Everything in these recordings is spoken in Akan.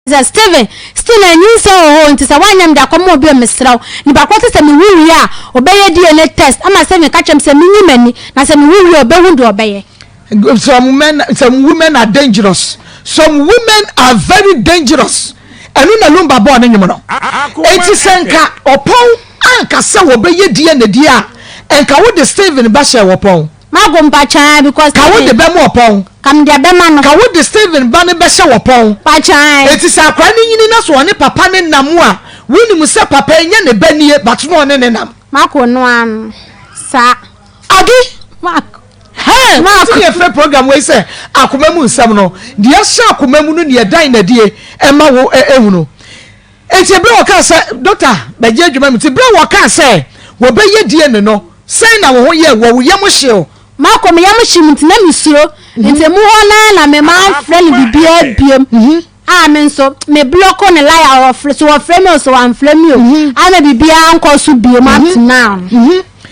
Steven, still a new so to say one da come obi mesraw. Ni ba kwete se me wuri a obeye DNA test. Ama se me catch am se me nyimani na se me wuri obehu do obeye. Some women are dangerous. Some women are very dangerous. Enu na lumba bo ne nyimo no. Enti senka opon anka se obeye DNA dia. Enka wo de Steven ba share opon. Magom pacha because ka wo de be mo opon. Kam de be ma no. Ka wo de Steven ba ne be share opon. Pacha. Enti sa akwa ne nyini na so ne papa ne namu a woni mu se papa enya ne banie but no ne nam. Mako no an sa. Agi? Mako. Hey, see your free program we say Akoma mu nsam no. De asha Akoma mu no ne dan na die e ma wo ehunu. Enti bre wo ka say doctor, be je adwuma mi ti bre wo ka say wo be ye die ne no. Say na wo ho ye wo yam hye. Mako me yam hye ntina misuro. Enti mu ho na me ma friend bibia biem. Ah men so me block on a liar of so frame so am flame you. Ah na bibia anko so biem up to now.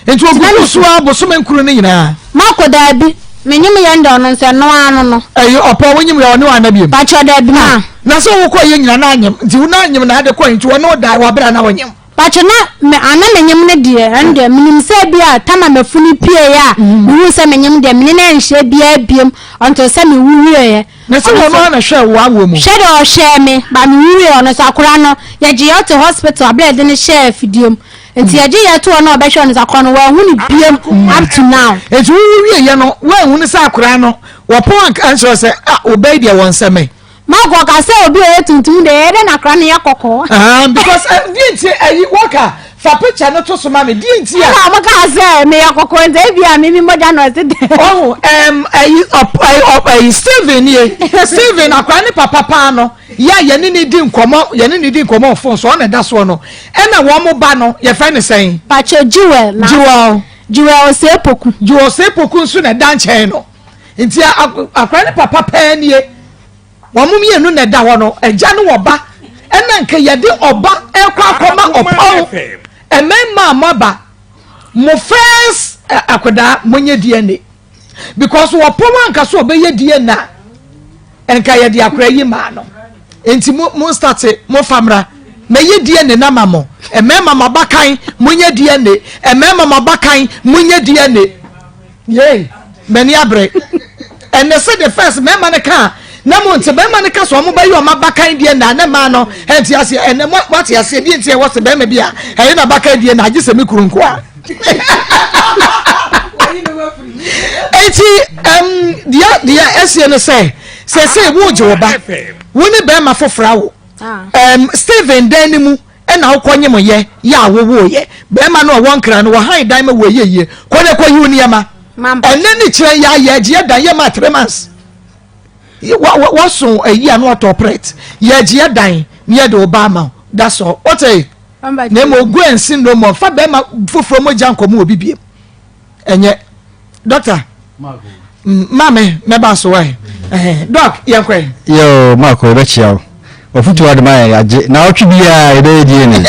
Enti wo so aboso menkuru ne nyina. Mako da bi menyim ye ndo no nse no anu no. Opa wonyim ye ono anabiem. Pa cho da bi ma. Na so wo ko ye nyina na anyem. Nti wo na anyem na ade ko nti wo no da wa bra na wonyem. Pa cho na me ana menyim ne de ende minim se bia tama mafuni pie ya. Wu se menyim de mene na nhye bia biem onto se me wuwie ye. Na so wo no na hwe wo awo mu. Hwe do hwe me ba me wuwie ono so akura no ye je yo to hospital abla de ne share fidiem. Enti aje ya to no be hwe no zakon wo hu ni biem up to now. Enti wuwie ye no wo hu ni sa akura no wo pon answer say obey dia won seme. Mago ka say obi e tuntun de e na akura ne yakoko. Because dinti worker fa picture no to so ma me dinti a. Na mo ka say me yakoko ente e bia me moja no se de. Oh Steven ye. Steven akura ne papa no. Ya ye ni di nkomo phone so na da so no e na wo mo ba no ye fa ne sen Pacho Jewel sepoku nso na da nchen no nti akwa ne papa pa nie wo mo mienu na da ho no eja no wo ba e na nke ye de oba e kwa Akoma opon e memma amaba mo first akoda monye DNA because wo pon anka so obeye DNA enka ye de akwa yi ma no enti mo start mo famra me ye DNA na mamo e mema mabakan munye DNA e mema mabakan munye DNA ye meni abre and they say the first mema ne ka na mo nte mema ne ka so mo bayi o mabakan DNA na ma no enti ase and what you say enti e wo se mema bia e na bakan DNA agi se me kuru nko a enti dia ese no say wo je wo ba woni be ma fofra wo Steven Denimu ena ukonye mo ye ya wo ye be ma no won kra no wo han dan ma wo ye ko ne ko yu ne ma enne ni kire ya ye je dan ye ma 3 months wo so ayi anu to operate ye je dan ne de Obama that's all what say na mo go en syndrome fa be ma fofro mo janko mo obibie enye doctor mame me ba so why doc ye kwen yo Marco be chiao ofutu adama ya je na otwi bia ebe die ni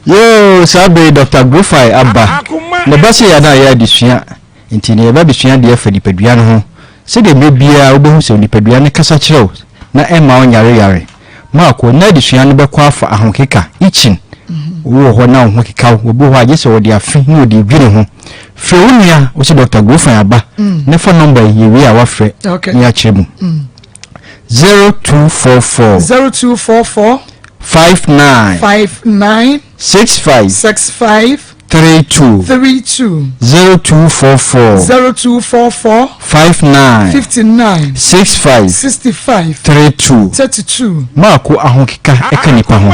yo sabe Dr. Grofai abba na basi ya na ya disua nti ne ba disua de afa nipadua no ho se de me bia obehu se nipadua ne kasa kirew na ema onyare yare Marco na disua no be kwa afa ahonkeka ichin wo ho na ho keka obo ho age se wo de afi ni wo de dwire ho fe unia wo se Dr. Grofai abba ne phone number yewi a wa fe ni a chemu 0244 59 65 32 0244 59 65 32 Marco ahonkeka ekanipa ho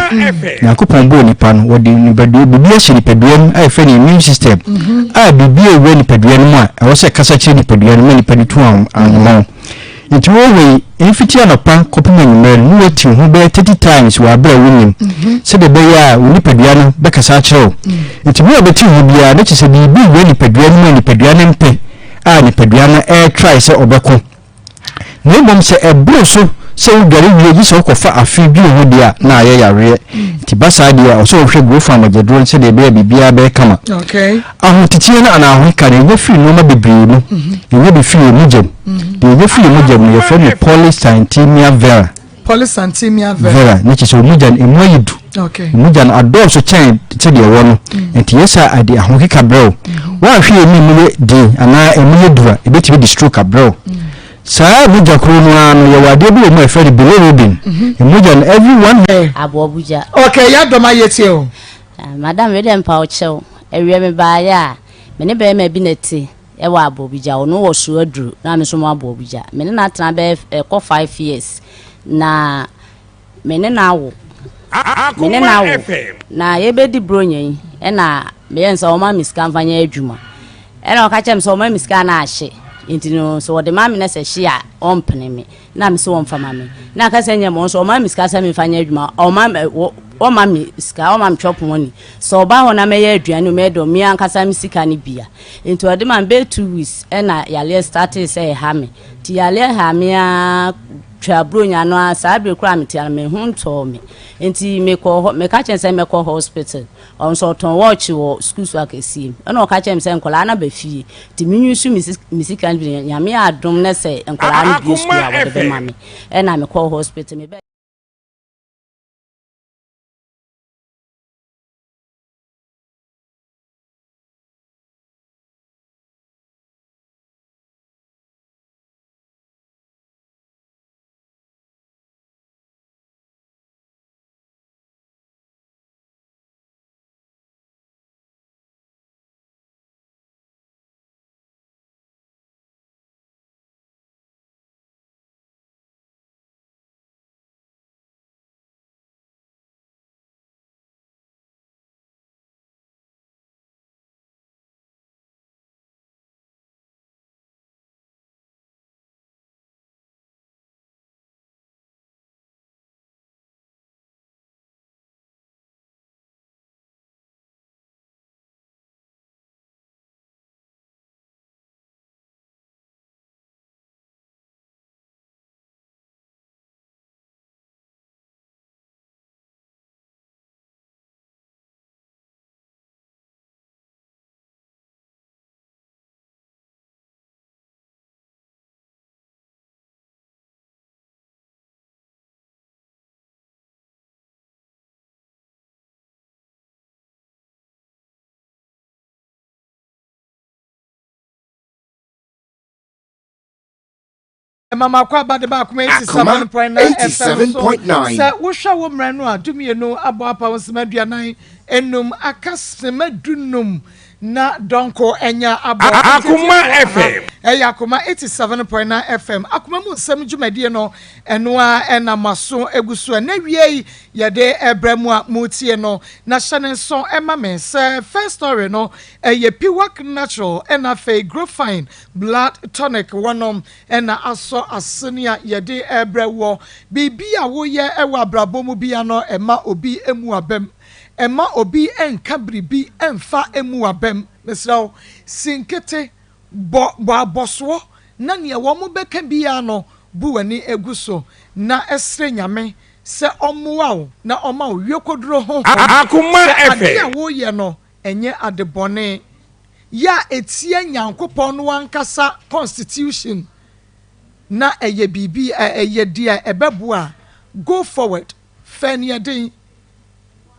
yakopon bo nipa no wodi nibadu bibia hye nipaduam ai fe ni immune system ai bibia ewe nipaduam mu a wo se kasa kire nipaduam mu nipa ditu anmo nti wo we infiti anopa kopima nyumere no wati ho be 30 times wa bra wunim se de be ya nipadua no be kasa kirew nti wo beti ho bia na chise bibi we nipadua no nipadua no mpe a nipadua no try se obeko na mbom se ebro so so gari wie so ko fa afi bi ho dia na aye yare ti basa dia so hwe go fa majedro nse de be bibia be kama okay ahu titie na ana ho kare ye fi no ma bebre mu ye be fi mu jam ye fi mu jam ye fe polycythemia vera ne so mu jan emu yidu okay mu jan adol so chen ti de wo no enti yesa ade ahu kika bro wa hwe ni mu di ana emu yedura e be ti be stroke bro sa buja krono anu ye wade bi mo efere bilirubin emuja na everyone abobuja okay ya do ma yeti o madam we dem pa o chew ewie me ba ya me ne be ma bi neti e wa abobuja ono wo so aduru na me so mo abobuja me ne na tena be ko 5 years na me ne na wo na ye be di bronyen e na me yen so ma miska mfanya adwuma e na o ka chem so ma miska na ahye intino so the mama na se hia ompene me na me so omfama me na ka se nyem so mama miska sa me fanya adwuma o mama miska o mama chop money so ba ho na me ya aduane me do me ankasa misika ne bia into the man be 2 weeks e na yale started say ha me ti yale ha me a twabronya no asa be kura me ti me hunto me enti me ka chen say me ko hospital on so ton watch wo school so akesi e na ka chen say nkola na ba fie ti minyu su misika ne nyame adom na say nkola na bi school a wo de be mame e na me ko hospital me Mama kwa ba de ba kuma 87.9 sa wo hwa wo mra no adumie no abo apa wo semaduanan enum akasemadunum na donko enya abo Akoma FM Akoma 87.9 FM Akoma mu nsem dwumadie no eno a ena maso eguso na wie ye de ebremu a mutie no na hyane so ema me se first story no ye piwak natural ena fe grow fine blood tonic wonom ena aso asenia ye de ebrewo bibia wo ye ewa abrabomu bia no ema obi emu abem Emma obi enkabribi emfa emu abem mesrawo sinkete bo na ne wo mo beka bia no buwani eguso na esre nyame se omoa wo na oma wo yokoduro ho Akoma FM ya wo ye no enye adebone ya etie nyankopon no ankasa constitution na eye bibi eye dia ebebu a go forward fania den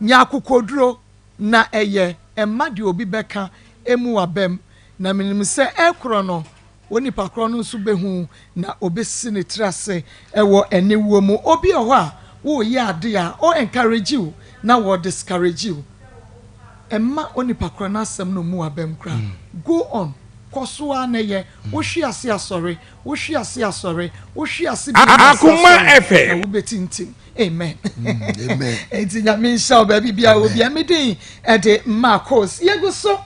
nyakokoduro na eye emade obi beka emu abem na minim se ekro no woni pakro no nso behu na obesi ne trase ewo enewuo mu obi oho a wo ye ade a o encourage you na wo discourage you emma oni pakro na asem no mu abem kra go on koso aneye wo hwe ase asore wo hwe ase asore wo hwe ase Akoma FM wo betintim amen amen enti nya me show baby bia obi amedin e de Maa Akos yego so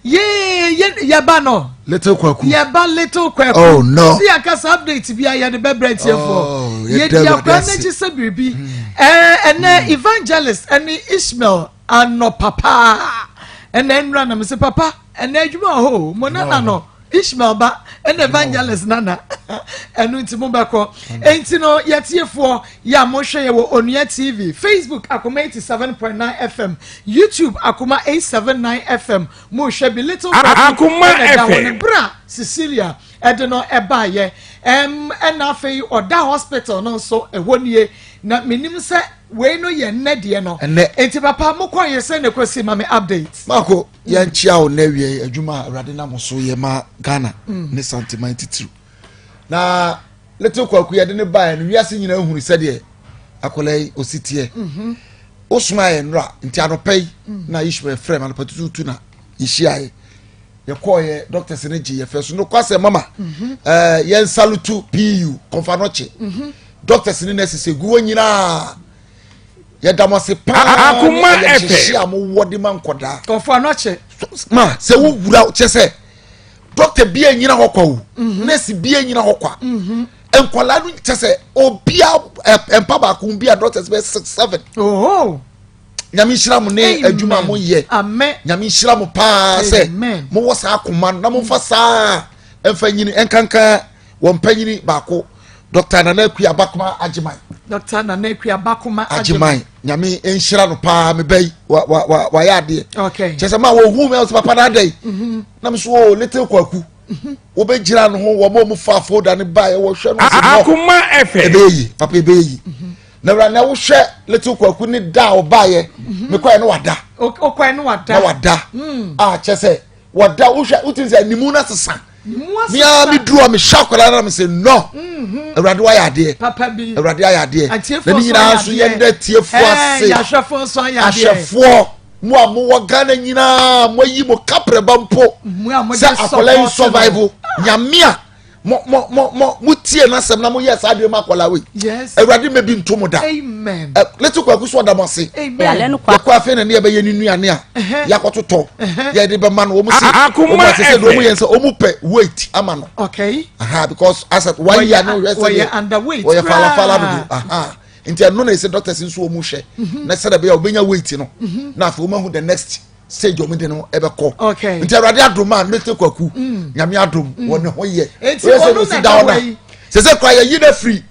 ye ba no little kwaku ye ba little kwaku oh no see akasa update bia ye de bebrent here for ye dia kwa na ji se biribi ene evangelist ene Ishmael ano papa ene nra na me se papa ene adwuma ho mo na no Ishmael ba and evangelist nana enu nti mo beko enti no yetiefo ya mo hwe ye wo Onua TV Facebook Akoma 87.9 FM YouTube Akoma 879 FM mo hwe bi little Akoma FM bra Cecilia edeno eba ye na afei oda hospital no so ehonie na menim se we no ye nnede no enti papa mo kwa ye se ne kwesi ma me update mako ya nchia o na wie adwuma awrade na mo so ye ma Ghana ne sentiment true na little kwaku ye de ne ba no wiase nyina hunu se de akolai ositie osuma ye nra nti anopai na Ishmael frem anopatutu na yihia ye koye doctors ne ji ye feso no kwase mama ye salutu PU konfanoche doctors ne nurses egu nyina ye damose pa Akoma efe am wodi man koda konfanoche ma se wo wura chese doctor bia nyina hokwa nurse bia nyina hokwa enkwala no chese obia empa ba ko bia doctors be 6 7 nyami shira mu ne adwuma mo ye amen nyami shira mu pa se mo wo sa akoma na mo fa sa emfa nyini enkanka wo panyini ba ko Dr. Nana Kuya Bakuma Ajimai. Dr. Nana Kuya Bakuma Ajimai. Nyami enshira no pa me bay wa yade. Okay. Chese ma wo hu me o papa na day. Na me so little kwaku. Wo be gira no ho wo mo fa foda ne ba ye wo hwe no so. Akoma FM. Ebeyi, papa ebeyi. Na bra na wo hwe little kwaku ni da o ba ye. Me kwa no wada. O kwa no wada. Na wada. Chese wada wo hwe utin se nimu na sesa. Mia mi duro mi shakola na mi say no. Awrade wa yade. Papa bi. Awrade yade. Na ni nyina so ye nda tiefo ase. Ya hwefo so yade. Ahwefo mo amo wo Ghana nyina mo yi mo kapre bampo. Sa akola survival. Nyamia mo tie na sem na mo yes ade ma akola we. Yes. Awrade me bi ntomo da. Amen. Let's go akuso da mo se. Amen. Kwa fe na ne be ye nuane a. Yakototo. Ye de be ma no o mo se. Akoma se do mo yen se o mo pe wait ama no. Okay. Because as at 1 year no we are underweight. We fala do. Inti no na say doctors nso o mu hwe. Na say da be ya obenya weight no. Na afa o ma hu the next stage o me de no ebekọ. Okay. Inti Awrade adoma mete kwaku. Nyame adom woni ho ye. Enti onu na da we. Se kwa ye na free.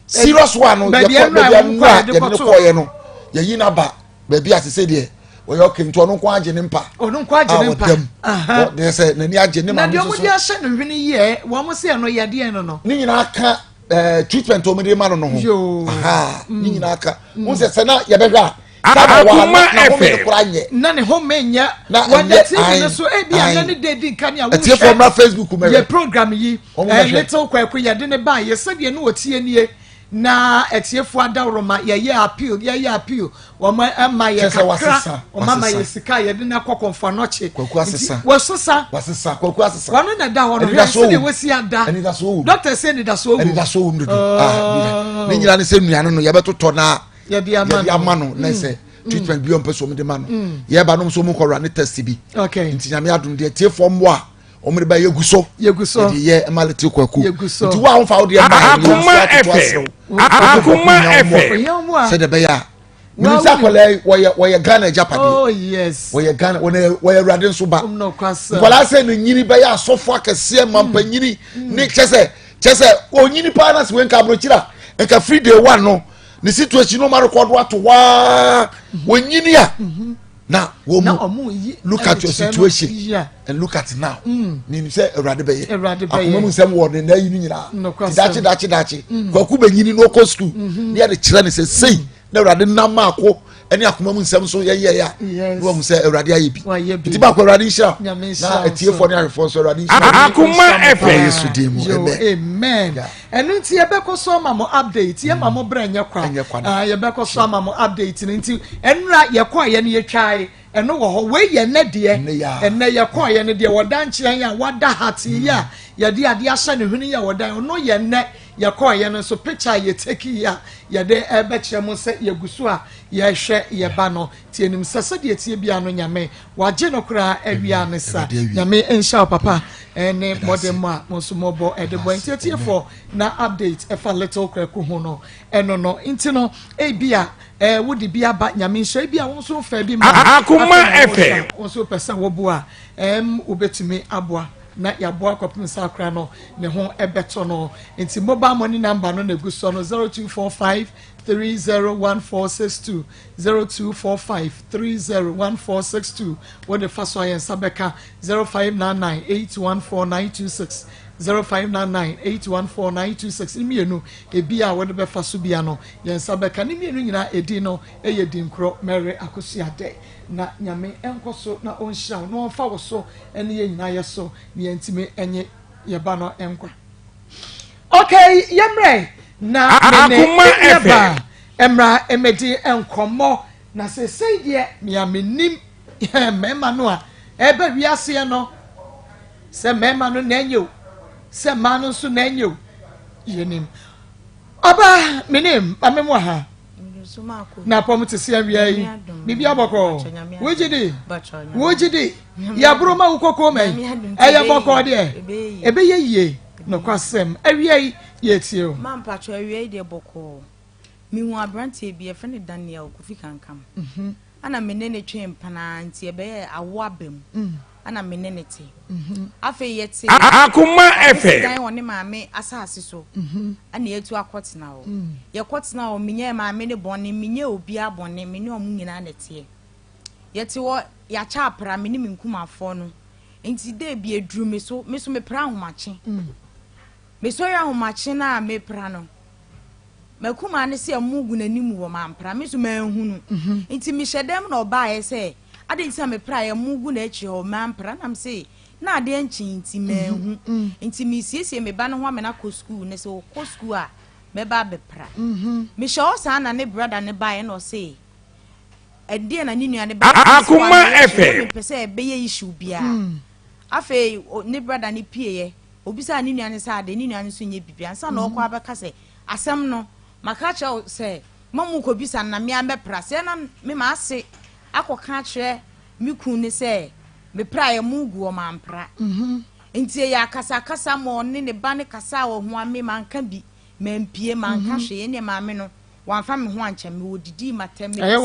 Serious one no ye ko be ya ko ye no. Ye yi na ba baby asese de we okay nto no kwa age ne mpa. Onu kwa age ne mpa. Aha. De say na ni age ne ma no so. Na de omudi ahye no hwene ye, wo mo se no yade no. Ni nyina aka treatment o me de ma no ho. Aha. Ni nyina aka. Wo se na ye be hwa. Akoma FM. Na ne ho menya. Wanda TV no so e bia na ne dedi kan ya wo. Etie from my Facebook me. Ye program yi. Little kwaku ye de ne ba ye se de ne otie nie. Na etiefo adawroma ye appeal wo ma ye kakra wo ma ye sika ye de na kokonfa noche kwaku asesa wasesa kwaku asesa wano na da wono ye se de wasi ada doctor say ni da so wu ni nyira ne se nuane no ye betoto na ye bia amano na se treatment bi on person me de ma no ye ba no so mu kwara ne test bi okay nti nyame adum de etiefo mbo a omre ba yeguso ye emalete kwaku nti wa on fa wo de ba Akoma FM. Akoma FM. Said the bear. Minister Kola, Ghana Japan. Oh, yes. Where Ghana, where Radin Suba. No, cross. Well, I said, Nini Baya, so far, Cassia, Mampanini, Nick Chese, oh, Nini Panas, when Cabrochira, and a free day one, no. The situation no matter what to wa when Ninia. Now, look at your situation and look at now. Nini say a radibay. I'm some word in there. No, Dachi. Kokube, you no co school. Near the children say, no, I didn't know Marco. Any Akoma so yeah. Who say a radia. Tibako Radisha. A tear for the response already. Akoma FM. Amen. And then Tiabeko saw mamma update. Ye mamma brand your crown. Yabeko saw mamma update into and right your quiet and your chai. And no way ye net dear. And nay your quiet and dear what dance ya what da hatty ya. Ya dear son who ya or down no ye net. Ya quiet and so picture ye take ya. Ya de bet ya must set your gusua. Ya share your banner. Tienim Sassadi Tibiano Yame. Wajeno cry every anessa. Yame and show papa. And modern ma Monsumobo at the point for na update if a little kuhono. And no intino a beer. Would it be a bat yamin shabi? I want so fair be Akoma FM. Also, person wobua. Ubetime abwa. na yaboa kopim sakra no ne ho ebeto no enti mobile money number no na guso no 0245 301462 0245 301462 what the first one sabeka 0599 814926 0599814926 imienu ebia wo de be faso bia no yen sabeka ni mienu nyina edi no eye dinkro Mary Akosiade na nyame enkoso na onhia no onfa wo so ene ye nyina ye so ne yentime enye ye ba no enkwa okay yemre na Akoma FM emra emedi enkomo na se de me amenim mema no a ebe wiase no se mema no na enyo se manu so na enyo yenim aba menim amemo ha na pom te se awia yi bibia boko wojidi ya broma ukoko men eye boko de ebe ye no kwasem awia yi yetio mampacho awia yi de boko mi hu abrante bi e friend Daniel Kofi Kankam ana menene twem pana nti ebe ye awo abem ana menene te afa yete Akoma FM dan woni maame asase so ana yetu akotena o ye kotena o menye maame ne bone menye obi abone menye omu nyina nete yete wo ya cha apra menye minkumafo no nti de bi eduru me so me pra ahomache me so ya ahomache na me pra no makuma ne se amugu nanimu wo mampra me so manhunu nti mi hyedem na oba ye se ade nti me pra ya mugu na echi ho mampra na me se na ade enchi nti manhu nti mi siesie me ba no ho me na ko school ne se ko school a me ba be pra me hye sa na ne brother ne ba ye no se ade na ni nua ne ba Akoma FM me pese be ye issue bia afa ne brother ne pie ye obisa ni nua ne sa ade ni nua ne so nye bibia nsa na okwa abeka se asem no makacha se mamu ko bisa na me ambepra se na me ma ase akoka kire me kun ne se me pra ya mugu o mampra ntie ya kasa mo ne ba ne kasa wo ho ame manka bi mampie manka hwe ne maame no wanfa me ho anche me odidi matem me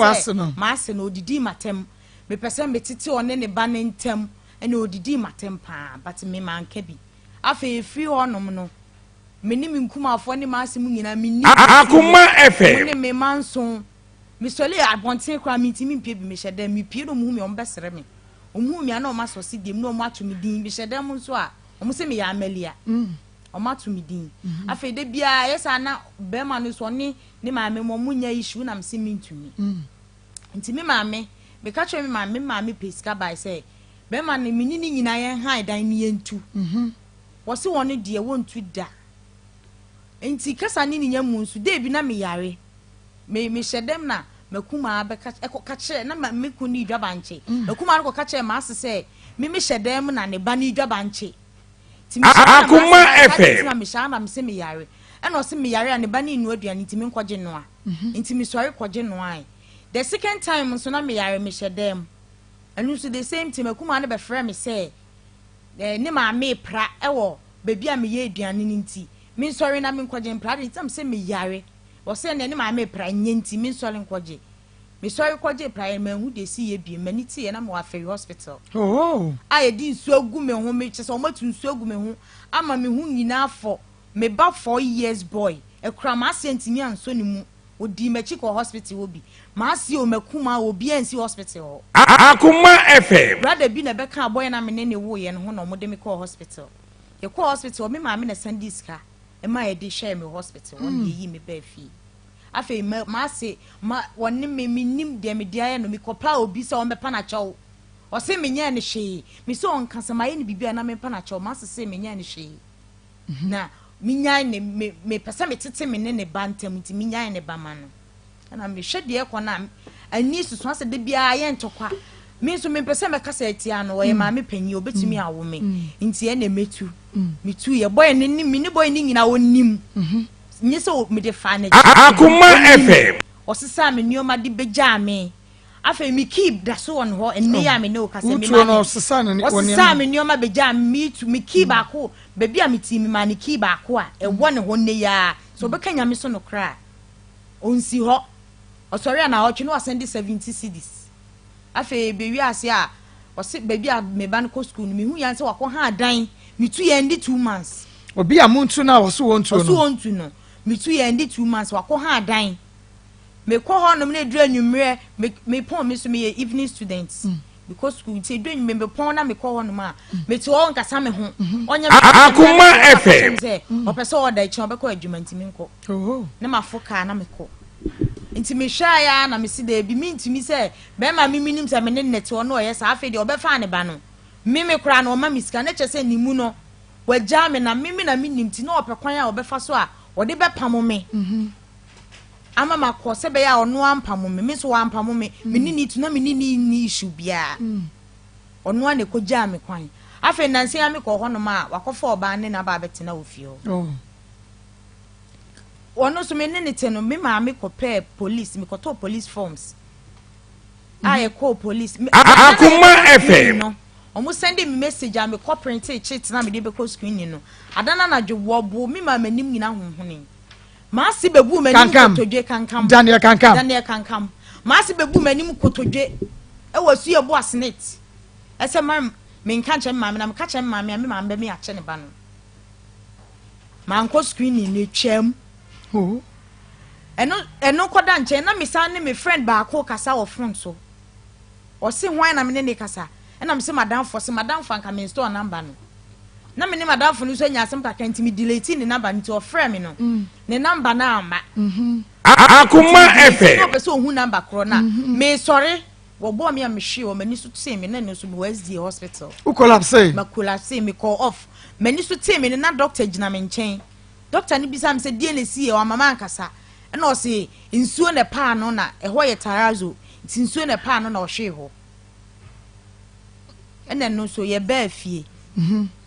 ma ase no odidi matem me pese me titi one ne ba ne ntem ene odidi matem pa but me manka bi afa efi honom no meni minkumafo ne maasem nyina meni Akoma FM ne me manso mi sole abonten kwa mitimi mpie bi me hyeda mi pie no mu me ombesere me omu mi ana o maso si dem no mo atu mi din bi hyeda mu nso a o mo se me ya amalia o matu mi din afa de bia yesa na be ma no so ne maame mo munya issue na me se mi ntumi nti me maame be ka che me maame pesika bai say be ma ne minini nyina yen han dan ne yentu wo se woni de wontu da enti kasa ni nya munsu de bi na me yare me hyedem na makuma abeka kache na meku ni dwabanche makuma no kache ma asese me hyedem na ne ba ni dwabanche ti me Akoma FM na me sha na me se me yare ena o se me yare ne ba ni nu aduane ti me nkwaje no a enti me sori kwaje no ai the second time so na me yare me hyedem enu so the same time makuma no be frɛ me se ne ma me pra ewo baby a me ye aduane ni nti min sorry na min kwaje mprade ntam se me yare wo se ne ma me pra nyenti min sorry kwaje me sorry kwaje pra ma hu de si ye bi mani ti ye na mo aferi hospital aye di nsu agu me ho me chese o matu nsu agu me ho ama me hu nyina afọ me ba 4 years boy ekura ma sentimi anso ni mu odi machi ko hospital obi ma si o makuma obi ansi hospital Akoma FM brother bi na be ka boy na me ne wo ye no ho no mo de me ko hospital ye ko hospital me ma me na sandiska e ma ye de share me hospital won ye yi me ba fi afi ma se ma won me nim de me dia ye no me kopa obi se on be pa na chawo o se me nya ne hwe me se on kansa ma ye ne bibia na me pa na chawo ma se me nya ne hwe na me nya ne me pesa me tete me ne bantam nti me nya ne ba ma no na me hwe de e ko na ani susu ase de bia ye ntokwa me so me pesa me kasa etia no ye ma me panyi obetumi awo me nti e na metu metu ye boy ne ni boy ni nyina wonim nyi so me de fa na Akoma FM osisa me nioma de beja me afa me keep da so on ho enne ya me no kasa me ma no osisa na osisa me nioma beja me tu me keep ako baby a me ti me ma ne keep ako a e wo ne ho ne ya so be kanya me so no kra onsi ho osori na otwe no asend 70 cedis afa be wi ase a osi baby a me ban ko school me hu yan se wako ha dan me 2 years ndi 2 months obi amuntu na oso wontu no me 2 years ndi 2 months wako ha dan me ko ho no me dru anwumre me pon me so me evening students because school say dru anwumre me pon na me ko ho no ma me ti o nkasa me ho onya Akoma FM opese o da ichi obekọ adwuma ntimi nko na mafoka na me ko ntimi hwa ya na me si da bi mi ntimi se be ma mi minim se me ne nete o no ye sa afi de obefa ne ba no mimi kura na o ma miska na che se nimu no wagya me na mimi na minim ti na opekwan a obefa so a o de be pamo me ama makọ se be ya ono ampamo me so ampamo me ni tu na me ni issue bia ono a ne ko gya me kwan afi nansi ya me ko ho no ma wakọfa oba ne na ba betina ofio ono so me ne te no me ma me ko prepare police me ko to police forms I call police Akoma FM omo send me message am ko print cheat na me dey be ko screen no adana na dwobo me ma manim nyina honhoni ma si bebu manim kotodwe kankam Daniel kankam ma si bebu manim kotodwe e wasu ye bo asnet ese ma me nka che ma me na me ka che ma me ma mbe me ache ne ba no ma nko screen ni twam eno koda nche na me san ne me friend ba ko kasa wo front so o si hwan na me ne kasa na me se madam for anka me store number no na me ne madam for no so nya asem ka ntimi delete ni number nti o frame me no ne number na ama Akoma FM no person hu number kro na me sorry wo bo me am hwe o mani so tse me na no so me SD hospital u collapse me call off mani so tse me na doctor gina me nchen doctor ni bisa me se die na sie o mama ankasa na o se nsuo ne pa no na eho ye tarazo nsuo ne pa no na o hwe ho ene no so ye ba afie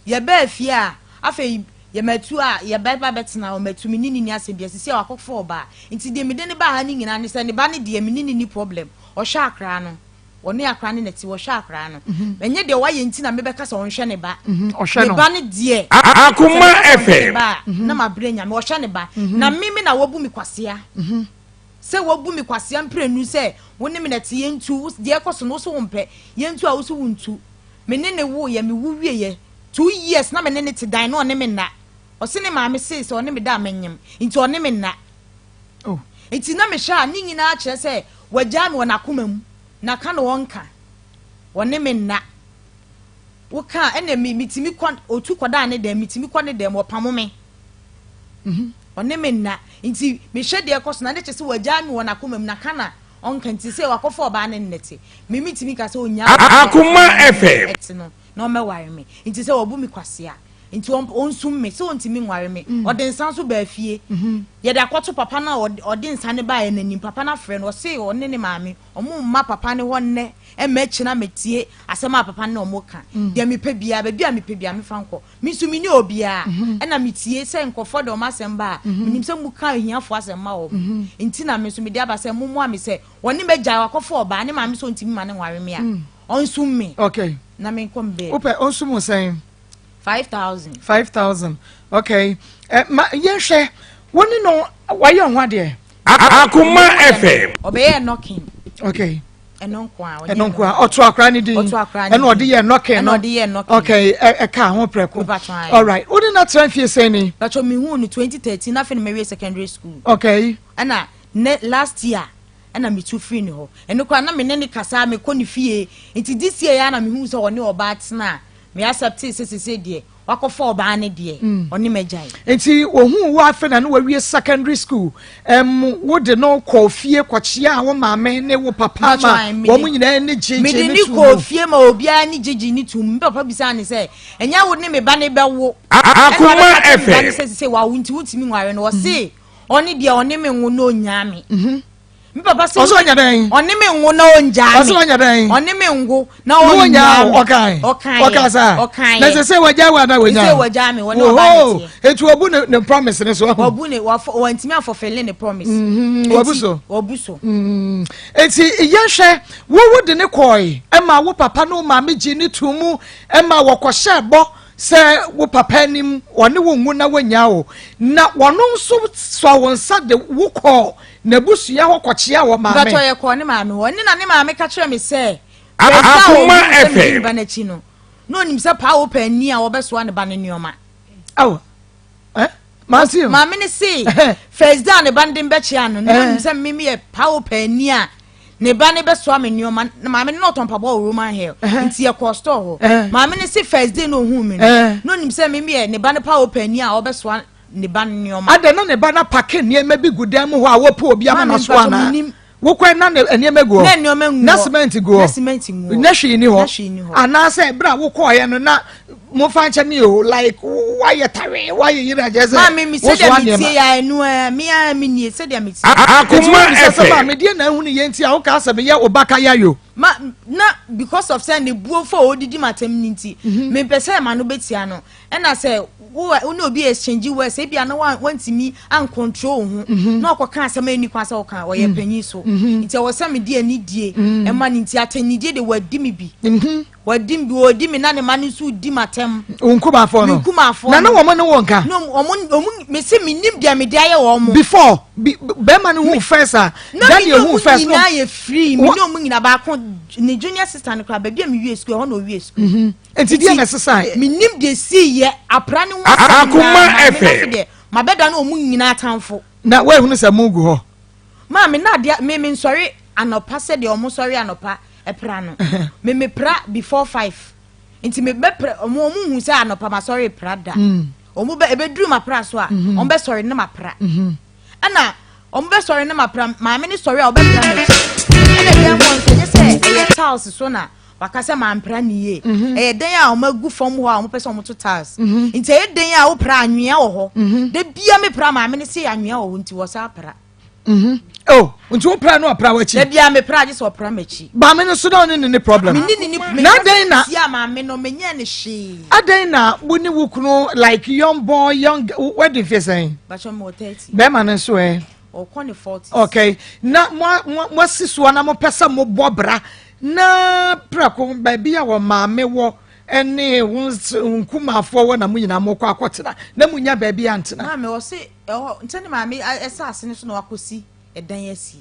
ye ba afie a afa ye matu a ye ba betina o matu mi ni asem bia sisi akofo ba nti de me de ne ba ha ni nyina ne se ne ba ne de me ni problem o hwa akra no oni akra ne neti wo hwa akra no enye de wa ye nti na me be kasa on hwe ne ba o hwe no ba ne de Akoma FM na ma bre nya me o hwe ne ba na mimi na wobu mi kwasea se wobu mi kwasea mprenu se woni me neti ye ntu de ekoso no so wompe ye ntu a wo so wuntu me ne wo ye me wu wie ye 2 years na me ne te dan no ne me na o se ne ma me se o ne me da menyem nti o ne me na nti na me hwa ni nyina a kire se wagya me wona koma mu na ka no wonka o ne me na wo ka ene me mitimi kon otu koda ne dem mitimi kon ne dem o pamo me o ne me na nti me hwe de ekoso na de kire se wagya me wona koma mu na ka na onka nti se wakofo ba ne nnete me mitimi ka se onya Akoma FM no me ware me nti se obu mi kwasea nti onsum me se ontimi nware me ode nsan so ba afie ye da kwato papa na ode nsan ne ba ye nanim papa na frɛ no se o ne maame omo mma papa ne ho nne e ma kina metie asema papa ne omo ka de me pebia ba bia me pebia me franko mi su mi ni obia e na metie se nkofo de o masem ba minim se mu ka hiafo asem ma o nti na me su mi de aba se mu a me se woni megya wakofo oba ne maame so ontimi ma ne nware me a onsum me okay na me kombe ope onsum sen 5,000 okay ma yehwe woni no waye ho de Akoma FM obeye knocking okay enonkwa oto akra ni din eno ode ye knocking okay e ka ho preko all right woni na transfer say ni but me hu no 2013 na fe no me secondary school okay ana last year ana me too free ni ho eno kwa na me ne kasa me koni fie nti this year ya na me hu so one oba tena me accept se de wakofo oba ne de oni megyan nti ohun wo afa na no wie secondary school wo de no ko fie kwachia wo maame ne wo papa ma wo mu nyina ne jeje me de ni ko fie ma obia ne jeje ni tum papa bisa ne se enya wo ne me ba ne bewo Akoma FM se wa wunti wutimi nware no wo se oni de oni me nwo no nyame mi papa se oso nya den oni me nwo na onja oso nya den oni me ngo na onya okay sa na se wagya wa na wanya se wagya me wona oba ne etu obu ne promise ne so obu ne wa ntimi afofele ne promise obuso enti yehwe wo de ne koi e ma wo papa no ma meji ne tumu e ma wo kwhye bo se wo papa nim one wo ngu na wanya o na wono nso so wonsa de wo ko na busu ya ho kwachia wo maame gato ye ko ne maame wo ne na ne maame ka kire me se Akoma FM ba na chi no no nim se pa open ni a obeso ne ba ne nioma aw Matthew ma me ne say first day ne ba ndem be chia no nim se me me pa open ni a ne ba ne beso me nioma ma me no ton pabo Roman Hill nti ye ko store ho ma me ne say first day no hu me no nim se me me ne ba ne pa open ni a obeso ne ba nioma ade no ne ba na pake ne ma bi gudam ho a wo po obi ama na so ana wo kwen na ne ma go na cement go na hwe ni ho ana say bra wo ko ye no na mo fa nche mi o like why tare why yira je say ma me say dem tie ya enu me a me nie say dem tie Akoma FM me die na hu ne ye ntia wo ka say me ye obaka ya yo ma na because of say ne buo for odidi matem ninti me pese ma no betia no e na say wo no obi exchange words e bia na wanti mi an control hu na okoka asem ani kwa say oka oye panyi so nti wo say me die ni die e ma ninti atani die de wadi mi bi wadi mi odi mi na ne ma ni so di matem unkuma fo no na na wo mo ne wo nka no omo me say me nim dia me dia ye wo mo before be ma ne hu first then you hu first na ye free me no mo nyina ba ko ni junior sister no kra ba bia me wie school ho no wie school enti dia na sesa me nim de see ye apra ne wo Akoma FM ma beda na omu nyina atamfo na we hu se mugu ho ma me na dia me nsori anopa se de omu sori anopa epra no me pra before 5 enti me be omu hu se anopa ma sori pra da omu be ebedru ma pra so a on be sori na ma pra ana on be sori na ma pra ma me ni sori a obedra na ene dem won se say e tiles so na wakasa ma mpra niye den a o magu fom ho a o pese o moto tiles nti den a o pra anwea wo ho de bia me pra ma me ne se anwea wo nti wo sa pra oh nti wo pra no pra wachi de bia me pra je so pra machi ba me no so na ne problem na den na sia ma me no menye ne hwe aden na wo ni wo kunu like young boy young wedding face ba cho mo 30 be ma ne so o ko ne 40 okay na mo siso na mo pesa mo bobra na prako ba bia wo maame wo ene nkumafo wo na munyina mo kwa akotena na munya ba bia ntena maame wo se ntene maame esase ne so na wakosi edan asi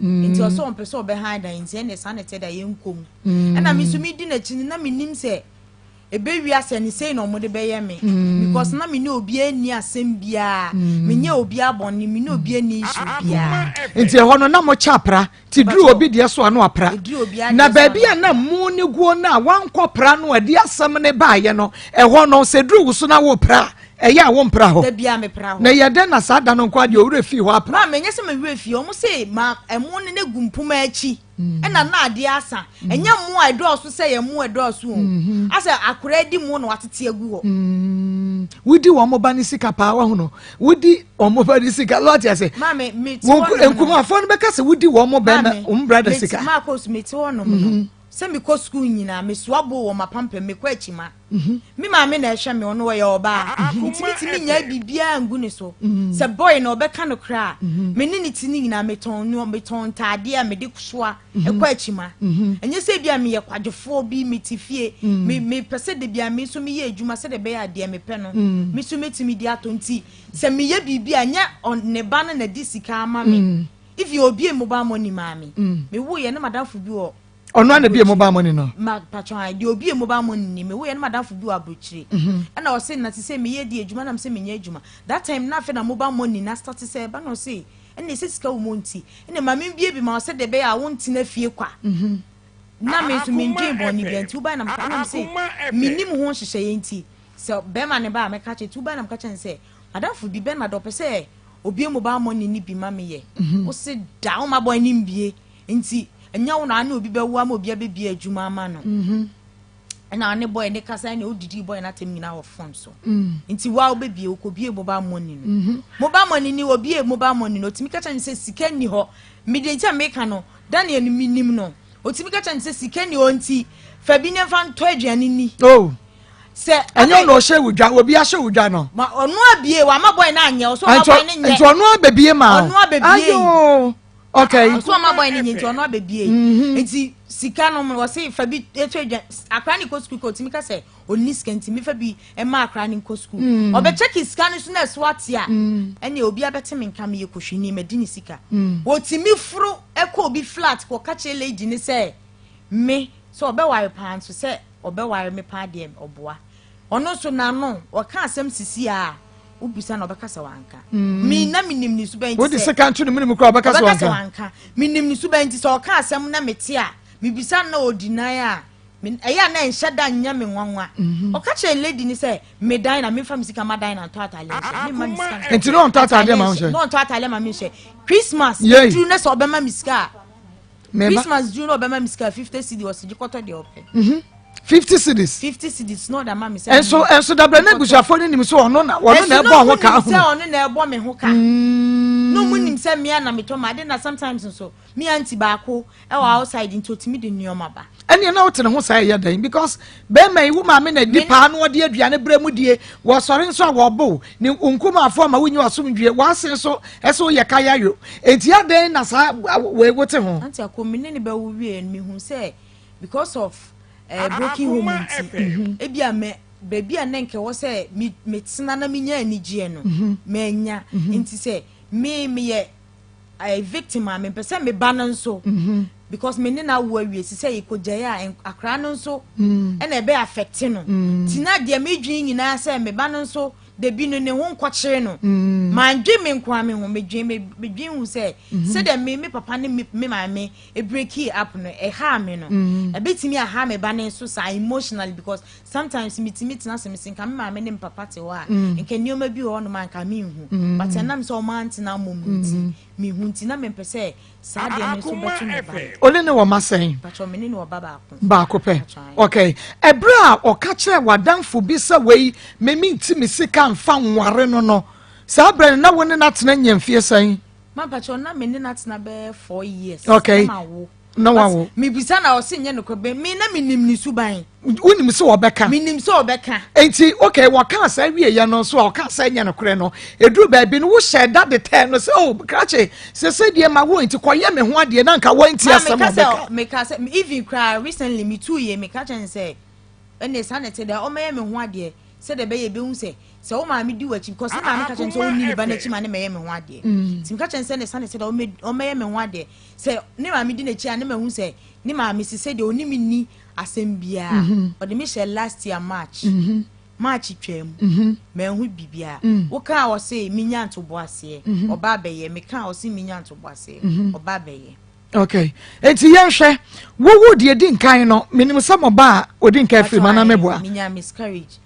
nti o so on person behind dan nti ene sanete da yenkom na me so mi di na chini na me nim se ebe wi ase ni sei na omode be ye me because na me ni obi ani asem bia me nya obi abonni me ni obi ani isu bia nti ho no na mo chapra ti duru obi de so ano apra na ba bia na mu ni guo na wankopra no ade asem ne ba ye no ho no se duru so na wo pra eya wo mpra ho da bia me pra ho na ye den na sa da no kwa de owure fi ho apra ma me nya se me wure fi o mo se ma emu ne gumpum achi ena na ade asa enya mu a edosu se ye mu edosu asa akura di mu no watete agu ho wudi wo mo ba ni sika pa wa hu no wudi o mo ba ni sika lot ya se ma me ti enkuma afo no be ka se wudi wo mo ba na brother sika Maa Akos me ti wo no se me ko school nyina me so abo wo mapampa me kwa achima me ma me na ehwe me ono ye oba ntimi nya bibia ngu ne so se boy na obeka no kra me ni tini nyina me ton tade a me de kusoa e kwa achima enye se bia me ye kwadefo bi me tifie me pese de bia me so me ye adwuma se de be ya de me pe no me so metimi di atonti se me ye bibia nya ne ba na di sika ama me if you obi mobile money mami me wo ye na madamfo bi wo ono na bi mobile money no ma patron di obi mobile money ni me wo ye na madamfo bi wo abrochire na o se na se me ye di adwuma na me se me nya adwuma that time na fe na mobile money na start se ba no se ene se sika wo monti ene mami bie bi ma o se de be ya wonti na fie kwa na me so me ndwen boni bi anti wo ba na me se minim ho hyehyɛ ye nti se be ma ne ba me ka che tu ba na me ka che se madamfo bi be na do pese obi mobile money ni bi ma me ye o se da o ma boy ni mbie nti enya wo na obi be wo ama obi abebie adwuma ama no na ne boy ne kasa ne odidi boy na tem nyina wo phone so nti wa obebie okobie mobile money no mobile money ni obie mobile money no timi kacha nse sika ni ho mede ntia meka no Daniel ni minim no otimi kacha nse sika ni ho nti fa bi ne fa nto aduane ni oh se enyo no hye wudwa obi a hye wudwa no ma onu abie wa ma boy na anye so ma boy ne nye nti onu abebie ma onu abebie ayo okay so ma boy ne nye nti onu abebie nti sika no mo se fa bi etu adwa akra ni ko school ko timi ka se oni sika nti mi fa bi e ma akra ni ko school obe check sika ni so na swat ya ene obi abetime nka me ye kohwini medini sika wo timi furu e ko obi flat ko ka che lady ni se me so obe ware pan so se obeware me pa de oboa ono so na no o ka asem sisi a ubisa na obekasa wanka mi na minim ni suban ti what the second to minim kra obekasa wanka minim ni suban ti so o ka asem na mete a bibisa na odinai a eya na enhyada nya me nwanwa o ka che lady ni say me dan na me fam sika ma dan na to atale me ma sika enti no to atale ma hwe no to atale ma me hwe Christmas do na so obema me sika Christmas do no obema me sika 50 cedi was jikoto de ope 50 cedis 50 cedis no da ma me say and so da bra na busuafo ni nim so ono na ebo ho ka ho ono na ebo me ho ka no munim say me na me to ma de na sometimes so me anti ba ko e wa outside into timi de nyoma ba ene na wote ne ho sai ya dan because be mai wu ma me na di pa no de aduane bra mu die wo sore nso a wo bo ni nkuma afo ma wunyi wasomdwe wa se so eso ye kaya yo enti adan na sa we wote ho anti Akoma ne ba wo wie me hu say because of broken home ebia me baby anenke wo say me tsena na me nya anigye no me nya nti say me ye a victim am pese me ba no so because me ne na wo awie si say ikojaye a akra no so e na be affect no tina de me dwin nyina say me ba no so de bi no ne ho nkokere no man dwe me nkwa me ho me dwin hu say de me papa ne me mama e break up no e ha me no e betimi a ha me ba ne so sa emotionally because sometimes me tina se me sinka me mama ne papa te wa nke nioma bi ho no man ka me hu but enam so man tina mom me hu tina me pese sa de me so betu me ba ole ne wo masen pacho me ne wo baba ko pe okay ebra o ka kire wadanfo bi sa wei me minti me sika mfa nware no sa bra na woni na tena nyamfie san ma pacho na me ne na tena be 4 years okay no wawo me bisa na o se nye no ko be me na minim ni suban unim se obeka minim se obeka enti okay wa ka sa wie ya no so o ka sa nya no kure no eduru ba bi no wo share that the ten no say oh krache se die ma wo enti koye me ho ade na nka wo enti asem obeka me ka say even cry recently me 2 year me ka chen say ene sanete da o me ho ade se de be ye be hu say se o ma me di wachi because ma me ka chen say o ni ba na chi ma ne me ho ade tim ka chen say ne sanete da o me ho ade se ne ma me di na chi ane me hu say ne ma me se de oni me ni asembia o de me share last year March twem me hu bibia wo ka o say me nya nto boase oba be ye me ka o say me nya nto boase oba be ye okay enti yenhwe wo de di nkan no minim se mo ba odi nkan free mana meboa me nya miscarriage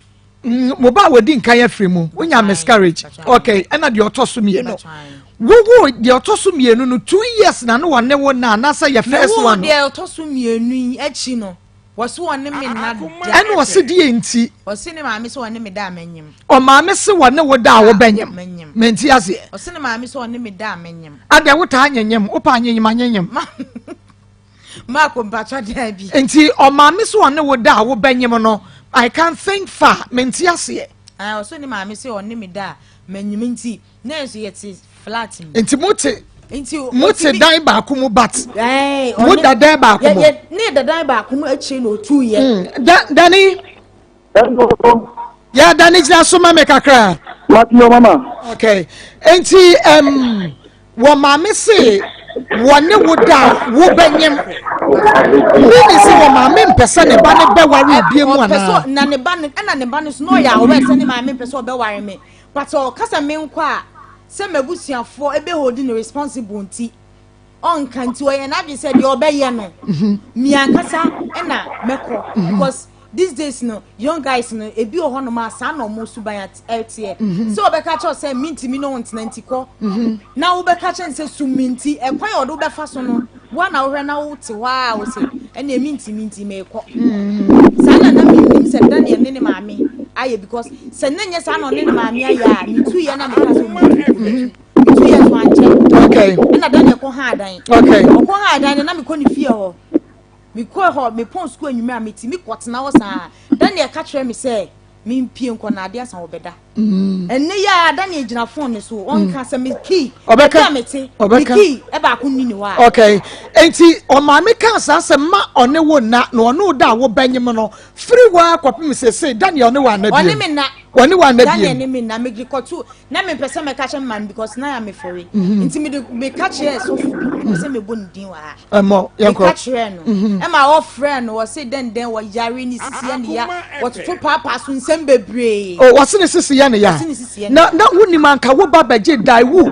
mo ba wodi nkan ya free mu wo nya miscarriage okay ena de otoso mienu wo de otoso mienu no 2 years na no wone wo na say your first one wo de otoso mienu achi no waso wone me na da ene wose die enti wose ne maame so wone me da amanyim o maame se wone wo da wo banyim menti ase wose ne maame so wone me da amanyim ade wo ta anyanyim wo pa anyanyim ma ko mpacha da bi enti o maame so wone wo da wo banyim no I can't think far menti ase wose ne maame se wone me da manyim enti na so yeti flat enti mote dan ba ko mu bat mo da dan ba ko mu ne da dan ba ko mu achi no 2 years Dani ya Dani jina so ma me kakra what your mama okay enti wo maame se wone wo da wo banyem ni se wo maame mpesa ne ba ne be ware bie mu ana na ne ba ne so no ya wo se ne maame mpesa be ware me but o kasa me nkwa se mabusuafo ebe holding the responsibility on kanti o ye na bi se de obeye no mi ankasa na meko because these days no young guys no ebi o hono ma sa no mo suban etie so obeka cho say minti mi no ntena ntiko na obeka cho say suminti e kwan o do be fa so no wa na wo hwe na wo te wa wo se e na minti me ko sa na mi se dan ye ne maame aye because se nenye sa no ne maame aye a ni 2 year na me ka so mo 2 years wan che okay na dan ye ko ha dan okay ko ha dan na me ko ni fie ho me ko ho me pon school anyuma me ti me kwotena wo sa dan ye ka kire me say me mpie nko na ade asan wo beda ene ya Daniel gina phone so on ka se me key obeka key e ba ko ni wa okay enti o ma me kan sa se ma one wo na no da wo banyem no free wa kwapem se Daniel ne wa na bi oni me na wani wa na bi Daniel ne me na me gi ko tu na me pese me catch man because na ya me fori enti me catch here so se me bon din wa mo yanko catch here no e ma o friend wo se den wo yare ni sisi ya ni ya wo to papa so nsem bebre oh wo se ne sisi ya ne ya na woni man ka wo baba je Daiwu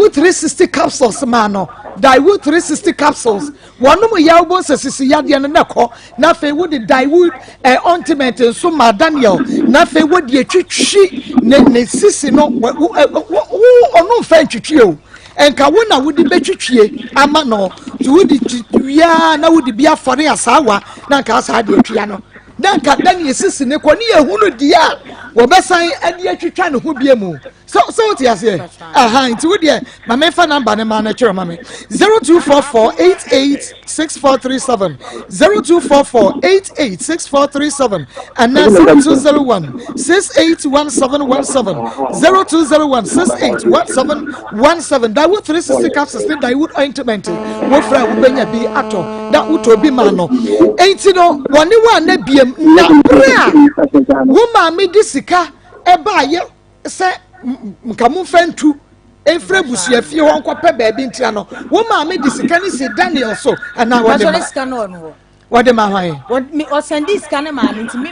360 capsules man no Daiwu 360 capsules wonu mu ya wo se sisi ya de ne ko na fe wo de Daiwu ointment so ma Daniel na fe wo de twitwi ne sisi no onu fa twitwi o enka wo na wo de betwitwie ama no to wo de twia na wo de bia fore asawa na nka asa de twia no na nka Daniel sisi ne ko ne ehunu dia wo besan ade atwitwa ne ho bia mu so what you say aha nti wo de ma me fa number ne ma na kire ma me 0244886437 0244886437 and 0201681717 0201681717 that would 360 capsules that would ointment wo fra wo benya bi ato da uto bi ma no enti no woni wa na biem na bra wo ma me disika e ba ye se nkamu fantu efre busia fie ho nkwape ba bi ntia no wo ma me disika ni se Daniel so ana wo de what the mahwan what me o send scan ma me nti me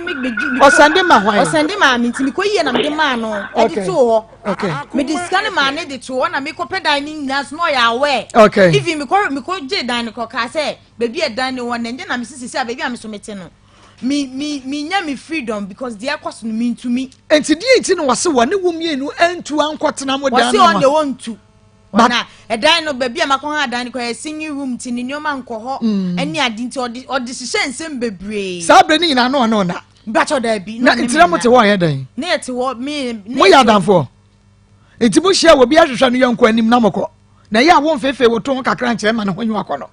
o send mahwan o send ma me nti me ko yie na me de ma no e de to ho okay me de scan ma ne de to ho na me ko pe dining nas no ya we okay if me ko je dining ko ka say baby e dining won na nje na me sisi baby am so mete no me nya me freedom because the cost no mean to me enti di enti no wase wone wo mienu antu ankotena mo dan no wase on the one to na e dan no baby amakon ha dan ko singing room ti ni nyoma nkoho ani adi nti odi sise nsem bebre sabre ni na no na bacho da bi na ntira mo te wo ye dan na ete wo me mo ya danfo enti mo hia wo bi ahwehwa no yanko anim na moko na ya wo mfefe wo to kakra nkyere ma no honyu akono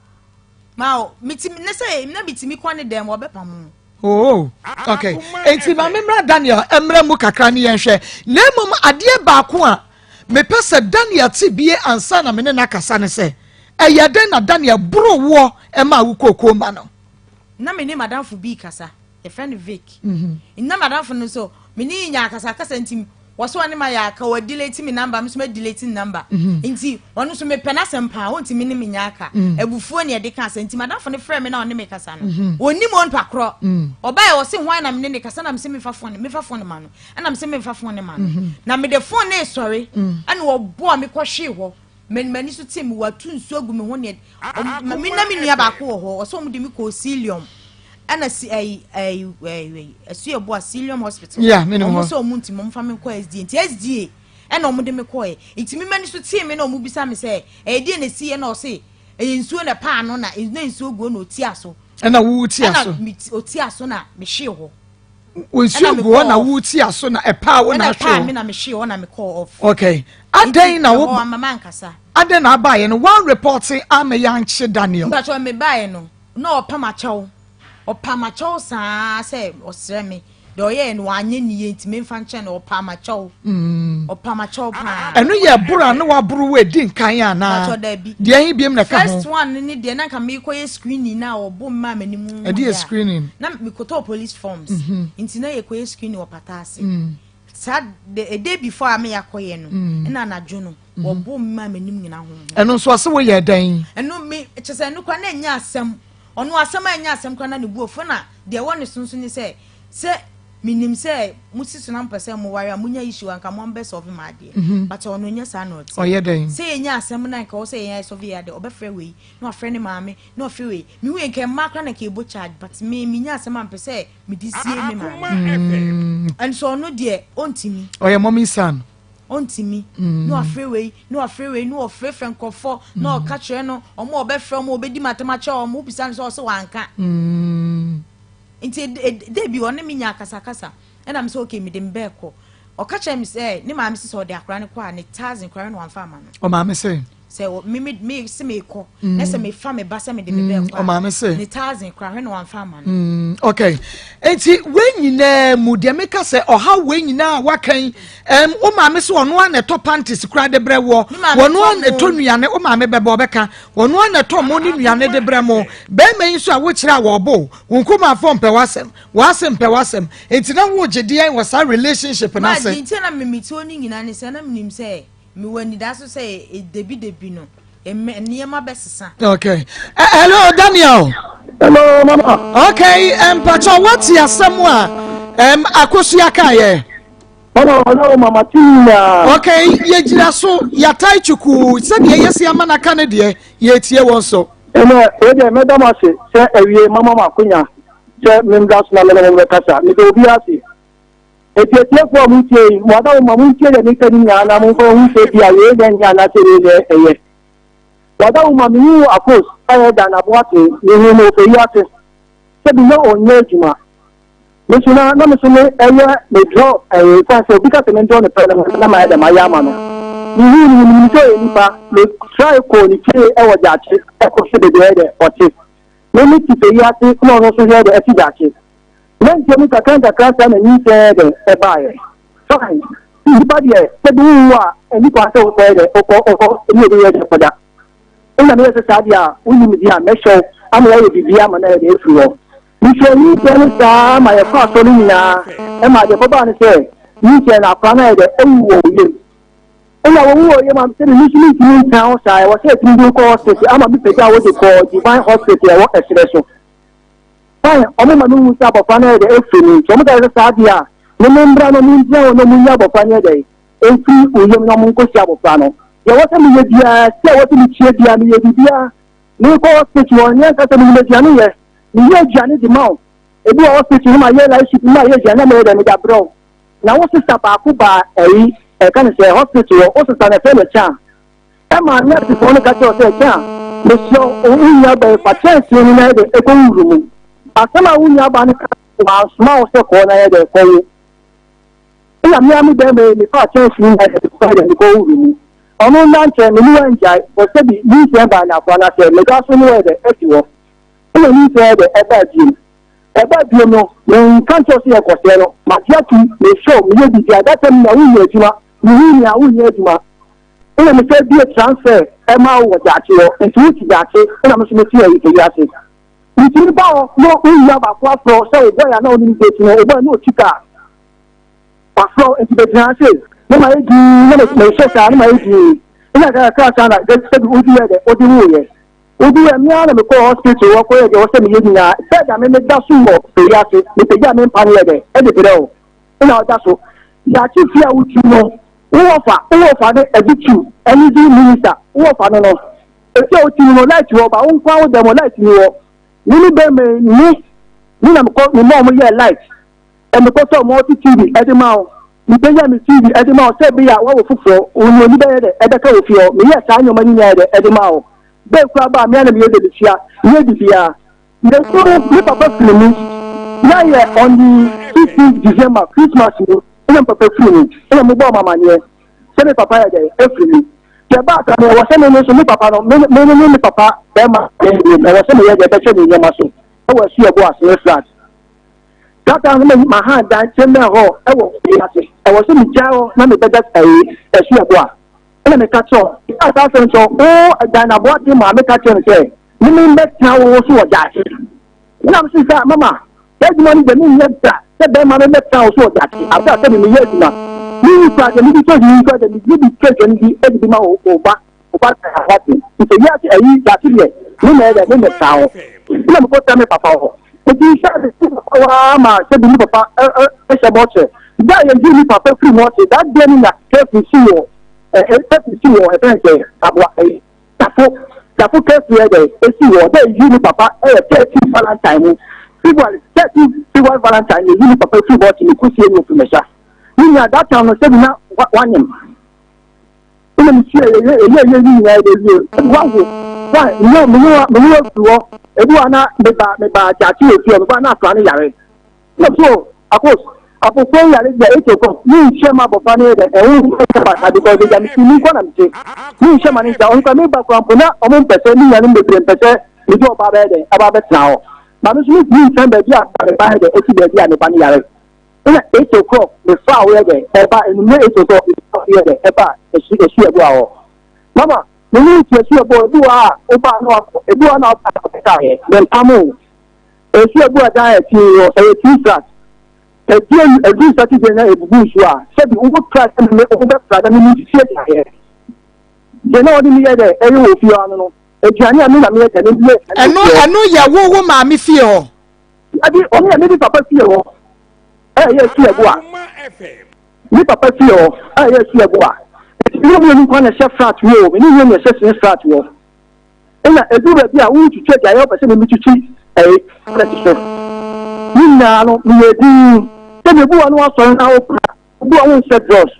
ma mitimi ne say na bitimi kwane dem wo bepa mo oh okay enti ma memra Daniel emra mu kakra ne yenhwe na mom ade ba ko a me pese Daniel tibie ansa na me ne nakasa ne se eye den na Daniel bro wo e ma wo kokko ma no na me ne madam fu bi kasa e friend Vic na madam fu no so me ni nya kasa ntim waso ane ma ya ka wa delete me number me so me delete number nti wonu so me pena sempa wonti me ne me nya aka ebufuo ne de ka nti madam fu ne frɛ me na one me kasa no oni mo npa kro obae wo se hwan na me ne kasa na me se me fa phone ma no ana me se me fa phone ma no na me de phone e sorry ana wo bo me kɔhwe ho mani so tim watu nsu agu me ho ne me na me nua ba ko ho wo so mo de me ko cilium ana si asu ebo Asylum Hospital yeah me no so omunti mo mfa me ko SDA ana omo de me ko itimi mani so tie me na omo bisa me se die na si na o se nsuo na pa no na nsuo go na oti aso ana wu ti aso ana oti aso na me hye ho nsuo go na wu ti aso na epa wo na hwe me na me hye ho na me call off okay adan na wo mama nkasa adan na abaye no one reporting amayanche Daniel but when me bae no na opamachaw opamachaw sa se osre me do ye no anye ni ntime mfa nche na opamachaw opamachaw pa eno ye bura na wa buru we di nkan ya na de yin biem na ka ho first one ni de na ka me koye screening na obo mma manimu e di screening na me koto police forms nti na ye koye screening opatase sad the day before me yakoye no na na dwono obo mma manimu nyina ho eno so ase wo ye dan eno me chese eno kwa na nya asem ono asem anya asem kwa na ne buofo na de woni sunsun ni se minim se musisu na mpese mo ware amunya issue anka mo mbese of ma de but ono nya sa na oti oye den se nya asem na nka o se nya so via de obefre we no afre ne maame no afre we mi we nke makra na ke bo charge but me nya asem ampese me di sie me maame and so no de ontimi oye mommy san ontimi no afre we no ofre nkofo no ka kire no omo obefre omo obedi matemacha omo bisa no so wanka nti de bi wona me nya kasa na me say okay me dem beko o ka kire me say ne maame se so de akra ne kwa ne 1000 kwa no amfa ma no o maame say say me see me ko na say me fa me ba say me de me be ko o ma me say ni 1000 kra hwe no wan fa ma okay enti we nyina mu de me ka say oha we nyina wakan o ma me say ono na to panties kra de brewo wono na to nuane o ma me bebe obeka wono na to mo ni nuane de bremo be me nso a wo kira wo bo wonkoma fo mpe wasem enti na wo gede an was a relationship na say enti na me miti oni nyina ne say na menim say me wani da so say debi no niema besesa okay hello Daniel. Hello mama. Okay pacho what ya samwa Akosu akaye Hello mama tina. Okay ye gira so ya tai chuku se de yesi ama na ka ne de ye tie won so we de me da ma se ewie mama makunya se memda so na me no kasa me do bi ase etie ko mu tie mo da mo mu tie de ni kan nya na mo ko hu se bia ye de nya na se de eye wada uma mi Akos ayo da na boate ni ni mo fe yate se bi no onye juma me suna na me sune eye me draw ta se bi ka se me draw ne pele na ma da ma ya ma no ni so ni pa le try ko ni ke e wo jache e ko se de de ote me mi ti fe yate no no so de e ti jache len je mi ka kan da klasa na ni se de e ba ye fine ni ba de se bi wa ni kwa se o de o ni de ye de poda ina me se sadia uni mi dia me show am la ye bibia ma na ye efuo ni se ni se ni sa ma ye fa so ni na e ma de baba ni se ni se na pa na ye de e wo ye ina wo ye ma se ni ni ni town sa e wo se ti do ko se ama bi pe ja wo de ko divine hospital e wo esire so fine o me ma nu sa baba na ye de efu ni so mo da se sadia ni membra no mi dia no mu nya baba na ye de efu uye no mu ko sia baba no ya wata mi yedia se wata mi chie dia mi yedia ni ko hospital nya ka se mi yedia ni ye ni ye jani di maw e bi hospital ma ye like ship ma ye jana me da mi da bro na wo sister ba ku ba kan se hospital o sister na fe le cha e ma na ti ko ni ka cho se cha me so o nya ba pa chance ni na de e ko wuru mu asama unya ba ni ka wa small se ko na ye de ko ina mi ami de me pa chance ni na de ko wuru mu ọmọ náà nkyẹn ní wọ́n nkyẹn wọ́n sẹ́bi ní ìfẹ́ bá ní àfọ̀nà sẹ́ mẹ́gà sọ ní wọ́n dẹ̀ ẹ̀ ti wọ́ ẹ̀yẹ ní ìfẹ́ dẹ̀ ẹ̀ bá bíom no ní nkántọ́ sí ẹ̀kọ́ sẹ́ no màtí àti ní show mi yé bìbí àdàtà mi náà wúnyẹ ẹ̀dwuma mi wúnyẹ àwúnyẹ ẹ̀dwuma ẹ̀yẹ mi fẹ́ bí ẹ̀ transfer ẹ̀ máa wọ̀ dàkye wọ̀ ntì wọ́n ti dàkye ẹ̀yẹ mi sọ mi ti ẹ̀ yìí ase ntì nípa ọ̀ ní wúnyẹ àbàkọ́ afọ sẹ́ ọ̀bọ̀ yà náà ó ní ní bẹ̀tì náà ọ̀bọ̀ yà náà ó ti kà afọ ntì bẹ̀tì náà sẹ́ nema eji nema shesa nema eji ina ga ka na ga se udi ya de odi wu ye udi ya mi ana me ko hospital wo ko ye de wo se mi yeji na be da me da su mo pe ya se mi pe ja me pan ye de e de pere o ina o da so ya ti fi a uti no wo fa de editu energy minister wo fa no no e se o ti no light wo ba o kwa wo de mo light ni wo ni be me ni na me ko ni mo ye light e me ko to mo ti tv e de ma o mi beja mi TV edema o se bi ya wa wo fufuro oni oni be de edeka wo fi o mi ye sa anyoma ni nya de edema o be kura ba mi ana mi ye de bia ye de bia le so mi papa filmi na ye on the 15th December Christmas ni ina papa filmi ina mo bo mama ni se mi papa ya de e filmi ke ba ka me wo se me so mi papa no me papa be ma me wo se me ye de be che ni nya ma so e wo si e bo ase flat Kata me maha dan cheme ho ewo yase ewo se mi jao na me beda esu ebo a ena me ka cho ata se ncho o dan na bo ti ma me ka che nse ni me beta wo so o jaati na me si sa mama e di money de mi yebta se be ma me beta wo so o jaati ata se mi ye di na ni kwa de mi so ni kwa de mi bi ke ni e di ma o ba ta ha ti se ya ti ayi jaati le ni me de me ta o na me ko ta me papa ho eti ṣe wa ma ṣe bi ni papa ẹ ṣe bọ ṣe da ye ji ni papa free mo ṣe that day ni na kefu si wo ẹ fẹ́ ṣe abua ẹ tafu kefu ẹ dẹ ẹ si wo de ji ni papa ẹ 30 Valentine February 30 Valentine ye ji ni papa free mo ṣe ni ku si ni ofu mesha ni ya that time no ṣe bi na wanem ina mi ṣe ye ni ya de ye wa wo wa mi wo ebu ana me ba jaati o fi o ba na afra ni yare no so Akos Apopon yare da yake ko ni shema baba ne da ehun ba because they jam ni ko na mte ni shema ni da on ka me ba ko ampona o mo pese ni yare be pese ni do ba be de aba be tna o ma no so ni san ba bi a ba de e ti be bi a ne ba ni yare ina 8 o'clock the far we de e ba enu 8 o'clock we de e ba e si e a o mama ni ti si e bo du a o ba no e du na o ta he men amu e si e bo da e ti o e ti flat a good Saturday night, a bourgeois, said the over class and the over class and the music here. You know, the every of you a Johnny, I mean, I know your woman, mammy feel. I did only a little papa feel. I yes, see a boy. Me papa feel. I yes, see a boy. You really want a chef flat room, and you want a chef flat room. And I do that, I want to check. I hope I send me to cheat a Nina no me do the boy no so na opra boy won set cross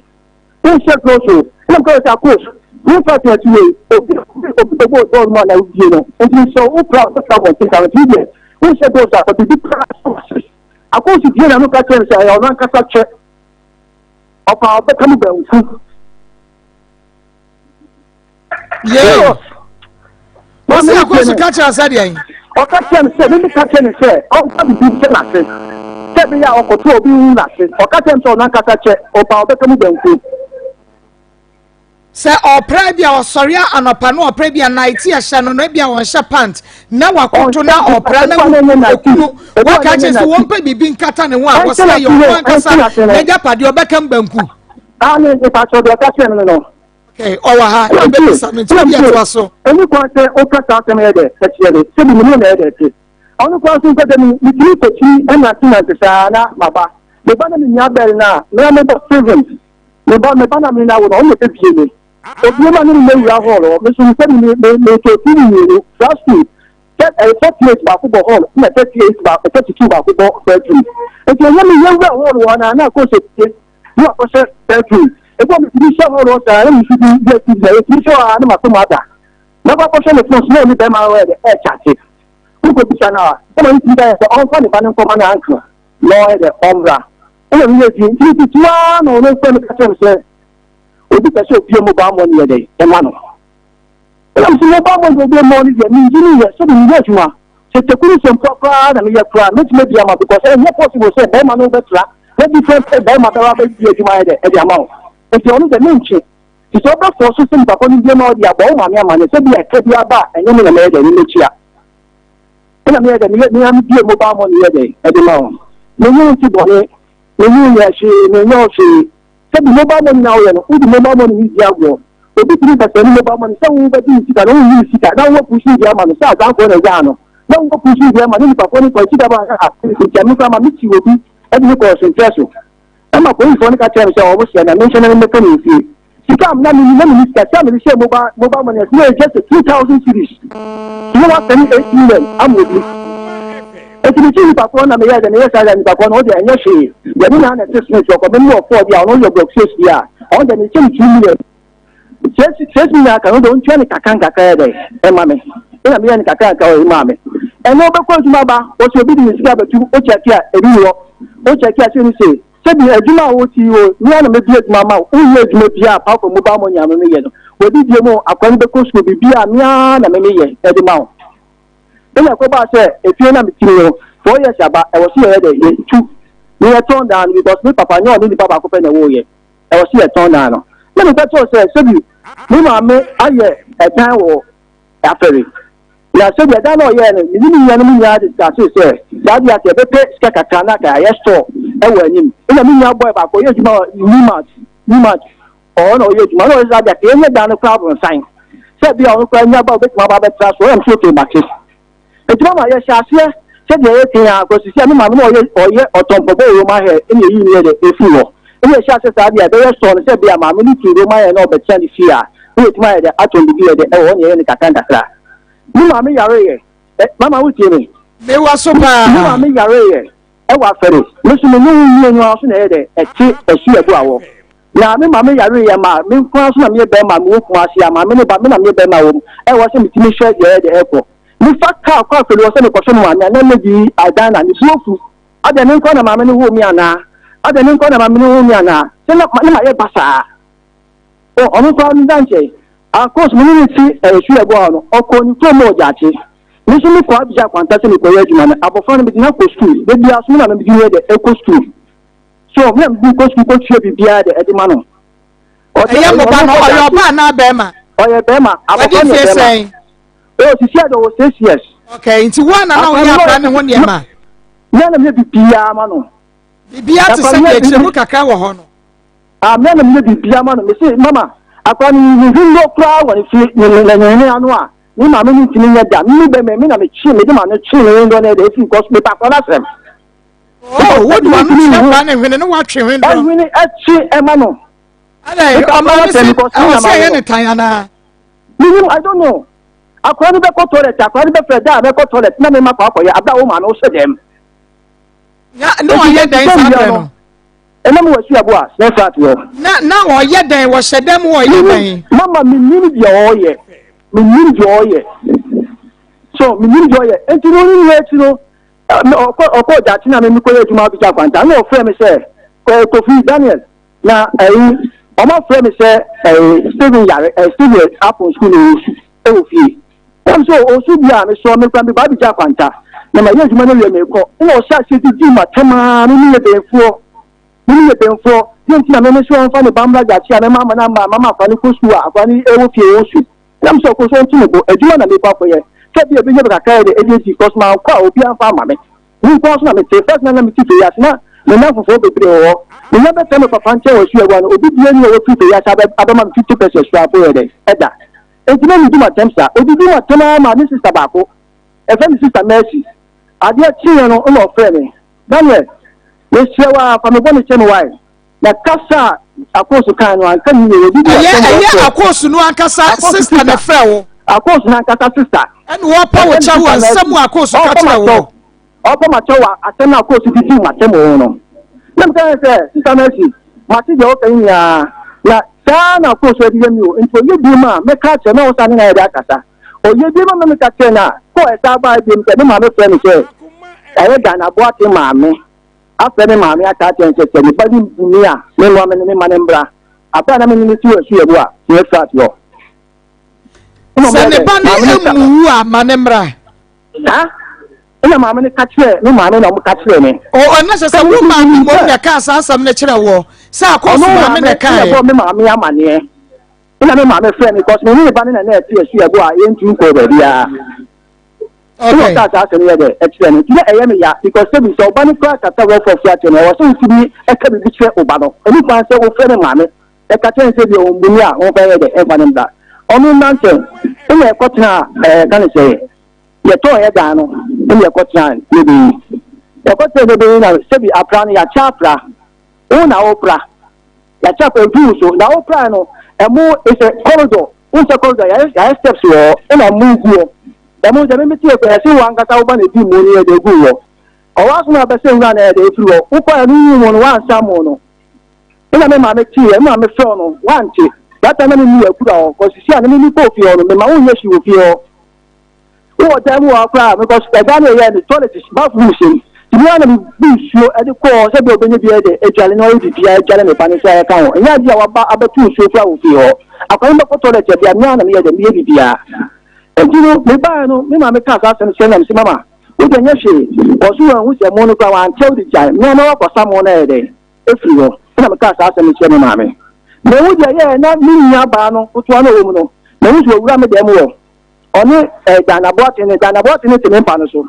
so no go ta course you fact that you the boy don't man you know and so opra that one thing that you won set cross but the price Akos you na no ka tell say I wan kasa che opa be come be fu yeah what's Akos ka tell say dey Oka tell say me ka tell say o ka bi bi na say say be ya okoto obi na say oka tell say na kasa che opa obeka mu banku say opra bia osori anopa no opra bia night ya hye no no bia won hye pant na wakoto na opra na okunu waka che say won pa bibi nkata ne ho a wo say yo won kasa na japade obeka mu banku ani e pa so do ka tell no okay owa ha be summit to be to aso eni kwa se o ka ta se me de sechiere se bi mu na de ti onu kwa so ko de mi ti to chi e na ti na se sa na baba me ba na mi nya bel na me ba servant me ba na mi na wo no o te bi ni o bi ma ni me ya holo me so se mi me to ti ni last week get a 38 ba football hall na 38 ba 32 ba football bedroom e ke ya mi ya holo na ko se ti you are so bedroom ebo mi ti show ro ta mi ti be ti be ti show ana ma ko ma da na ba ko se le fun no mi be ma we de e chat ku ko bi sana o mo ti da so on fa ni ba ni ko ma na anko no e de omra o mi ti ti wa no no ko mi ka se se o bi ka se o bi mo ba mo ni de e ma no o mi mo ba mo do mo ni de ni ni ye so mi ye juma se te kuru se proper na mi ye kura me ti me bi ama because e possible say be ma no be tra e different be ma da ba bi juma e de e di ama if you only the mention, it's over for system, but only the more the above money, so be a kept your bar and you made in the chair. And I made a new mobile money at the moment. No unity bonnet, no she, no no she. Said the mobile money now, and who the mobile money is your war. The big that the mobile money, some will be that only you see that now what pushing the amount of stars out for the Gano. Now what pushing the money for only for Chitaba, Michi will be every course in Treasure. I'm a police one catch and I mentioned in the community. She come now, minister, tell me the mobile money, just 2,000 cities. You know what, 8 million, I'm with you. If you see the phone, I'm here, and yes, I am the one, and yes, she, the woman at this minute, or more for the all your books, yes, on the 2 million. Just me, I don't try to Kakanga, and mammy. And I'm here in Kakanga, mammy. And no, because Maba, what you're being discovered to Ochakia, a Euro, Ochakia, say. Sebi adwuma wo ti wo ni ana me bi adwuma ma wo ye adwuma bi a pa ko mobile money am me ye no we bi bi mo akwan be ko school bi a me na me ye e di ma wo e ya ko ba se e fie na me ti no 4 years aba e wo se ye de ye 2 me ye turn down because me papa nyo ni papa ko pe na wo ye e wo se ye turn down no me be to se sebi me ma me aye e tan wo afere na sebi da no ye ni ni ya no me ya de ta se da dia ke be pe ska kaka na ka ye store e wo anim ina mi nya boy ba ko ye juma ni mat o no ye juma no za da ke ye da no problem sign se bi o ko nya ba be ma ba be tra so am so te ba ke e juma ma ye sha se se de ye tin ya ko si se mi ma no ye otompo bo ro ma he ina yi ni de e fi wo ina sha se sa dia be ye so se bi ma mi ti ro ma ye no be cha ni fi a e ti ma ye de atom bi ye de e wo ye ni kakanda kra mi ma mi yare ye mama wo ti ni me wa so pa mi ma mi yare ye e wa fere musu me nu nwa so na ye de e ti e su ebu awo na me ma me yare ye ma me kwa so na me be ma me ku asia ma me ne ba me na me be ma wo e wo se me ti me share de e ko mi fa ka kwa fere wo se me ko so ma na me bi adana ni sofu ade ne ko na ma me ne wo mi ana ada ni ko na ma mi no mi ana se na ma ye basa o onu ko ni danche Akos mi ni ti su ego ano oko ni to mo jache ni so mi ko abija kwanta se mi ko ye juma na abofo ni bi na ko school be bia so na mi bi ye de eco school so me bi ko school ko tue bi bia de e di ma no eye mo ba no oyo ba na be ma oye be ma abofo ni be ma o si sia do 6 years okay nti wa na wo ya pra ne ho ne ma ya na me bi bia ma no bia ti se ke chire mu kakra wo ho no me na me bi bia ma no me say mama akwani ni no kra wa ni fi ni anu a ni ma me ni tini nya da mi be me na me chi me de ma no chi ni ndo na de fi hospital for that sem oh what do you mean na ne hwene no wa twe hwene do hwene achi e ma no ale o ma se o se ye ne tan ana I don't know akwani be ko toilet akwani be freda be ko toilet na me ma kwa ya abda wo ma no se dem ya no ye dan sa no ena mo wasi aboa se fat yo na wo ye dan wo hyedam wo ye dan mama mi nini bi o ye mi nini bi o ye so mi nini bi o ye enti no ni ye ti no oko ja ti na me ko ye juma bi ja kwanta na o frame se ko fi Daniel na o ma frame se Steven yare Steven apple school ni o fi so o su bia me so me kwa bi ba bi ja kwanta na ma ye juma no ye me ko na o sha se di ma tema ni ye denfo ni ye denfo ni na me so anfa ni bamba ja ti na mama na mama fa ni ko su a ni ewo fi ewo su nam so ko so ntimo ko ejuma na me kwa ko ye ke bi e bi ye ba ka ye de agency cause ma kwa obi anfa ma me ni ko so na me te first na me ti fe yas na me na fofo bebre wo ni na be teme papa nche wo su e no obi bi ni wo ti fe yas abama 50% su apo ye de eda enti na mi di ma temsa obi di ma tema ma ni sister ba ko e fe ni sister Mercy ade chi ye no no friend me Daniel we sewa fa me boni chemu wai na kasa Akos kan no anka ni we bi ya Akos no ankasa sister na frɛ wo Akos na ankasa sister and wo pa wo cha wo ansam Akos ka kyerɛ wo opo ma chowa atena Akos bi di matemo no na mka se sister Mercy ma ti je o kan ya na sana Akos odi yemi o nto ye bi ma me ka kyerɛ na wo sa na ya da kasa o ye bi ma me ka kyerɛ na ko e ta ba bi me me ma me frɛ ni se aye Ghana bo ati ma me after the mommy attack and said, "Anybody near me, woman, and manembra." After I mean, you see a boy, yes, at you. Send the bunny, manembra. Huh? No, mamma, catch her, no, mamma, no, catch me. Oh, unless a woman, the casa, some natural war. So, of course, I'm in the car, mammy, money. And I'm a mamma friend because me, bunny and net, see a boy, ain't you go there. Okay. That's actually excellent. Yeah, because we saw bunny crack at the rest of Saturday. I was saying to me, I can be sure Obano. Any plan say, oh, friend, mammy, a catcher said, oh, Bunya, oh, the Evan that. Only nonsense. In your cotton, can say, your toy, Dano, in your cotton, maybe. The cotton, the Sebi Aprani, a chapra, una opera, a chapel do so. The opera, a more is a corridor, a corridor, I steps wall, and I move you. Emu je me tie ko ese wan kata wo ba na di mo ni e de gu wo o wa so na be se nwa na e de firi wo wo kwa ni mo no wan sa mo no ina me ma me tie ma me fro no wan tie that time ni ni akura o ko sisi ani ni ko fi o no me ma wo nye shi wo fi o wo time wo akura because e ga na ye ni toilet ba fu shi ti ya na bi sho e de ko se bi obenye bi e de e jale no di bia e jale me pa ni se e kan o nya dia wa ba abatu sho fi a wo fi o akwa ni ko toilet e bia nya na me ye de me bi bia ejiro me ba no me ma me ka sa se na me mama o de nya hwe o so wan hu se mo no kwa wan tell the jai me na wa kwa sa mo na e de efiri ho na me ka sa se me ma me me hu de ye na mi nya ba no o to na wo mu no me hu so wura me de mu wo oni Ghana boat ni te me pa no so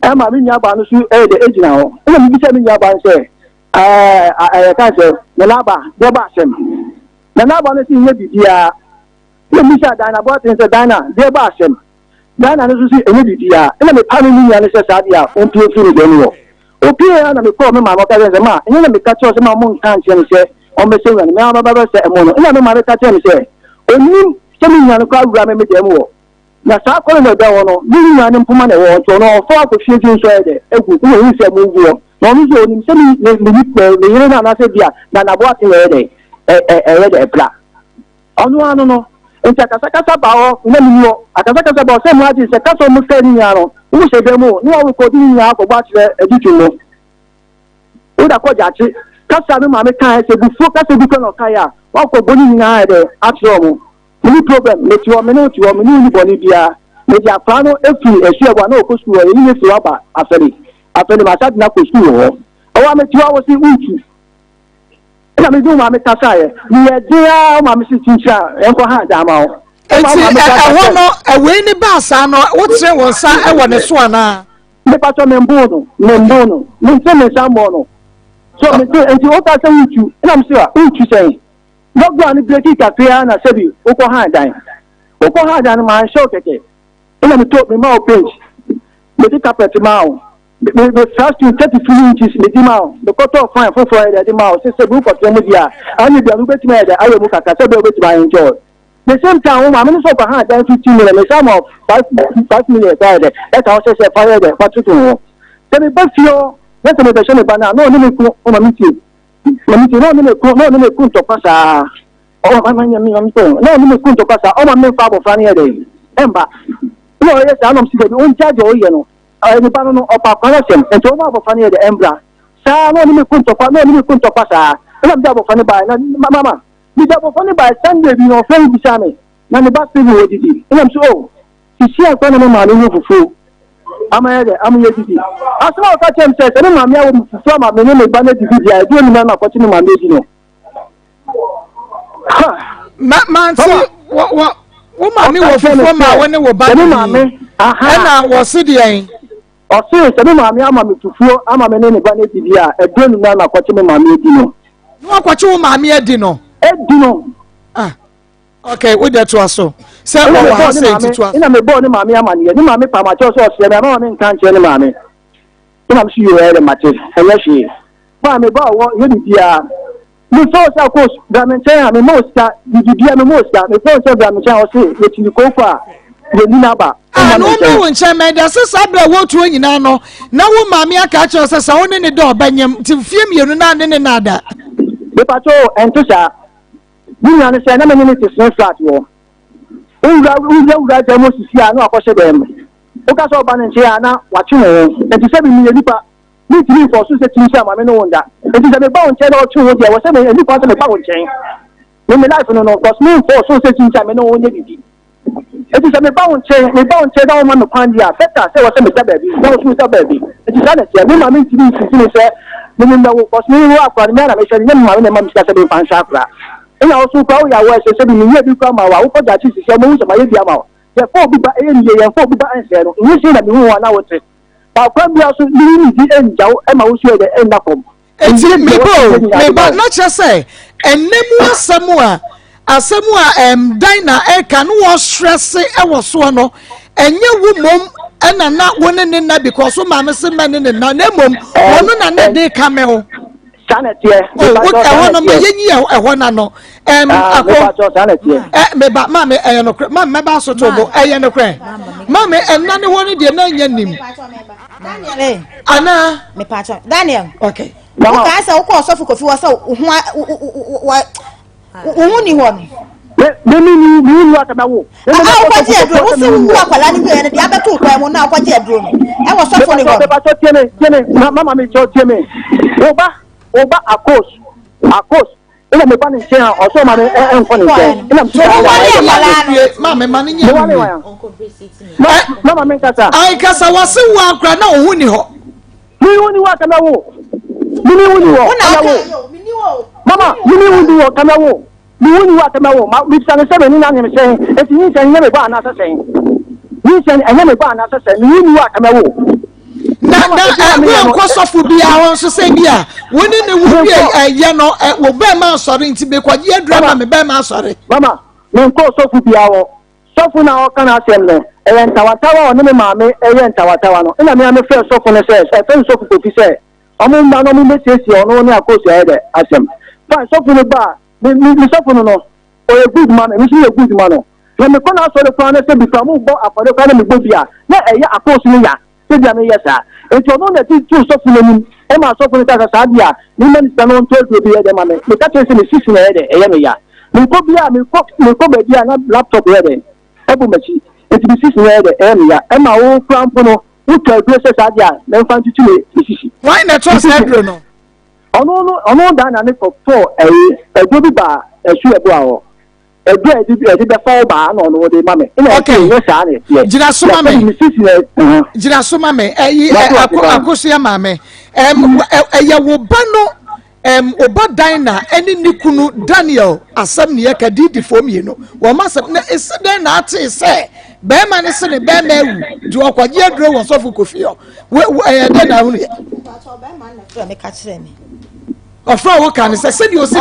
e ma mi nya ba no so e de ejina ho na mi bi se mi nya ba se ka se na laba de ba sem na laba no si nye bibia le misa Dana boat ni se Dana de ba sem Dana no so si enye bibia na me pa mi nya no se sadia on pie fi ni de ni wo o pie na me ko me ma mo ka se ma enye na me ka cho se ma mo nkan che ni se o me se wan me ma ba se e mo no ina me ma ka che ni se oni se mi nya no ka wura me de mu wo na sa ko no da wono ni nya ni mpuma na wo to no fo akofie tin so ede egu ko ni se mu wo no mi so ni se ni ni na na se bia na bo ati we de de bla onu anu no nta kasa ba o na mi wo akasa ba o se mu ati se kasa mu se ni nya no wo se be mu ni wo ko di nya ko ba tire editu no wo da ko ja chi kasa me maame kan se before kasa bi kan okaya wa ko boni nyina de atro mo ni problem me ti o me no ti o me ni boni bia me dia pa no efi esu eba na okọ school e ni fi aba afere ma sa na ko school ho o wa me ti wa wo si uchu na me do maame kasa ye ni e dia maame si tincha enko ha da ma o eti ewo no ewe ni ba sa no wo tre won sa e wo ne so ana me pa so me mbono me se me sa mbono so me say enti o ta say uchu na me say uchu say logbo ni break kakria na sebi uko ha dan ma show keke ina me to me ma o page me di carpet ma o the first to 33 inches me di ma o the quarter of fine for the ma o say bu ko temu dia ani dia no beti ma dia ayo mu kaka say be beti ma enjoy the same time ma me so ko ha dan 15 million me some of 5 million there that I say fire there but to say me be fio let me be show me bana no ni ku o ma miti no ni ku to pasa o ma manya mi am to no ni ku to pasa o ma me fa bo fa ni ede emba no yes I am see the on charge o ye no ni ba no o pa pa sem e to ma bo fa ni ede embra sa no ni ku to pa no ni ku to pasa na bi bo fa ni ba na mama bi bo fa ni ba Sunday bi no fa bi sa me na ni ba se bi o didi ina so o si akwa na ma no fufu ama de amu yedidi asema o ka chem se ni ma me awo fufu ma me ne ba na didi dia e do ni na ko ti ni ma me di no man see wo ma mi wo fufu ma wo ne wo ba ni ma me na wo se de en o se ni ma me ama me fufu ama me ne ba na didi a e do ni na ko ti ni ma me di no no ko chi wo ma me edi no okay we dey to aso say wo wa say to aso ina me bo ni ma me ama ni ma me pa ma cho so se me ama me nkan che ni ma me ina me shi yo ere mate enya shi ma me ba wo ye ni dia mi so sa ko da me chen me mo sta di dia me mo sta me so se da me chen o se ye ti ko fa ye ni na ba no me won chen me da se sabra wo tu nyina no na wo ma me aka che se sa wo ne do obanyam ti fie mienu na ne na da be pa cho ento sa ni na ne se na me ni ti so flat wo ura je mo sisi anu akose dem o ka so ba ne che ana wa tu wo e ti se bi mi nipa ni ti ni for so se ti se ma me no wonda e ti se me ba won che do tu wo dia wo se me ni kwa se me ba won chen ni me life no cause me for so se ti se me no wonye bibi e ti se me ba won che da wo ma me kwan dia feta se wo se me da ba bi na wo su da ba bi e ti se na se me ma me ti ni si se me na wo cause me wo akwa ni na me se ni ma me ma me se be fan sha kra ina osu kwa ya wa se bi ni ye bi kwa ma wa wo ja chi se mo so ma ye bi ama ye fo bi ba e ni ye fo bi ba ense no ni se na bi hu wa na wo te ba kwa bi aso ni di enjaw e ma wo su de en na kom enti me ba na che say enemu asemu a dina e ka no wo stress e wo so no enye wu mom ena na wo ne na because so ma me se me ne na mom wono na ne de ka me ho sanete e no me yenyi e na no me ba ma me e no ma me ba so to bo e no kre ma me enna ne ho ne de na nya nim Daniel ana me pacho Daniel okay wo ka say wo ko so fu kofi wo say wo ni ho me ni wa ta ba wo ko je duro wo se wu akwala ni be ne dia beto kwa mu na ko je duro no e wo so fu ni ho ba so tiene mama me cho tiene oba akos ina me pani che o so ma enko ni che ina so wo wale mala ma me mani nya mama me kasa ai kasa wase wo akra na ohu ni ho mi woni wa kana wo mi ni woni wo kana wo mama mi ni woni wo kana wo mi woni wa kana wo ma mi san se ni na ni me se e ti ni se ni me ba na se ni se enye me ba na se mi woni wa kana wo na we ko sofu bia won so se bia woni ne wu bia ye no wo be ma sori nti be kwa ye drama me be ma sori mama me ko sofu bia wo sofu na o kana sem no e ntawatawa o ne me ma me e ntawatawa no ina me ame fe sofu ne se fe sofu ko fi se omo ma no mo mesesi ono ne akosi e de asem fa sofu ne ba mi sofu no o ye good man mi si ye good man no me ko na so le kwa ne se bi fa mo bo afore kwa ne me go bia na e ya akosi ne ya se bia me yesa enti ono na ti tu sofu ne ni e ma sofu ne ka sa bia ni minister no to do bi e de ma me ka che se ne sisi ne e de e ya me ya mi ko bia mi ko be bia na laptop e de e bu machi enti bi sisi ne e de e me ya e ma wo krampo no wo ka do se sa bia na mfa ntutu ne sisi why na trust edro no ono da na ne for edo bi ba esu ebu awo edo edi be fall ba na ono de mame okay no sha na tie jira so mame akoso ya mame ya wo ba no oba dan na eni nikunu Daniel asam ne yakadidi fomi no wo masam na eseden na ate se be ma ne se ne be ma ewu di okwaje aduro wo sofo kofio we den na hunu be ma na fura me ka kire me ofra wo kan se se di o se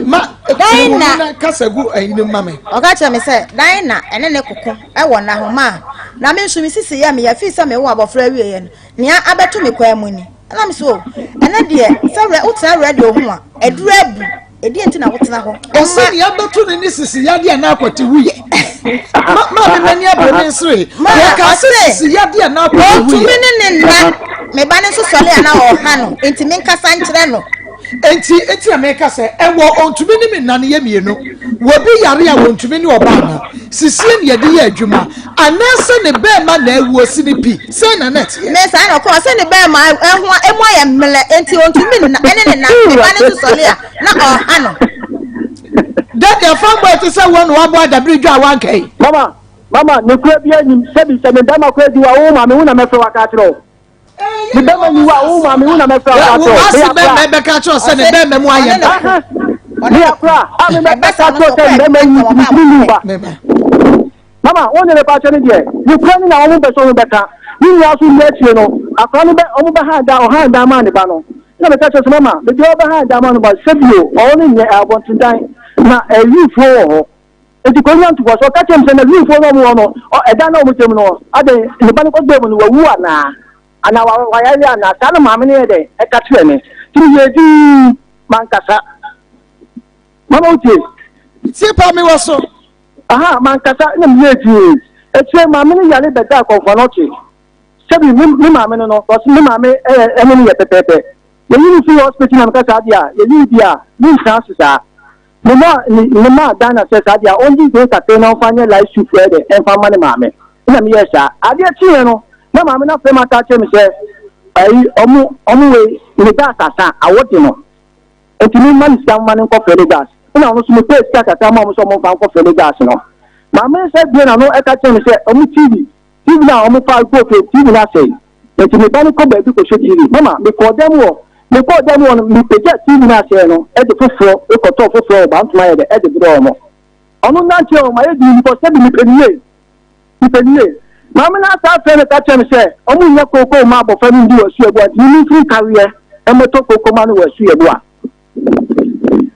ma dan na kasagu ayini mame o ka kire me se dan na ene ne kokko e wo na homa na me nso me sisi ya me ya fi sa me wo abofra wie ye no nia abeto me kwa mu ni na me so ene de se utra radio ho a eduru abu edi enti na wotena ho ese ya beto ne sisi ya de na akwati wuye ma me mani abone nso e ya ka sisi ya de na akwati wuye tumi ne na me ba ne so sole ana o ha no enti me nkasa nkyere no enti America se ewo ontumi ni me nane ye mienu wo bi yare a wontumi ni oba na sisie ne yede ye adwuma anase ne be ma na ewu osini pi se na net me sa na ko se ne be ma ehu emu aye mele enti ontumi na ene ne na me ba ne so sole a na o ha no that your farm boy to say one wa boy da bridge a wan kai mama ne kura bi anim sebi se me dama kura di wa wo ma me hu na me fe wa ka tro ni be ma ni wa wo ma me hu na me fe wa ka tro be ka tro se ne be me mu aye ni akra a me be ka tro se be me ni ba mama won ne pa tro ni de ni kura ni na wo be so be ka ni ya su le tie no akra ni be o mu be ha da ma ni ba no na me ka tro se mama be do be ha da ma no ba sebio o ni ne abontindan na elifo ho eti ko nyantu ko so ka chem se na elifo no mo no o eda na o mo chem no ade ne ba ni ko gbe mo no wawu ana wa ya na ta na mama ne de e ka tire ne ti ye di mankasa mama uche ti pa mi wo so aha mankasa na mi ye di e tire mama ne ya le be da ko fo no che sebi mi mama ne no ko mi mama e mo ni ye pepepe ye ni fi hospital na ka sa dia ye ni dia ni sa sa Mama Dana says that they are only going to pay no final life to Fred and family mammy. In a mere shot, I did see you know. No, mamma, not my touch him, say, I way in the gas, I want you know. And to me, man is young man for Freddy gas. And I was to pay stack at some moment for Freddy gas, you know. Mamma said, then I know I catch him and say, TV now, I'm 5 TV, I say. And to me, Banny come back to TV. Mama, before them all. Before them one me page TV na se no e de foforo e ko to foforo ba ntuma ye de e de bro mo onu na che o ma ye di ko se bi mi peniye mama na sa fe ne ka che me se omu nya koko ma bo fa mi di wasu egwa ni free career e me to koko ma no wasu egwa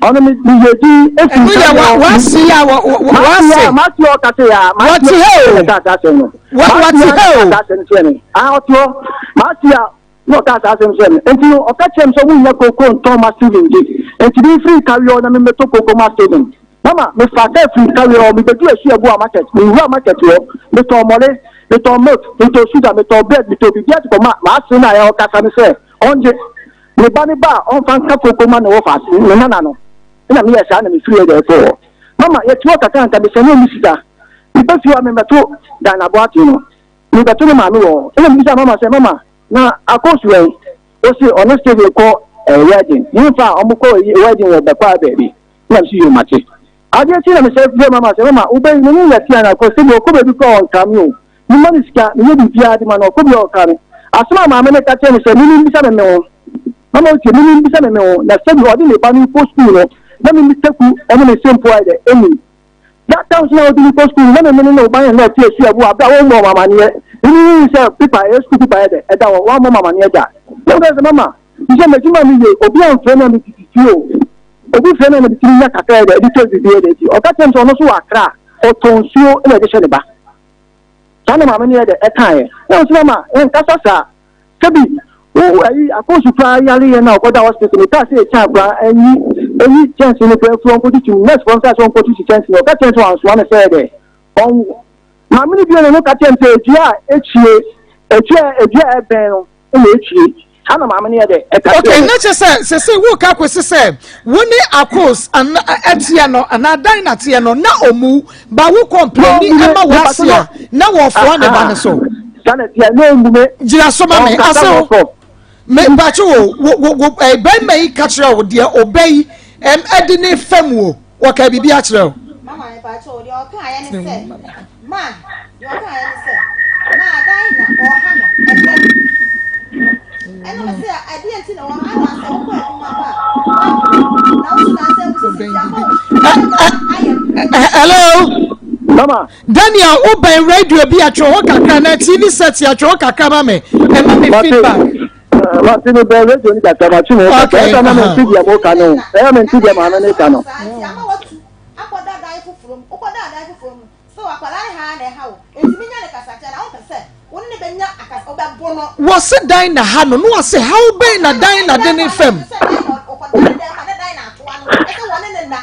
onu mi ye di e fi wa si ya ma ti o ka se ya ma ti he ka se no wa ti he ka se ni a o to ma ti ya no ka sa sem enti o ka chem so mu nya koko nto ma student enti bi free carry on na me to koko ma student mama me fa ka free carry on me be do esi ebu market me hu market wo me to mole me to milk me to sugar me to bread me to bi get ko ma se na ya o ka sa me se onje me ba ni ba on fan ka koko ma no wo fa si me na no ina me ya sa na me free there for mama ye ti o ka kan ka be se no mi sika me be fi wa me to da na bo ati no me be to ma mi wo ina mi sa mama se mama na Akos we o si honestly we call wedding in fact I'm call wedding with the choir baby na see you mate I just see me say mama say mama ube ni ni ya tia na ko se ko be ko on kam you ni man ska ni bi bia di man ko bi o kam asma mama me ka tell me say ni bi sa me o mama o ti ni bi sa me o na se bi o di le ba ni post school no na mi teku e me simple ide emi that comes now di post school na me no ba na ti esi abu abia wo mo mama ni ni say people school people ide e da wo mo mama ni e da no there's mama you say me juma mi ye obi an fe na mi titi o obi fe na mi titi na kaka ide di to di ide ti o ka tem so no so akra o ton suo na de hye ba sana mama ni e de e kan e no so mama en ka sa kebi o ayi Akos pra yale ye na o da hospital ni ta say e cha bra any chance ni pe from put to next sponsor so put to chance no ka tem so an so na say de on mama ni bi no ka tem say ejia ebe no na echie ana mama ni de okay na che say wo ka kwese say woni Akos an atia no ana dan na tie no na omu ba wo complain ni ema wasia na wo fo na ba ne so sana tie no omu me jira so mama aso me bacho wo ben mai kachira wo de obey edine fam wo wo ka bibi achira mama e bacho de o kan aye ne se man de o kan aye ne se ma dan na o ha no eno me se ade enti na o ha na se wo ko aduma ba na wo na se wo se hello mama Daniel open radio bi atwo kakra na TV set atwo kakra ma me e ma me feedback ma ti no be radio ni kakra ma chi mo ka na me ti dia mo ka no e me ti dia ma na ne ka no akoda dai fufurum okoda dai fufurum so akwala ha na ha wo enti minya ne kasacha na wo pese woni ne benya akasa obebo no wo se dan na ha no wo se how ben na dan na de ne fam okoda dai na to ano e se woni ne na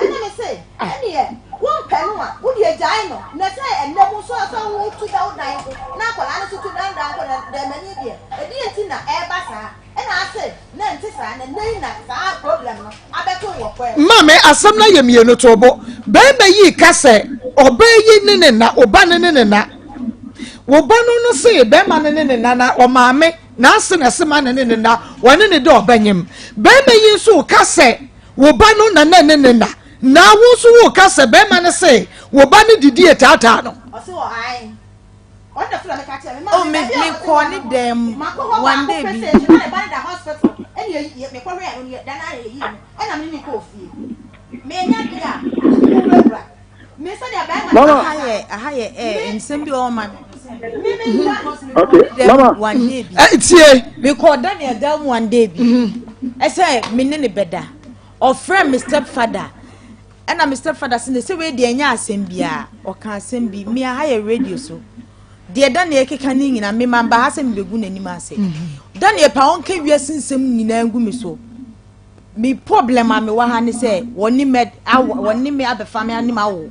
ene me se ene ye won penu a wo die jai no na se enne mu so so wo tu da wo dan ko na akwala ne tu dan ko de mani die e die ti na e ba sa ena ase na nti sa na nei na sa problem no abeto wo ko mama asam na ye mienu to bo ben ba yi kase obayi ne na oba ne na wo ba no se ben ma ne na o maame na ase na se ma ne na wone ne de obanyem ben ba yi so kase wo ba no na na wo so wo kase ben ma ne se wo ba ne didi etata no o se wo ai o da fula me ka tia me oh me call ni dem one day bi na ba da hospital ene ye me ko hwe no da na ye yi ena me ni ko fie me nya dia wura me so dia ba ma aha ye nsem bi o ma okay mama one day bi tie me call Daniel dem one day bi e say me ne beda or friend my stepfather and my stepfather say we dey nya asem bia o kan asem bi me aha ye radio so de Daniel keka ni nyina me mamba ha se me begu nanim ase Daniel pa on ka wiasensem nyina ngu me so me problem am wa ha ne se woni me abefa me anim awo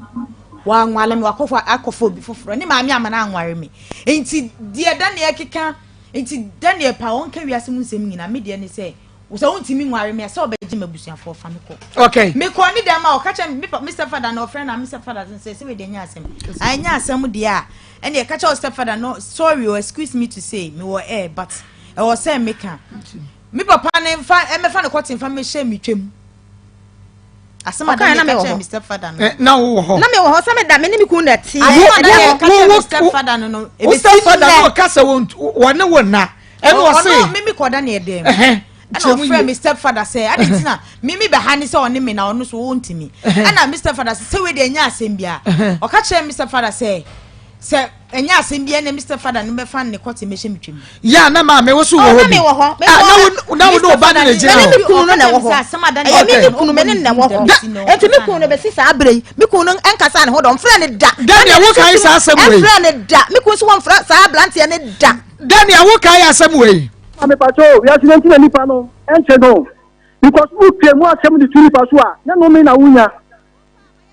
wa nwale me akofo bi foforo ni ma me amana anware me enti de Daniel keka enti Daniel pa on ka wiasem nsem nyina me de ne se so untimi nware me se obeji mabusuafo fa me ko okay me ko ni dem ma o ka che Mr. Father no friend na Mr. Father say we dey nya asem anya asem de a and the catch step father no sorry or excuse me to say me were air but I was saying me can me papa na me fa no kwot information me twem asema da me catch Mr. Father no na wo ho na me wo ho sa me da me ni me kun da ti asema da catch Mr. Father no e be Mr. Father no kasa won na e no say me ko da na e dem and our friend Mr. Father say I didn't know me be hani say on me na ono so wontimi and Mr. Father say we dey nya asem bia o ka che Mr. Father say enya asem bia na Mr. Father no be fan ne kwot me twem ya na ma me wo so wo ho na me wo ho na wo no ba na je na me kunu no na wo ho e me kunu me ne na wo ho enti me kunu no be sisa abrei me kunu enkasa ne ho do mfra ne da Daniel wo kai sa asem we mfra ne da me kunu so wo mfra sa blante ne da Daniel wo kai asem we ame pacho we accident na nipa no enche no because we claim we asem the three paso a na no me na wunya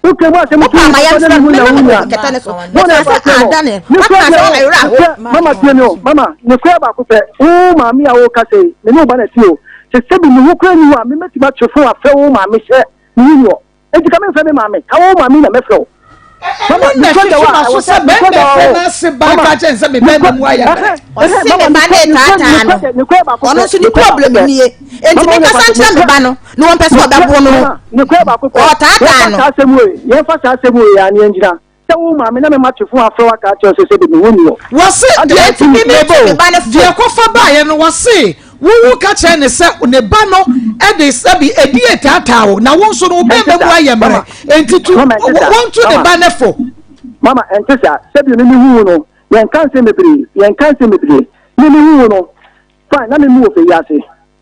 we claim we asem the three paso na wunya ketane so no na sa Daniel mama so na yura mama tienyo mama ne kwa ba ko pe o ma mi a wo ka say me no ba na ti o se se bi mu kura ni wa me meti ma chefo afa o ma me hye ni yo e ti ka me fa me ma me ka wo ma mi na me fra o mama ne so da wa so se be na se ba ka chen se me be mu aya o se me ba ne tata no ono so ni problem ni e enti me ka sancha me ba no no won pese obebo no ne kwa ba ko o tata no asem we ye fa asem we ya ne njira se wo ma me na me ma chefo afa wa ka che se bi me woni yo wo se de ti me de ko fa ba ye no wo se wo ka che ne se ne ba no e de se bi edi etata wo na wo so no be mu aye mere enti tu won tu de ba ne fo mama entesa se bi ni hu no yen kan se mebre ni hu no fine na me mu ofe yase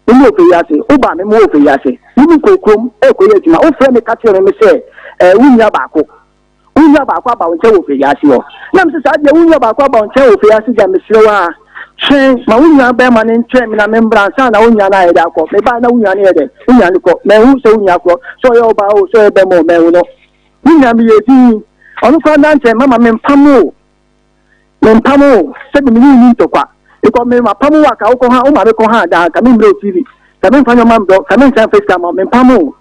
ni ofe yase o ba me mu ofe yase ni kokrom e ko ye juma o fre me ka che me se wunya baako aba won che ofe yase o na me se sa de wunya baako aba won che ofe yase ja me sire wa twen ma wunya be ma ne ntwe me na me mbra sa na wunya na ye da ko me ba na wunya ne ye de wunya ni ko me hu se wunya ko so ye oba o so ye be mo me hu no wunya mi ye ti onu ko na nche mama me mpamo se bi ni ni to kwa iko me ma pamo wa ka ko ha o ma be ko ha da ka me mbra TV ka me fanyo ma mbro ka me san face ka ma me mpamo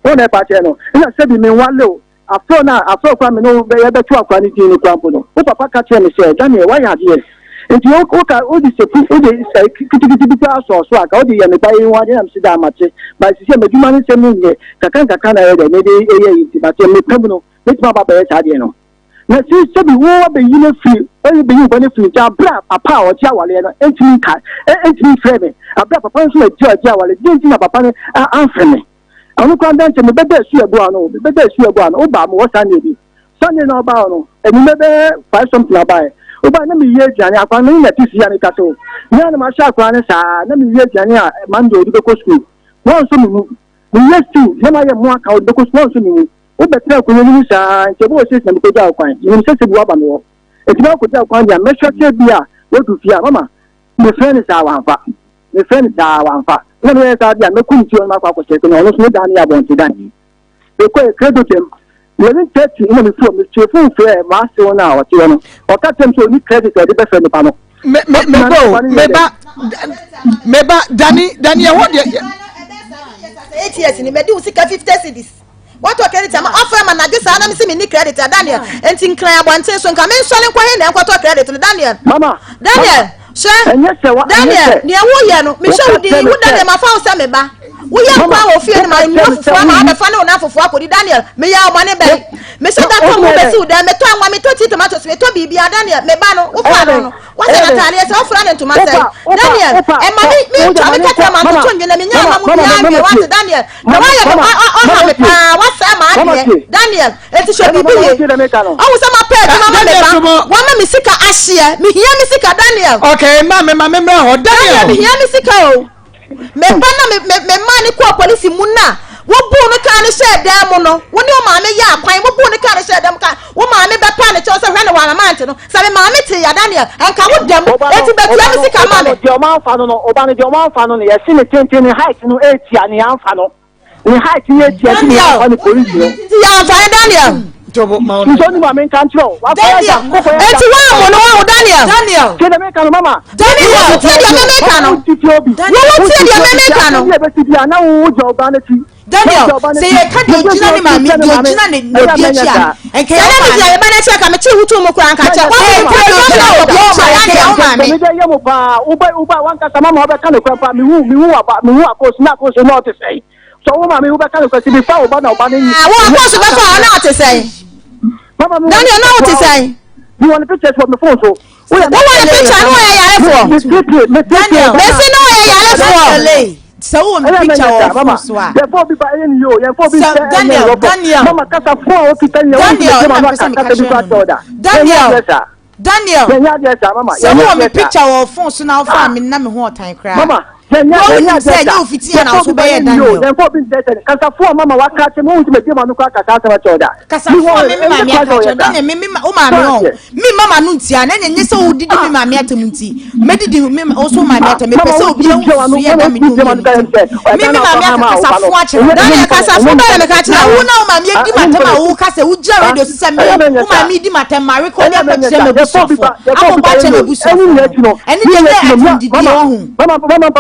o na pa che no ina se bi me wale o afro kwa me no be ye be tu akwa ni ti ni kwa mpo no o papa ka che me se Daniel wa ya de nti o di sepu o di sai kitikiti aso aka o di ya me ba yin wa de am sida amache ba sisi me dwuma ne sem nye kaka na ye de ne de eye yi ba te me pem no me tuma ba ba cha de no na si se bi wo ba yi na fi o be yi ba ne fi ja bra papa o ja wale no entimi ka entimi freme abra papa nso na ja wale dinti na papa ne an freme anu kwa dan che me bebe su egu ano o ba mo wasa ne bi sanye na ba no eni me be 5 something abai oba na mi ye jani akwa no na tisi ya ni kaso ni na ma sha akwa ne sa na mi ye jani a mando di ko school won so mi ye stu na ma ye mo aka o di ko school so mi o betra ko ni sa ke bo se na mi ko ja akwa ni se se bu aba no e ti ba ko ja akwa ya me sha che bia o du fia mama me friend sa wa fa na me sa bia me ku ti o ma kwa ko che ko no so da ni ya bon ti dan e ko e credo tem When 30 in the film, the full fair, master now, what you know, or cut them to any credit or the best friend of Pano. Meba, Danny, what 8 years in the Medu 50 cities. What credit I'm offer man, I just I see me credit, Daniel, and think Claire wants to come in selling quiet and what credit to Daniel. Mama, Daniel, sir, Daniel, near Woyano, Michelle, you would have my phone, Sameba. We are power fear my mouth from a fan enough of what Daniel. May our money back. Mr. Daco, then the tongue, when me touch tomatoes, we to be Daniel, Mebano, Upano. What's an Italian so friend to myself? Daniel, and my me, I can't tell my children, Daniel. No, what's Daniel, it should be. Oh, some pet, one Missika Ashia, me hear Missika Daniel. Okay, Mamma, Daniel, hear Missiko. Me mani kwa polisi muna wo bu no kan share dem no wo ne o ma me ya kwan wo bu no kan share dem kan wo ma me be pa ne cho so hwe ne wa amante no sa me ma me te ya Daniel anka wo dem eti be tia me sika ma me de o ma fa no oba ne de o ma fa no ye si ne tenten ni height no etia ne ya fa no ni height ni etia ni ya fa ni polisi no ti ya fa Daniel Jobo Mount. You don't want me control. Daniel. It's one no Daniel. Tell the make mama. Daniel, tell the make you tell the make na wo job anati. Daniel, say you can't do ni mama, you ni no dia. And can you be be na check am chi hutu mo kura nka che. Me dey yemu pa, uba wan ka mama oba kan kura pa mi hu Akos na Akos no to say. So mama mi uba kan kura si bi fa oba na oba ni. Wo Akos be fa na to say. Mama, Daniel, know what to say. You want a picture from the phone, so. What want a picture? No, I Daniel, listen, no, I so picture of therefore be by you, Daniel, Mama, cut a 4 to 10 Daniel, so want a picture of phone, so now farm in Nami Hot time cry. Mama. No, say no fiti na so be Daniel. Then for business kasa for mama wa ka che mo ultimate ma no ka kasa ta choda. Kasa for me ma mi aka Daniel me o ma mi on. Me mama no ntia na nye se o didi me ma mi atam nti. Me didi me also ma mi atam me pese obi an so ye da me do. Me ma mi aka kasa for a che. Daniel kasa for ba me ka che na wo na o ma mi di matam a wo kasa wo ja radio se me o ma mi di matam ma record na ka che me bu so. Ako ba che me bu so. Eni de na didi ohun. Mama Mama,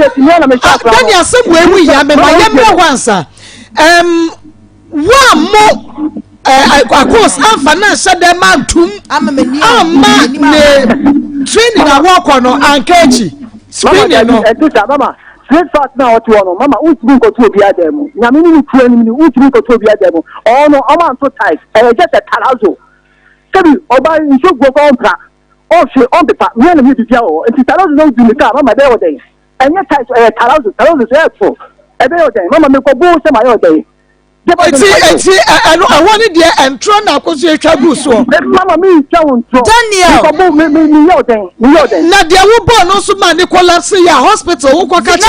Daniel, somewhere we have my once. One more, Akos, I'm financial demand to I'm training a walk on and catchy. Spinning, Mama. Straight fast now to one, Mama, who's been go to be a demo. Yamini training, who's been go to be a demo. Oh no, I'm so tight. Just a palazzo. Kabi, or by you should go on track. Oh, she on the path, near me to tell, and she tells no to the car, Mama, there day. And yet, Talos is helpful. A day, Mama, make a boost my own day. I wanted there and try now because you're so. Mama, me, Daniel, me, now there will be no so many collapse in your hospital. Who can catch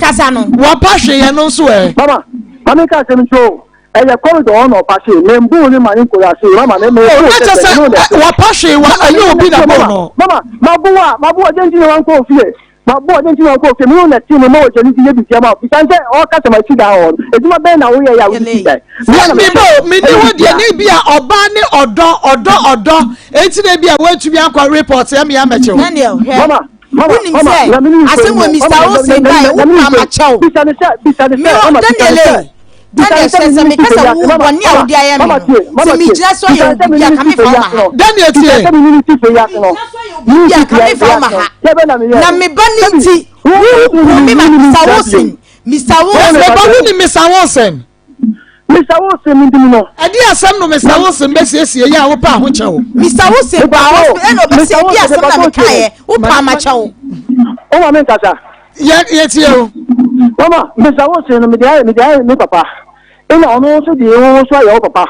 Casano? Wapashi and no swear. Mama, I can't control. And the corridor on or Pashi, Membu, my inquiry, Mama, Wapashi, what are you being a bono? Mama, Mabua, didn't you want to fear? Mabua, didn't you want to fear? That team of more than you became up. Because all customers sit down. It's my band now. We are me, what you need be a Obani or door. It's maybe a way to be a report. Daniel, Mama. I think when Mr. Olsen died, Mama Chow. Daniel. Daniel says me kasa wo boni a wo dia ye me. Ti mi jira so ye bi aka me fa ma. Daniel tie. Bi aka me fa ma ha. Na me ba ni nti. Wo mi ma Mr. Wilson. Mr. Wilson. Me ba ni Mr. Wilson. Mr. Wilson ndimo. Adi asem no Mr. Wilson be siesie ya wo pa ho chewo. Mr. Wilson ba wo e no be sie bi asem na me kae. Wo pa ma chewo. O ma me kasa. Ye tie o. Mama, Mr. Wilson me dia me papa. Ina ono so di wo so ya papa.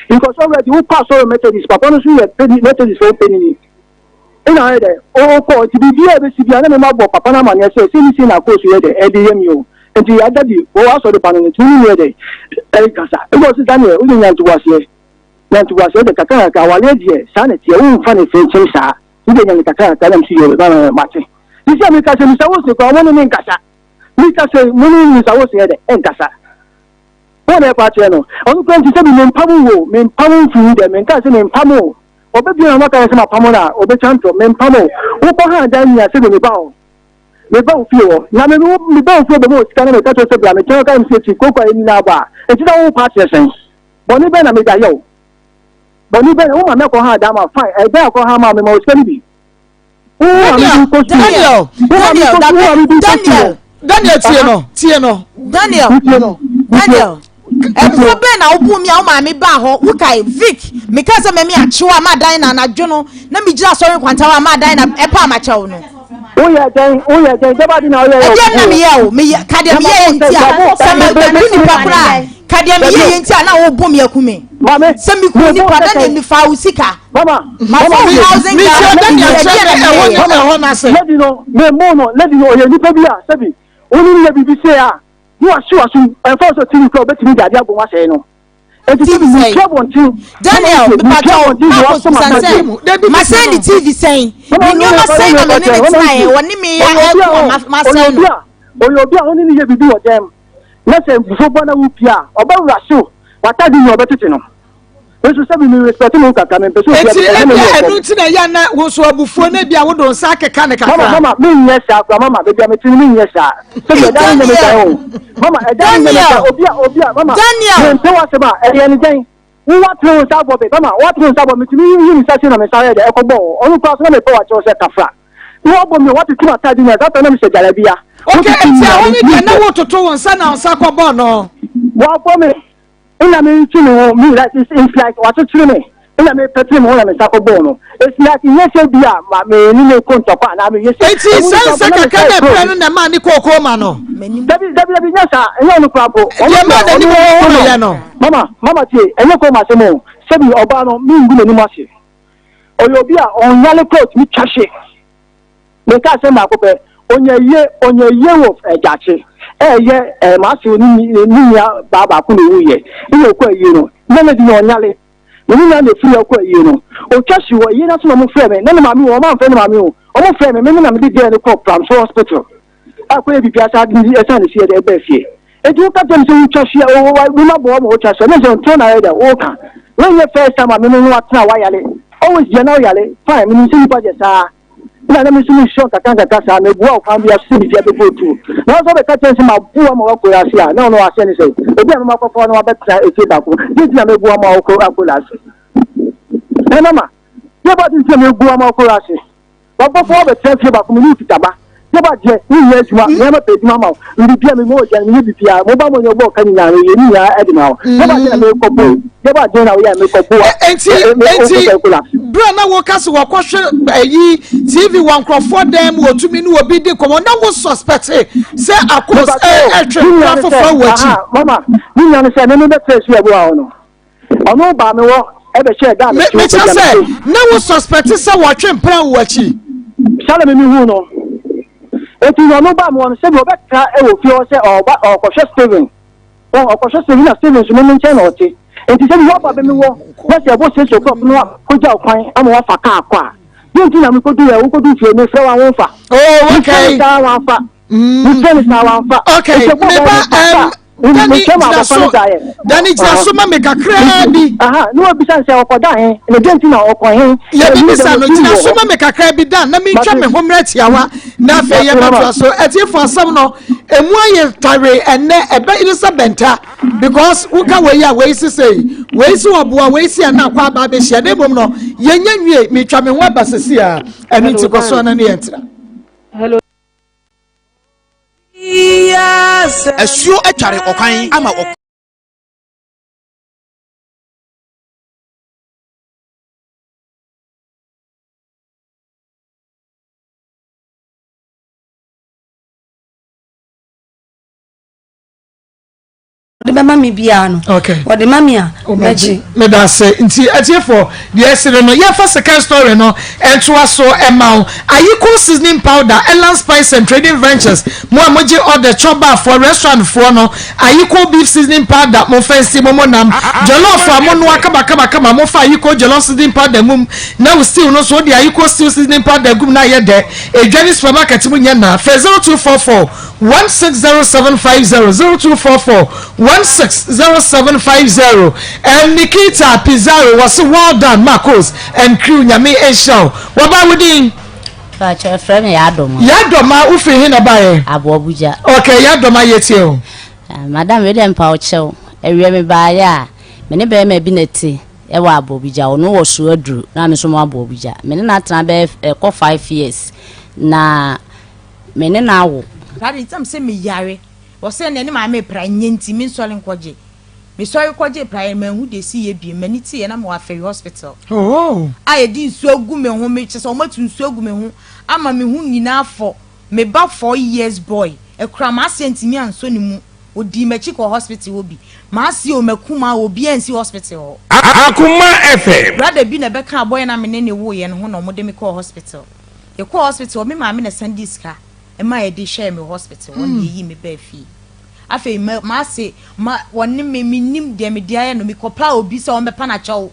Because already we pass all Methodist papa no so ye Methodist so penini. Ina he de o ko ti bi e be si bi na me ma bo papa na ma ne say si na ko so ye de e de yemi o. Enti ya dadi o aso de panu tu ni ye de e kasa. E go si Daniel o ni nyantu wase. Nyantu wase de kaka ka wale die sa na tie o mfa ne fe chen sa. Ni de nyan kaka ka na msi yo na mate. Ni se mi ka se mi sa wo se ko won ni nkasa. Mi ka se mo ni mi sa wo se ye de nkasa. Wọ́n ẹ̀ pàṣẹ nù ọdún kan ti sẹ́bi mi mpamu wo mi mpamu fi dẹ̀ mi nka ṣe mi mpamu ọbẹ̀ bí wọn kàn ṣe ma pamu na ọbẹ̀ kyantọ mi mpamu wọ́n kọ́ hàn dá ní àṣẹ mi bá wọ fi wọ na mi bá wọ fi ọbẹ̀ mi ò sika ní mi kẹ́tọ́ ṣe bìrà mi kyẹn ká mi ṣe ti kókó ẹni náà bá ètí náà wọ́n pàṣẹ sẹ́yìn bọ̀ní bẹ́ẹ̀ na mi dà yẹ o bọ̀ní bẹ́ẹ̀ na wọ́n mà mẹ́kọ̀ọ́ hàn dá ma fine ẹ̀gbẹ́ àkọ́ hàn máa mi ma ò sẹ́ni bì. Daniel Efo be na obu mi a o ma mi ba ho wo kai Vic me ka se me mi achewa ma dan na anadwo no na mi gira sorry kwanta wa ma dan na e pa ma chew no o ye den jaba di na o ye e na mi ye o me ka de mi ye ntia se me be ni pa kra ka de mi ye ntia na wo bu mi akume se mi ku ni pa na mi fa usika mama ma 4000 mi se Daniel che e ho na se lady no me mo no lady no ye ni pa bi a sebi oni ni bi se a you are sure to enforce the team club between the idea go say no it is the trouble team Daniel ma say the TV saying you know say na me ni try woni me ya ma say no obi a oni ni ye bibi o dem na say fo na wu pia oba wura so wata di no betete no eso sabi mi respect mo kaka me peso pia enu ti na ya na wo so abufuo na bia wo don sa keka ne kaka mama mi nyɛ sa kwa mama be bia me tin mi nyɛ sa so be dan ne me da o mama e dan ne me da obi a mama Daniel me wa se ba e ye ni den wo wa tro sa bo be mama wa tro sa bo me tin yi ni sa se na me sa ye de e ko bo onu pa so na me pe wa cho se kafra wo bo me wa ti ma ta di na ta na me se jara bia okay enti a woni de na wo toto won sa na sa ko bo no wa bo me ina me ti no me like is like what to me ina me peti mo na me sako bo no it's like yes bia ma me ni me ko ntoko na me yes enti sense kaka na pre no na ma ni kokoma ma no dabi nyasa enyo no kwapo ye ma da ni wo no ya no mama tie enyo ko ma se mo sebi oba no mi ngu ni ma se oyo bia onyale coat mi twahye me ka se ma ko pe onye ye wo ejache ye ma se ni ya baba ku no ye ni ko ye no na di onyale ni na fi ko ye no o twashi wo ye na so mo frɛ me na ma mi wo ma frɛ ma mi o mo frɛ me na me di dey ko from hospital akwa bi bia sa di esa ni sie de be fie edu ka tem se twashi o ma bo mo twashi na so to na ye de o ka when you first time me no atena wa yale always je na yale fine me ni pa je sa na na me sumi shock kaka sa me bua o kan bia se bia be go to na so be ka tem se ma bua ma ko ya sia na no wa se ni se obi a ma kofo na wa betra e ba ko di na me bua ma ko akola se e mama ye ba di se me bua ma ko ya se ba kofo be tra fie ba ko ni fitaba ye ba je ni ye juma ye ma pe juma ma ndi bia me mo je ni bia mo ba mo yo bo kan nya ye ni ya e di ma ye ba je na me ko bo ye ba je na wo ya me ko bo enti bro na wo kaso wo kwhwe ayi TV one crofo dem wo tumi ni obi di komo na wo suspect say Akos try for wachi mama ni nya no say me be trace we bo no ono ba me wo e be share ga me say na wo suspect say wo twe mpran wachi sale me mi hu no eti no ba mo no se bi obeka e wo fi o se oba okoshe Steven okoshe Steven na Steven so me nche na oti eti se bi wo ba be mi wo na se bo se so crop no ko ja okwan am wa fa ka akwa yenti na mi ko du ya wo ko du fi me fe wa won fa oh okay ka wa fa ni sa wa fa okay Dani so ma me kakra bi no bi san se okoda he ne denti na okon he ye bi sa no tina so ma me kakra bi dan na mi twa me homra tiawa na fe ye beto so etiefo asam no emu aye tare ene ebe irisa benta because uka we ya we si say we si oboa we si na kwa ba be hia de bom no yenya nwie metwa me ho abasesi a enu ti koso na ne yentra hello yes esuo atware okwan ama the mama biano okay what the mamia meji me da say nti atiefo the esere no ye for second story no ento aso emau ayiko seasoning powder Elan Spice and Trading Ventures mo amoje order choba for restaurant for no ayiko beef seasoning powder mo fancy mo nam jollof amono akaba mo fa ayiko jollof seasoning powder mum na we still no so the ayiko seasoning powder gum na ye de edwani supermarket mu nya na 0244 160750 0244 160750 and Nikita Pizarro was well done Maa Akos and crew nyame enshow waba wudin Facha frame yadoma ufi hina bae Abuja okay yadoma yetie o madam we dem pa o chew ewie me bae a me ne be ma bi neti e wa Abuja ono wo so aduru na me so mo Abuja me ne na tena be 5 years na me ne na wo Daddy tam say me yare o say ne ma me pra nyenti me nsole nkwoje me sorry kwaje pra me hu de si ye bi mani ti ye na me wa fe hospital oh aye di nsu agu me ho me chese o matu nsu agu me ho ama me hu nyina afọ me ba 4 years boy e kra ma sentimi anso ni mu odi machi ko hospital obi ma si o makuma obi ansi hospital Akoma FM brother bi na be ka boy na me ne wo ye no ho no mo de me ko hospital ye ko hospital me ma me na sandi ska e ma ye di share me hospital won ye yi me ba fi afi ma se ma won me nim de me dia no me kopa obi se o me pa na chaw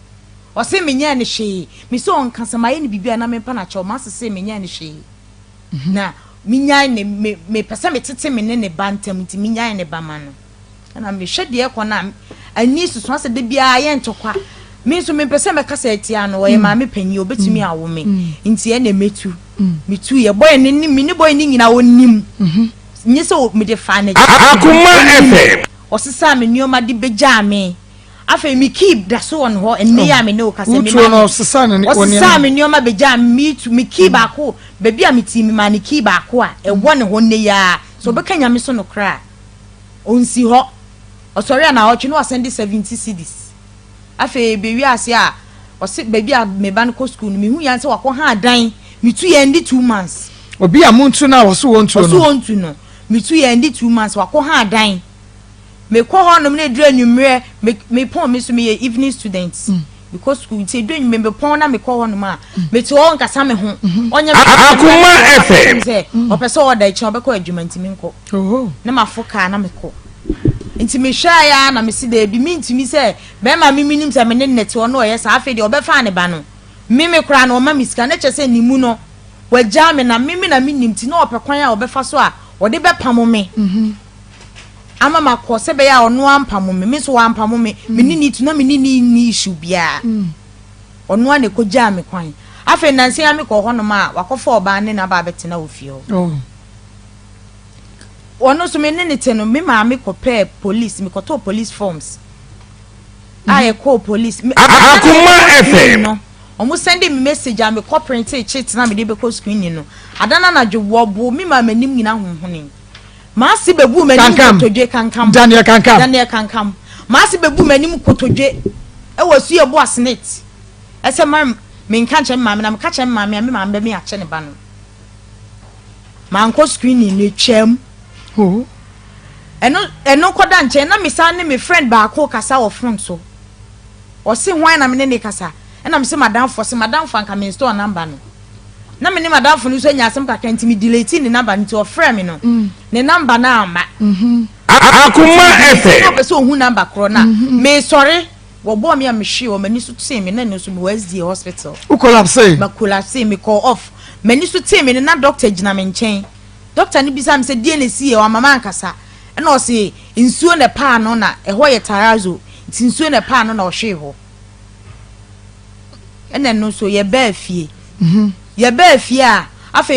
o se me nya ne hwe me so on kansa ma ye ne bibia na me pa na chaw ma se me nya ne hwe na me nya ne me pesa me tete me ne bantam ti me nya ne ba ma no na me hwe de ko na ani susu ase de bia ye ntokwa me so me pesa me kasa etia no ye ma me panyi obetumi awo me nti ye na metu metu ye boy ne ni me ni boy ni nyina wonim nyi so me de fa na Akoma FM osisa me nioma de beja me afa me keep da so on ho enne ya me ne o kase me no osisa ne osisa me nioma beja me to me keep ako bebi a me ti me ma ne keep ako a e won ho ne ya so be kanya me so no kra onsi ho osori na otwe no asende 70 cedis afa be wi ase a osi bebi a me ban ko school me hu ya nse wakọ ha dan me tu ye ndi 2 months obi a muntu na wo so wontu no me tu ye ndi 2 months wakọ ha dan me ko ho no me dra nwumre me pon me so me evening students because school say dra nwumre me pon na me ko ho no ma me tu on kasa me ho onya Akoma FM o pese o da ichi obekọ adwuma ntimi nko na mafoka na me ko ntimi hwa ya na me si da bi mi ntimi se be ma mi minim se me ne nete o no o yes afi de obefa ne ba no mimi kura na o ma miska na chese ni mu no wagya me na mimi na minim ti na opekwan a obefa so a o de be pamo me ama makọ be ya ono ampamo me so ampamo me ni tu na ni issue bia ono a ne kogya me kwan afi nansi a me kọ ho no ma wakọfa oba ne na ba beti na ofio ono so me ne te no me ma me kọ police me kọ to police forms I call police Akoma FM omo send me message am me kọ print cheat na me de be kọ screen no adana na dwo bo me ma manim nyina honhone ma si bebu manim kotodwe kankam Daniel kankam ma si bebu manim kotodwe e wasu ye bo asnet ese ma me nka che ma me na me ka che ma me be me ache ne ba no ma nko screen ni twam eno koda nche na me sa ne me friend ba ko kasa wo front so o se hwan na me ne kasa na me se madam for anka me store number no na me ne madam for no so nya asem kakra ntimi delete ni number nti o frame me no ne number na ama Akoma FM o so hu number kro na me sorry wo bo me am hwe o mani so tse me na no so me was hospital u collapse ba collapse me call off mani so tse me na doctor gina me nchen doctor ni bisa me se die na si e wa mama ankasa na o se nsuo ne pa no na e ho ye tarazo nti nsuo ne pa no na o hwe ho ene no so ye ba fie ye ba fie a afa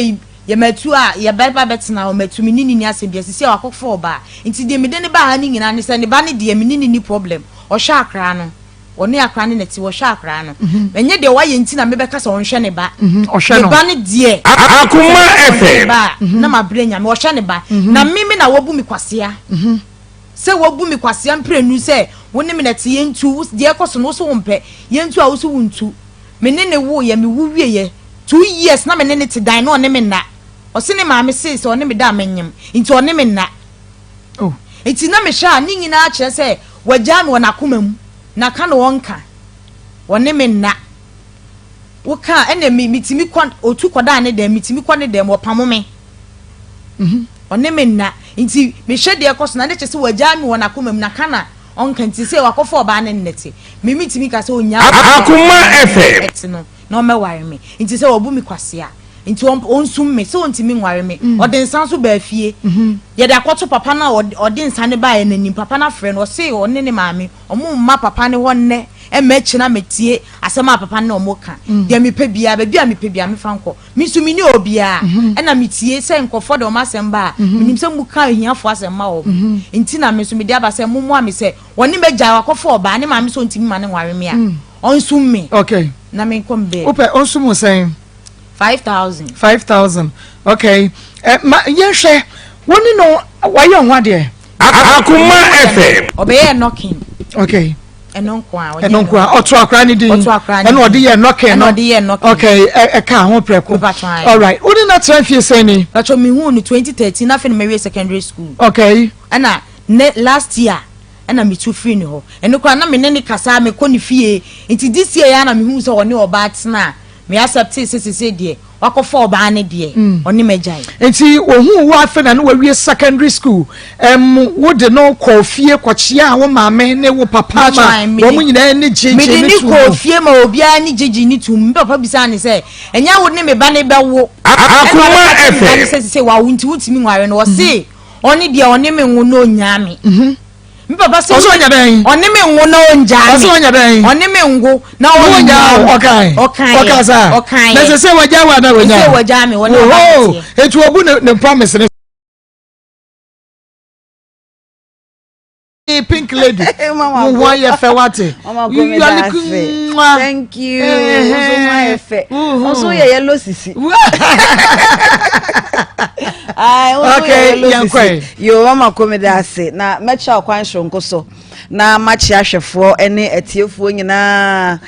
ye matu a ye beba betena o matu me nini ni asem bia sisi wakofo oba nti de me de ne ba ha ni nyina ne se ne ba ne de me nini ni problem o hwa akra no oni akra ne neti wo hwa akra no enye de waye nti na mebeka se onhwe ne ba o hwe no ba ne de Akoma FM na mabre nya me o hwe ne ba na mimi na wobu mi kwasea se wobu mi kwasea mprenu se woni me neti yentu de ekoso no so wompe yentu a wo so wuntu me ne wo ye me wo wie ye 2 years na me ne ti dan no ne me na o se ne maame se se o ne me da menyem nti o ne me na oh nti na me hwa ni nyina a kire se wagya me wona koma mu na ka no wonka o ne me na wo ka ene mitimi kwa otu koda ne dem mitimi kwa ne dem opamo me o ne me na nti me hwe de ekoso na ne kire se wagya me wona koma mu na ka na onka nti se wakofo ba ne nnete me mitimi ka se onya Akoma FM no me ware me nti se obu mi kwasea nti onsum me se ontimi nware me odensan so ba fie ye da kwato papa na odensan ne ba ye nanim papa na frɛ no se one ne maame omo mma papa ne wonne e mechi na metie asema papa ne omo ka de me pe bia ba bia me pe bia me fanko mi sumi ni obia e na metie se nkofo de omo asem ba minim se mu ka hiafo asem ma o nti na me sumi de aba se mumu ame se woni megya wakofo oba ne maame so ontimi ma ne nware me a onsum me okay na me come be ope onsum saying 5,000 okay ma yehwe woni no waye onwa de Akoma FM obeye knocking okay enonkwa oto akra ni din eno ode ye knocking no okay e ka ho preko all right woni na tran fie say ni bacho me hu no 2013 na fe no Mary secondary school okay ana last year ana me tu free ni ho eno kwa na me ne kasa me ko ni fie nti this year ya na me hu so woni oba tena me accept se de wakofo oba ne de oni megai nti ohun wo afa na no wawie secondary school wo de no ko fie kwachia wo maame ne wo papa ma wo mu nyina ne jeje me ni ko fie ma obia ni jeje ni tum papa bisa ne se enya wo ne me ba ne be wo Akoma FM se wa wunti wutimi nware no wo se oni de oni me nwu no nyame mi papa se onya ben oni me nwu no njame onya ben oni me nwu na onya okay sa na se wagya wa na wanya se wagya me wona ba etu obu ne promise ne pink lady mama why you fe wate thank you so my fe also ye yellow sisi okay yankwe yo mama komeda ase na mecha kwan shonko so na machi ahwefo ene etiefo nyina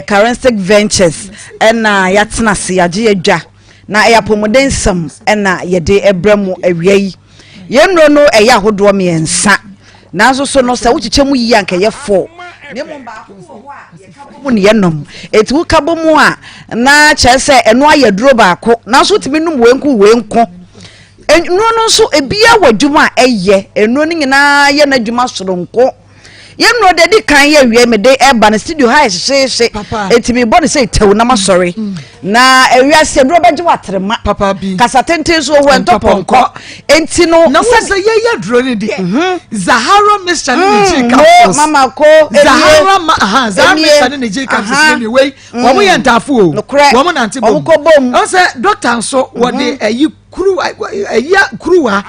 currency ventures ena yatena se yage adwa na yapomodensam ena yede ebremu awiai yenno no eya hodo me ensa nazo so no sa wuchichemu yi anka ye 4 nemu ba ko ho a ye kabo mu ne yenom etu kabo mu a na chese eno ayeduro ba ko nazo timi num wenku enu no so ebia wadwuma eye enu no nyina ye na dwuma soronko yemno de di kan ye wie me de eba na studio ha hye etimi body say tew na masori na ewia se dro beje watrema papa bi kasa tenten so ho entoponko enti no na wose ye dro ni di Zahara Mr. Nigeria mama ko Zahara Mr. Nigeria ni we wo mo ye ntafo wo mo nante bom o se doctor so wo de ayi kruwa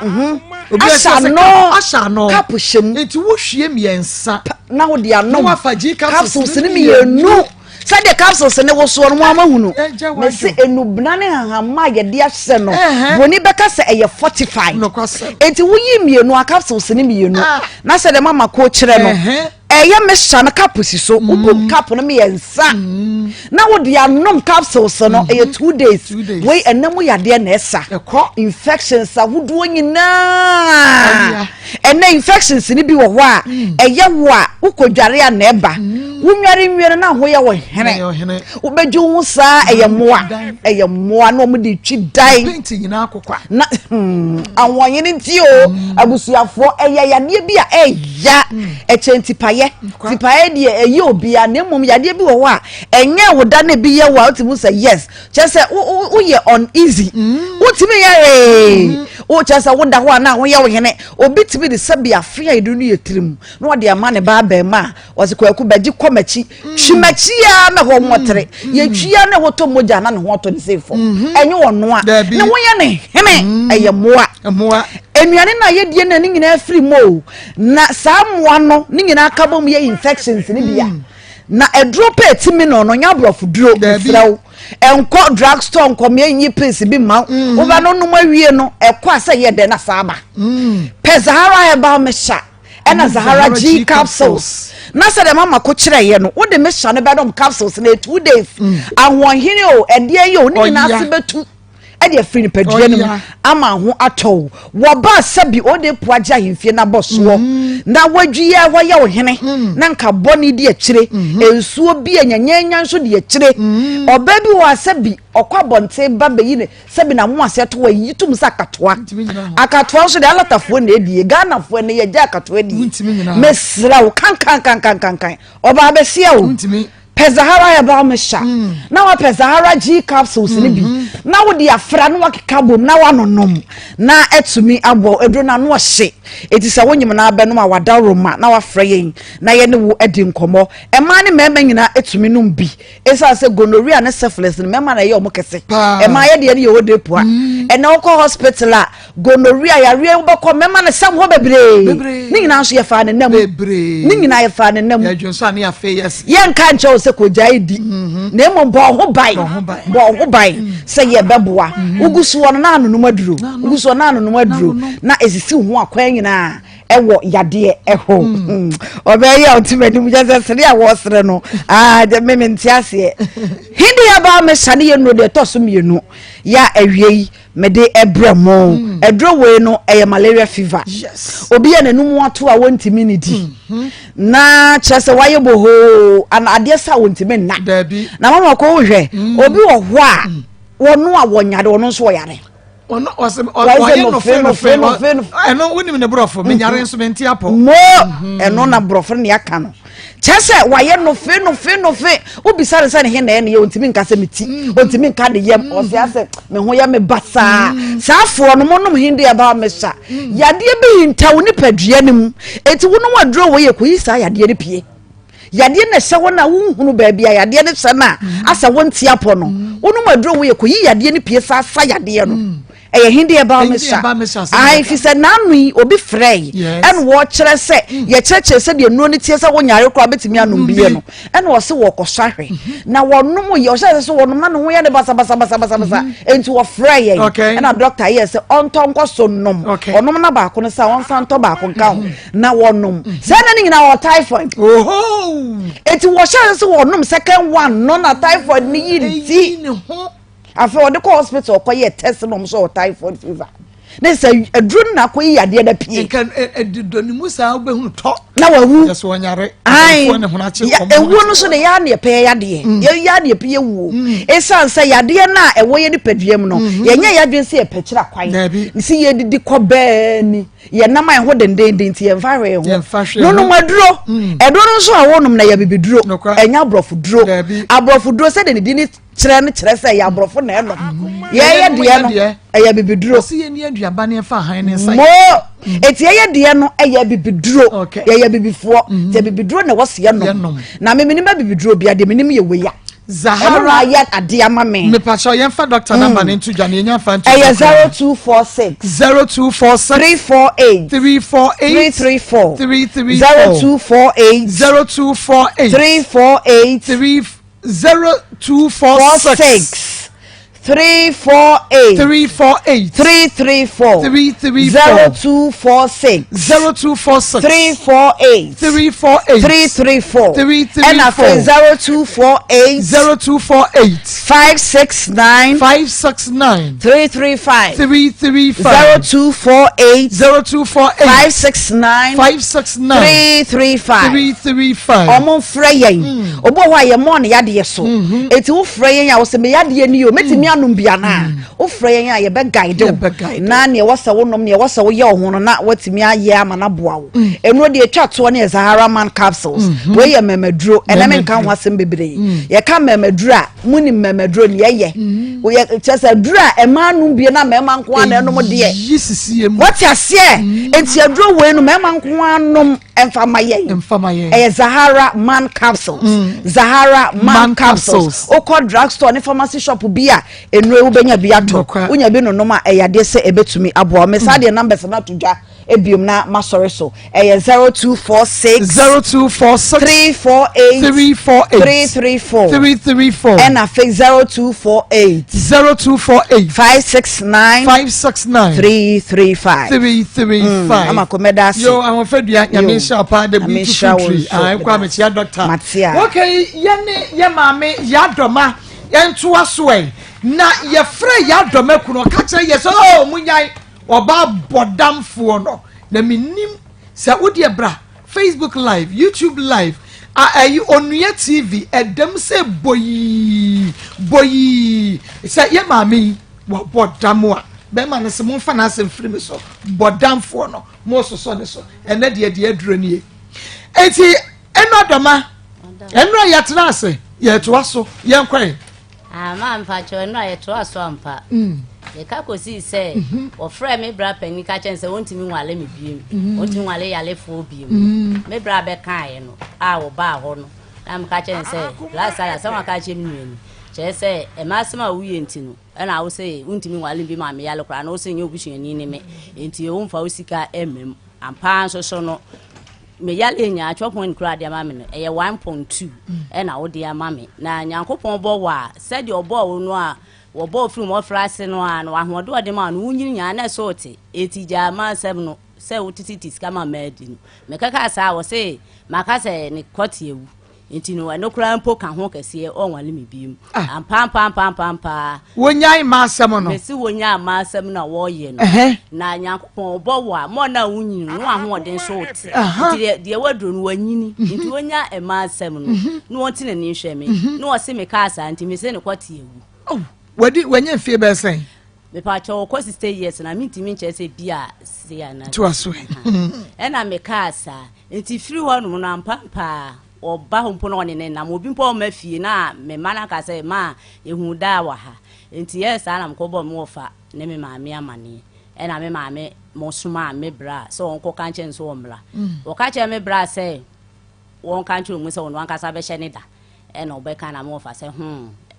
asha no kapushim enti wo hwie miensa na wo de anom wafaji capsules ni mienu sade capsules ne wo so no mo amahunu na se enubna ne hahama ye de ahye no boni beka se eye 45 enti wo yi mienu capsules ni mienu na se de mama ko kire no eye mesha na capsules so upo cap no me yensa na wo de anom capsules no eye 2 days we enam yade na esa infections ahudo nyina ene infections ni bi wo ho a eye wo a ukodware a na eba wunware na ho ye wo hene ubeju wo sa eye moa no mo de twi dai painting nyina akokwa na awonye ni ti o abusuafo eye yade bi a eya echentipaye tipaye de eye obi a na mum yade bi wo ho a enye wo da na bi ye wo a utimu say yes just say wo ye uneasy utimi ye o chesa wo da ho na wo ye wo hene obi tibi de sabi afia edu no yetrim no wo de ama ne ba ba ma wo se kwaku baji komachi hwimachi ya me ho motere ye twia ne woto moja na ne ho to ne sefo enye wo no a ne wo ye ne hene eye moa enuane na ye die na ni nyina afiri mo na saa moa no ni nyina akabom ye infections ni bia na edro pe timi no nya brofu duro efrawo enko drugstore nko me enyi pese bi ma wo ba no no awie no ekwa se ye de na saaba pe Zahara herbal mesha ena Zahara G capsules na se de mama ko kire ye no wo de mesha ne bedom capsules na 2 days awon hini o ede ye o ni na se betu ede afiri padua nim ama ho atɔ wo ba sabi o de poaja himfie na boso na wadwie ho ye wo hene na nka boni di akire ensuo bi anyanya nso di akire oba bi wo asabi okwa bonte ba beyi ne sabi na mo ase to wa yitum sa akatoa so de alatafo na edie Ghana fo ne ye ja akatoa di mesra wo kan oba abesia wo Zahara herbal mesha na wa Zahara G capsules ni bi na wo di afra no wakeka bom na wa nonom na etumi abo edro na no hye etisa wonyim na abeno ma wada roma na wa fra yen na ye ne wo edi nkomo e ma ne mema nyina etumi num bi esa se gonorrhea ne syphilis ne mema na ye omo kese e ma ye de ye wo de poa e na wo hospital a gonorrhea ya re wo beko mema na sam ho bebre ni nyina so ye fa ne nam ni nyina ye fa ne nam ya jonso ani afa yes ye nka nche se ko jai di na mo bo ho bai se ye beboa ugusu won na anunum aduro ugusu na anunum aduro na esisi ho akwan nyina ewo yade eho obeye otimani mu jase sere a wo sere no de mementi ase hindi ya ba me sane ye no de toso mienu ya awiei mede ebremo edro we no eye malaria fever yes obi ya nanum ato a wontimi ni di na chese waye boho an ade sa wontimi na na mama ko hwe obi wo ho a wono a wonyade wono so yare ono osem no eno wonim ne brofo me nyare nso menti apo mo eno na brofo ne aka no chese waye no fe obisare se ne he na ye ontimi nka se meti ontimi nka de yem ose ase me ho ya me basa saafo no monom hindi aba mesha yade bi hintawo ni padua nim eti wono wadro wo ye koyi sa yade ne pie yade ne hye wona wunhunu ba bia yade ne hye na asa wonti apo no wono wadro wo ye koyi yade ne pie sa yade no eye hindi eba mesha ai fi se nanu obi frey en wo kire se ye cheche se de nuo ne tie se wo nyare kro betimi anum bie no en wo se wo kosahwe na wonum ye o se wonum na no ye ne basa enti wo frey en a doctor ye se onto nkoso nom onum na ba ko ne sa won santo ba ko nka ho na wonum se na ni na wo typhoid enti wo se wonum second one no na typhoid ni yiri ti afa ode ko hospital ko ye test no so typhoid fever ne say adrun na ko yade da pie kan edonimu sa obehunu to na wawu yeso wonyare ko ne honache ko ewu no so ne ya ne pe yade ye ya ne pe ewu esan say yade na ewo ye ni paduam no ye nya yadwen se ye pekira kwan ni si ye didi ko ba ni ye na mai ho dendenden ti ye mfare ho no maduro edo no so awonum na ya bibiduro enya abrofu duro abrofu duro se de ni kire se ya brofo na eno ye de no eya bibiduro si ye ni aduaba ne fa han ne sai mo eti ye de no eya bibiduro ye bibifo te bibiduro na wo se ye no na me menima bibiduro bia de menim ye weya Zahara ya ade ama me me pa so ye fa doctor number ne ntu dwane nya fa ntu 0246 348 334 0248 348 0246 348 334 0246 348 334 and after 0248 569 335 0248 569 335 omo freyen obo wa ye mo ne yade so eti wo freyen ya wo se me yade ni o metimi anum bia na wo frɛ yɛn a yɛbɛ guide na ne wɔsɛ wo nom ne wɔsɛ wo yɛ wo no na watimi ayɛ ama na boa wo eno de atwa to ne Sahara man capsules we yɛ memaduro ɛna me nka ho asɛm bebree yɛ ka memaduro a muni memaduro ne yɛyɛ wo yɛ kyesa duro a ɛma anum bia na mɛma nko ana ɛnom de yisisiem what ya see enti aduro we no mɛma nko anom emfa maye Sahara man capsules Sahara man capsules oko drugstore ne pharmacy shop bia enu ewu benya bia to unya bi no noma eyade se ebetumi aboa me sa de numbers na to dwa ebiom na masore so 0246 348 and a fix 0248 569 335 ama komeda yo am fedua nyame sha pa de bi tree ai kwa me tia doctor okay ye maame ya doma yentu aso na ye frɛ ya doma kuno ka kire ye so munyai oba bodamfo no na minim sa wodi bra Facebook live YouTube live ayi onua TV edem se boyi sa ye maame wa bodamo a be ma ne se mo fa na asem free me so bodamfo no mo so ne so ene de aduro nie enti eno doma eno ya tena ase ye to aso ye nkwan ma mfa cho eno ya to aso ampa ye ka kosi se o frɛ me bra pani ka chen se wontimi nwale me biem wontimi nwale yale fo biem me bra be kan ye no a wo ba ho no na me ka chen se last time se wa ka chen mi nuani che se e ma asema wuye ntino e na wo se wontimi nwale bi ma me yale kra na wo se nye obusuani ni me enti wo mfa wo sika emem ampa so no me yale nya atwopon kra de ama me no eye 1.2 e na wo de ama me na nyankopon bo wa se de obo wo no a wo bo firi mo frase no a no ahodo de ma no wunyini nya na so te etija ma sem no se wotiti skama madi no me kaka sa wo se maka se ne kwatiewu enti no no kra mpo ka ho kase onwale me biem ampa wonyai ma asem no me si wonya ma asem na wo ye no na nyankopon bo wa mo na wunyini no ahoden so te enti de wadro no wanyini enti wonya e ma asem no no wonti na ni hwe me no wo se me ka sa enti me se ne kwatiewu wadi wanya fie be sen me pa cho ko 60 years na mi ntimi nche se bia se ya na to aso na me ka sa enti firi ho no na ampa oba hompo no ne na mo bi mpo ma fie na me mana ka se ma ehu da wa ha enti yes ana mko bo me ofa ne me maame amane na me maame mo suma me bra so onko kanche nso omra o ka che me bra se won kanche mu se won wan kasa be hye ne da na obeka na me ofa se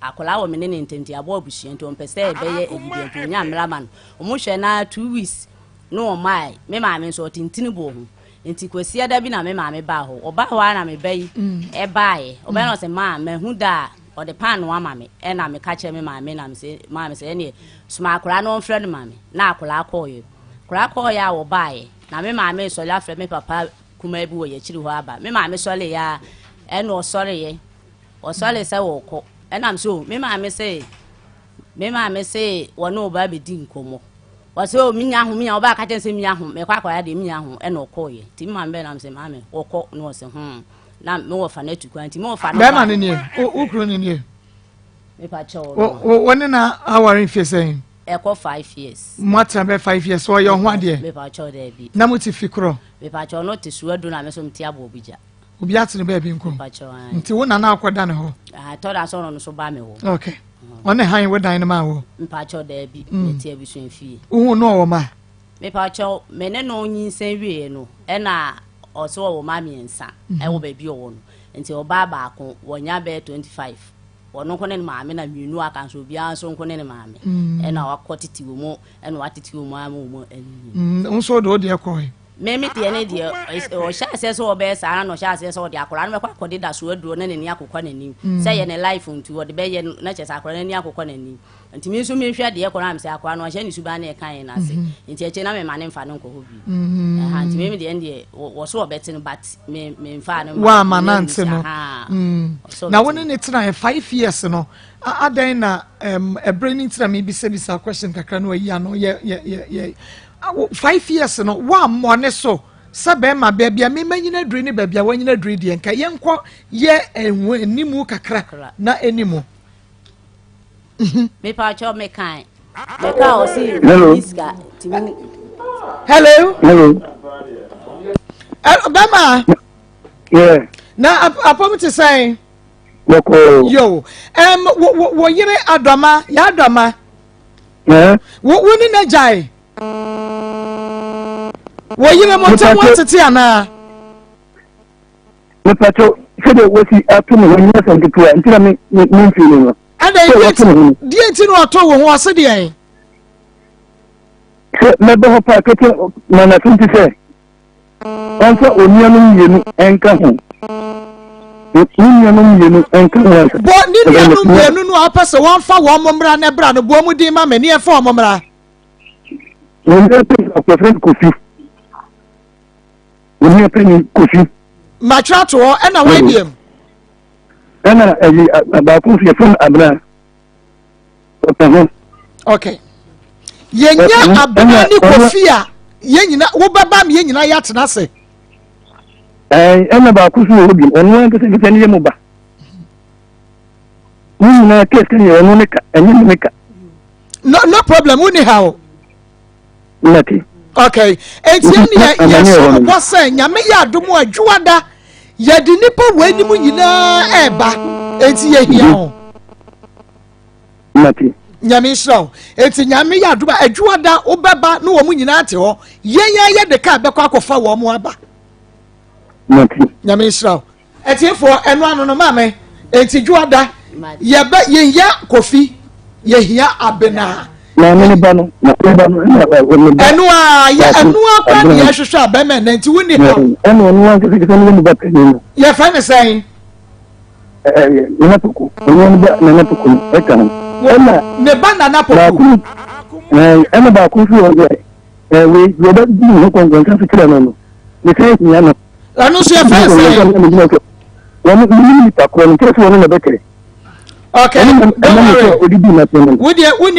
akola wo menene ntenti abo abusuan nti ompese ebeye edibia nti nya mraman omo hwe na 2 weeks no mai me maame so tintini bo ho nti kwesi da bi na me maame ba ho oba ho na me bayi e baaye oba no se ma hu da o de pan no amame e na me ka che me maame na me se maame se ne suma akola no mfre no maame na akola akoye kora akoya wo baaye na me maame so la fre me papa kuma bi wo ye chiri ho aba me maame so le ya e no sore ye o so le se wo ko and I'm so me maame say wono ba be di nkomo wa so minya ho minya oba ka tense minya ho me kwa kwa ya de minya ho e no koye ti maame na me maame okọ no se na me wo fa na tukwa nti me wo fa na be ma ne ne ukru ne ne me pa cho woni na awarin fie say e ko 5 years mata be 5 years so your ho ade me pa cho da bi na muti fikro me pa cho no te suadu na me so mti abo obija obi atene ba bi nko nti wo na akoda ne ho toda so no so ba me ho okay one han we dan ne ma wo mpa cho da bi meti abusuan fie wo no wo ma me pa cho me ne no nyinsan wie no e na oso wo ma miensa e wo ba bi wo no nti oba ba ko wonya be 25 wono ko ne maame na mienu aka so bia so ko ne maame e na wakotiti wo mo e na watiti wo mo amu unso do de ko meme tie ne die o sha se so obe sa na sha se so de akora no kwa kodi da so aduro ne ne akokwa nani se ye ne life ntu o de be ye na che sa akora ne akokwa nani nti mi so me hwa de akora am se akora no sha ni suba na e kan na se nti eche na me mane mfa no nko bi nti meme de ndie wo so obeti no but me mfa no wa manante no na woni ne tena 5 years no adan na e braining tena me bi se question kakra no yi ano ye 5 years no wa money so sabe ma bebia me manyina duri ni bebia wanyina duri de nka ye nko ye enimu kakra na enimu Me pa cho me kan. Me ka o si iska. Hello. Hello. Bema. Yeah. Na apom te say. Boko. Yo. Wo yire adoma, ya adoma. Yeah. Wo ni na jai. Wo yire mo tamo tete ana. Me pato, se de wosi atumu wo nyina so ntitua, ntina me mfiri no. Ada die nti no oto wo ho ase de en. Me be ho pa kete na na tunti se. Onso onianu yenu enka ho. Onianu yenu enka ho. Bo ni anu yenu no apese won fa wo momra na bra no bo mu din ma me ne e fa momra. Wọ́n yẹ pé ọ̀pọ̀fẹ́ Kofi. Wọ́n yẹ pé ní Kofi. Màtúrà tó ọ ẹ̀nà wọ́n ebiem. Ẹ̀nà ẹ̀yẹ àbàkù fi fún àbúrà. Ọ̀pọ̀fẹ́. Okay. Yẹn nyẹ àbúrà ní Kofi a yẹn nyina wọ́n bá bá mi yẹn nyina yẹ àtẹná sè. Ẹ̀nà àbàkù fi wọ́n bi ọ̀nà wọn kẹsẹ̀ kẹsẹ̀ ní yẹ mu bá. Wọ́n nyina kéèsì ní ọ̀nà ní ká ẹ̀yẹ ní ká. No problem, wọ́n ní ha o. Nati. Okay. Enti ni ya wo say nyame ya adomo adwuada ya di nipa wanimu nyina eba enti ye hia ho. Nati. Nyame shraw. Enti nyame ya adomo adwuada obeba no wo mu nyina ate ho. Ye de ka bekọ akofa wo mu aba. Nati. Nyame shraw. Enti efo eno anu no mame enti dwuada ye ba ye ya Kofi ye hia abena. Na mini bano na bano enua ya enua kwa ni hwehwe abema na nti woni ha enua kese ni ba peni ya fa me say na poko na poko eka na ne bana na poko ena ba ku fi o we yo da di no kon kon kan fikira no ni sai ni ana anu so ya fa say wọ́n ní ìtàkùn ẹni tí ó sì wọ́n ní ẹ̀bẹ̀kẹ̀rẹ̀. Okay, we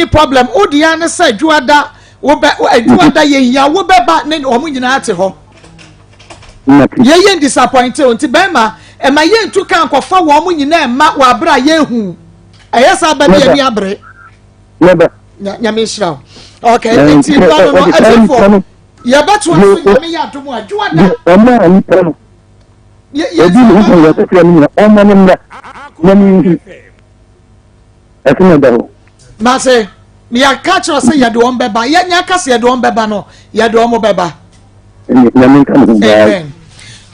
problem. Odi an say Juada, Juada ye ya wo beba ne omu nyina ate ho. Ye disappointed unti bema e ma ye ntu kan kofa wo omu nyina ma wa bra ye hu. Ayesa ba ne ye abre. Neba. Nyame shira. Okay, enti no asefo. Ye beto aso nyame ya domu a Juada. Oma ani tano. Ye di no ko ya te nyina oma ne mra. Nyame Mase, mi a catch or say yadu on beba, yet yakas yadu on beba no, yadu on beba.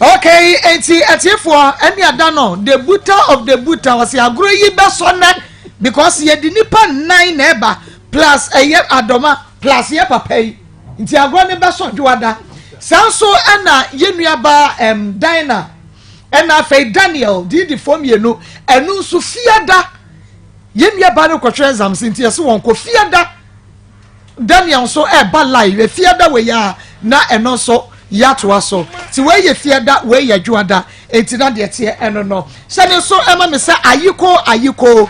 Okay, and for any adano, the butter of the butter was ya grey besonnet because ye dinipa 9 eba plus a year adoma plus ye pay. Inti agone beson juada. Sanso ana yenuaba diner and I fay Daniel did the form ye no, and no Sufia Yemia bano ko exam sinti so won ko fiada Daniel so e ba live fiada we ya na eno so ya to aso ti we ye fiada we ya dwada enti na de tie eno no se ne so ema me say ayiko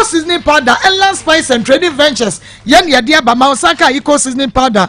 seasoning powder Ellen Spice and Trading Ventures yen ye de ba ma sanka ayiko seasoning powder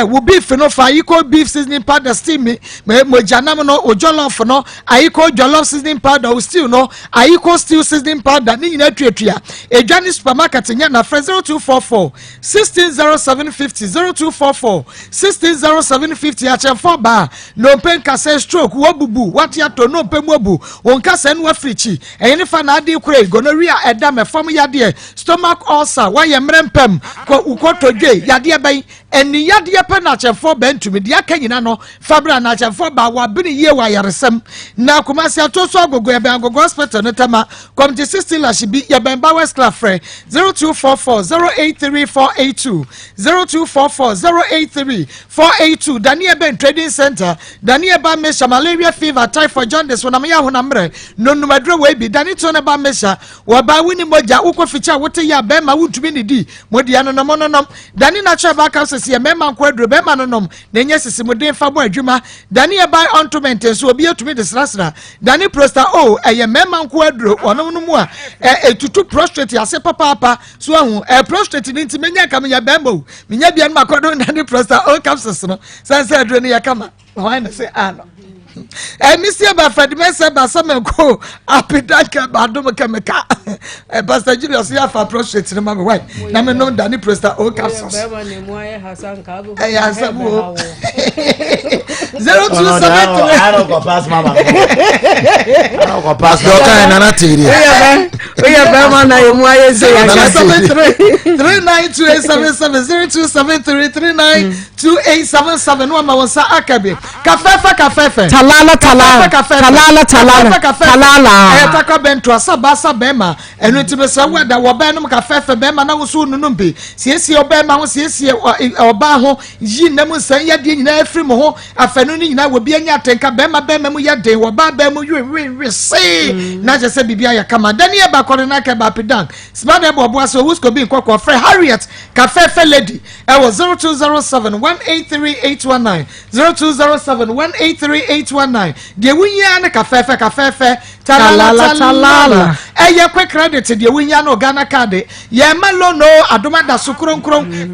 wo beef no fa ayiko beef seasoning powder steam me janam no o jollof no ayiko jollof seasoning powder o stew no ayiko stew seasoning powder ni nyina tuatua edwane supermarket nya na 0244 160750 0244 160750 achefo ba no pen kase stroke wo bubu watia to no pen mobu won kase no africhi eyini fa na ade kure gonorrhea me fam yade stomach ulcer wa ye mrempem ko ukotodwe yade ban eni yade pe na chefo bantumi de aka nyina no fabra na chefo ba wa bini ye wa yaresem na komasi atoso agogo e ban agogo hospital no tema community 16 la shibi ye ban ba west class frɛ 0244083482 0244083482 Daniel Ben Trading Center Daniel ba mesha malaria fever typhoid jaundice wona me ya honamre no numadro we bi Daniel to na ba mesha wa ba wini moja uko ficha wote ya bema wutumi ni di modi ano nonom Dani na cha ba ka sese mema nkwadro bema nonom na enye sese modin fa bo adwuma Dani e buy ointment so obi etumi de srasra Dani prosta eye mema nkwadro onom no mu a etutu prostate ase papa so ahu prostate ni nti menya kam ya bema o menya bia no makodo Dani prosta capsules no sansa adro ni ya kama why na say ano Mr. Bafred Mesa Basameko, Apidaka Badum Kameka, Pastor Julius Yafa prostrate to my wife. Namano Danny Presta, O Capsules. 0273. I don't go past Mama. I don't go past your kind of natty. We have Berman, I am why is 39287702733928777 1 Mawansa Akabi. Kafefe. Talala. Etaka Bentwa Sabasa Bema, and Ritibesa Weda, Wabanum Kafefe Bema, Nawasu Numbi, Siesi Obema, Siesi Obaho, Jinemu Sayadi, Nefrimo, Afenuni, now will be a Yatenka Bema Bema Yade, Wababemu, you say, Naja Sebia Kama, Dania Bakonaka Bapidan, Smada Bobaso, who's could be Coco, Fred Harriet, Kafefe Lady, I was 0207 183 0207 183 the winya kafefe talala eye quick credit the winya no Ghana card ye malo no adoma da sukron